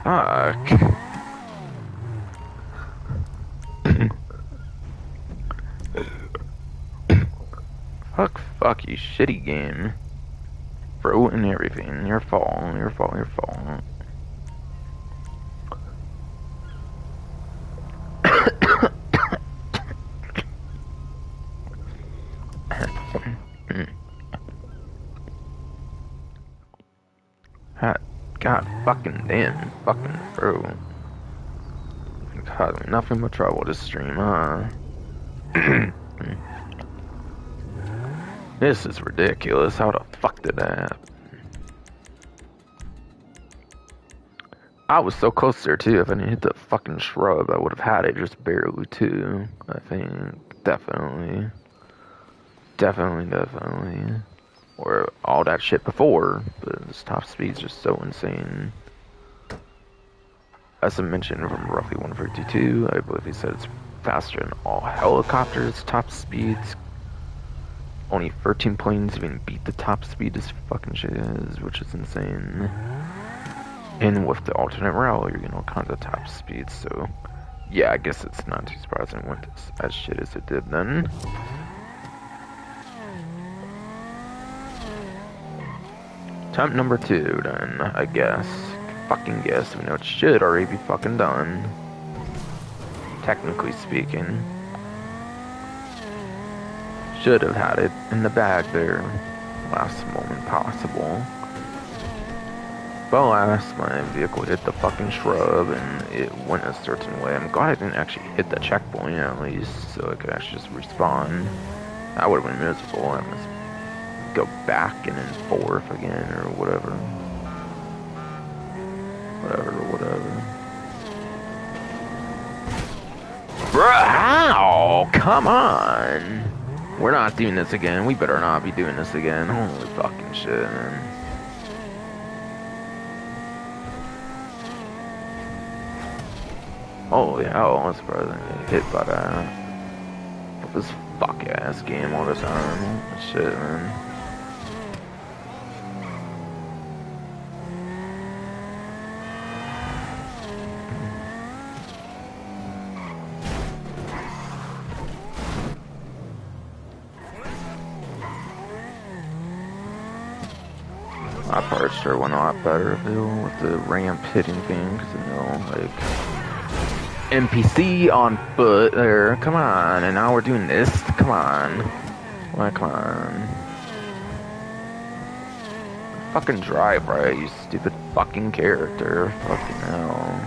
Fuck. Fuck you, shitty game. Bro and everything. Your fault. God fucking damn. Fucking bro. God, nothing but trouble to stream, huh? This is ridiculous. How the fuck did that happen? I was so close there too. If I didn't hit the fucking shrub, I would have had it just barely too. I think. Definitely. Or all that shit before. But this top speed's just so insane. As I mentioned, from roughly 152, I believe he said it's faster than all helicopters, top speeds. only 13 planes even beat the top speed this fucking shit is, which is insane. And with the alternate route, you're getting all kinds of top speeds, so yeah, I guess it's not too surprising it went as shit as it did then. Attempt number 2 then, I guess. Fucking guess, we know it should already be fucking done. Technically speaking. Should have had it in the bag there. Last moment possible. But alas, my vehicle hit the fucking shrub and it went a certain way. I'm glad I didn't actually hit the checkpoint at least, so I could actually just respawn. That would have been miserable. I must go back and then forth again or whatever. Whatever. Bruh, how? Come on! We're not doing this again. We better not be doing this again. Holy fucking shit, man. Holy hell, I'm surprised I get hit by that. This fuck ass game all the time. Shit, man. My part sure went a lot better with the ramp hitting thing, because you know, like NPC on foot there, come on, and now we're doing this, come on. Like, come on. Fucking drive right, you stupid fucking character, fucking hell.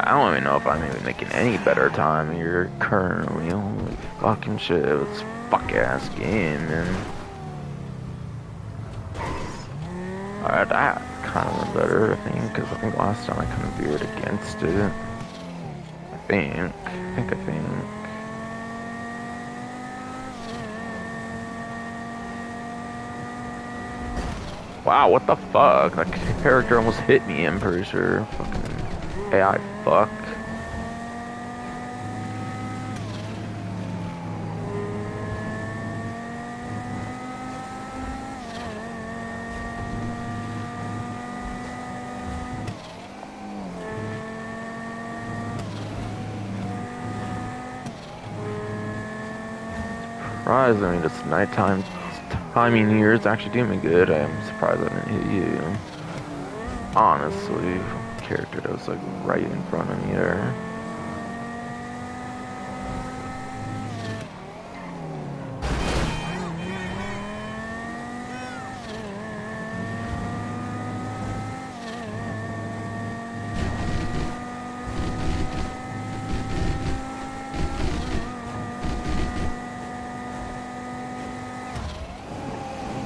I don't even know if I'm even making any better time here currently. Holy fucking shit, it's a fuck ass game, man. Alright, that kind of went better, I think, because I think last time I kind of veered against it. I think. Wow, what the fuck? That character almost hit me, I'm pretty sure. Fucking AI fuck. Surprised, I mean, this nighttime timing here is actually doing me good. I am surprised I didn't hit you. Honestly, character that was like right in front of me there.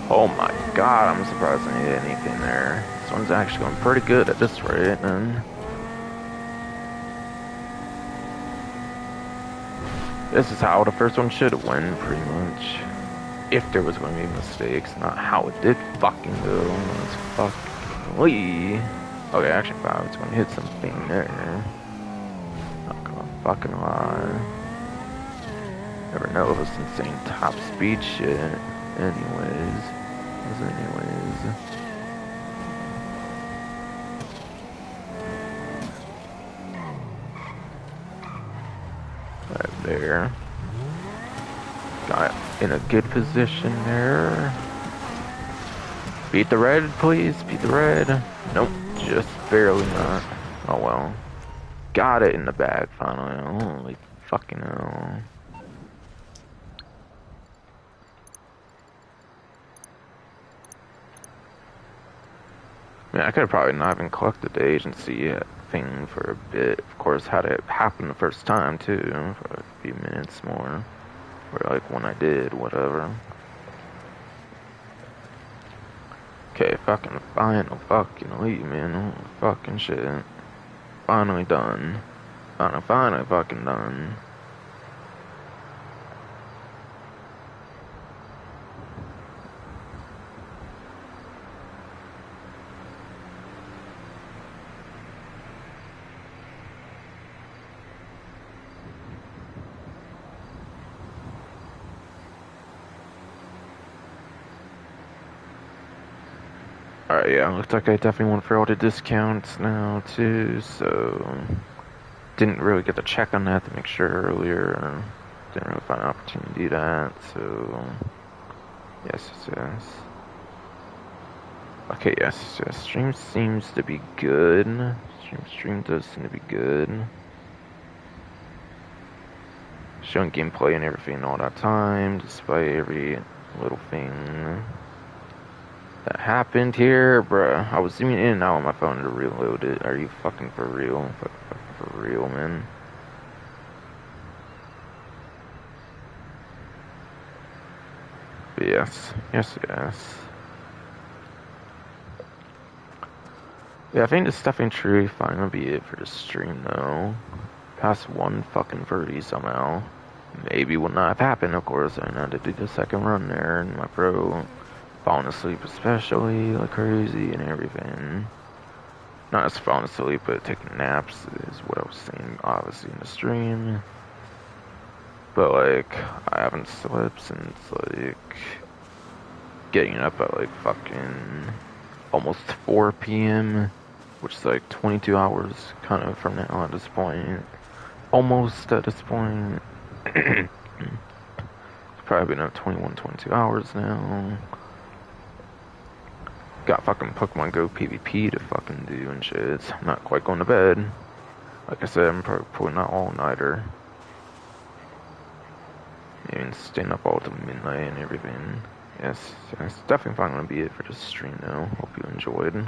Oh my god, I'm surprised I didn't hit anything there. This one's actually going pretty good at this rate, and this is how the first one should have went, pretty much. If there was going to be mistakes, not how it did fucking go. It's fucking Lee. Okay, actually, if I was going to hit something there, not gonna fucking lie. Never know if it's insane top speed shit. Anyways. Right there. Got in a good position there. Beat the red, please. Beat the red. Nope, just barely not. Oh well. Got it in the bag finally. Holy fucking hell. I mean, I could have probably not even collected the agency thing for a bit. Of course, had it happen the first time too, for a few minutes more. Or like when I did, whatever. Okay, fucking final fucking leave, man. Holy fucking shit. Finally done. Finally fucking done. Yeah, looks like I definitely went for all the discounts now too, so didn't really get to check on that to make sure earlier. Didn't really find an opportunity to do that, so yes. Okay, yes. Stream seems to be good. Stream does seem to be good. Showing gameplay and everything all that time, despite every little thing that happened here, bruh. I was zooming in and out on my phone to reload it. Are you fucking for real? Fucking for real, man. But yes. Yeah, I think this definitely truly finally gonna be it for this stream, though. Past one fucking 30 somehow. Maybe would not have happened, of course. I had to do the second run there, and my bro falling asleep especially like crazy and everything. Not just falling asleep, but taking naps is what I was saying, obviously, in the stream. But, like, I haven't slept since, like, getting up at, like, fucking almost 4 p.m., which is, like, 22 hours kind of from now at this point. Almost at this point. It's probably been up 21, 22 hours now. Got fucking Pokemon Go PvP to fucking do and shit. I'm not quite going to bed. Like I said, I'm probably not all-nighter. Even staying up all till midnight and everything. Yes, it's definitely fine gonna be it for this stream though. Hope you enjoyed.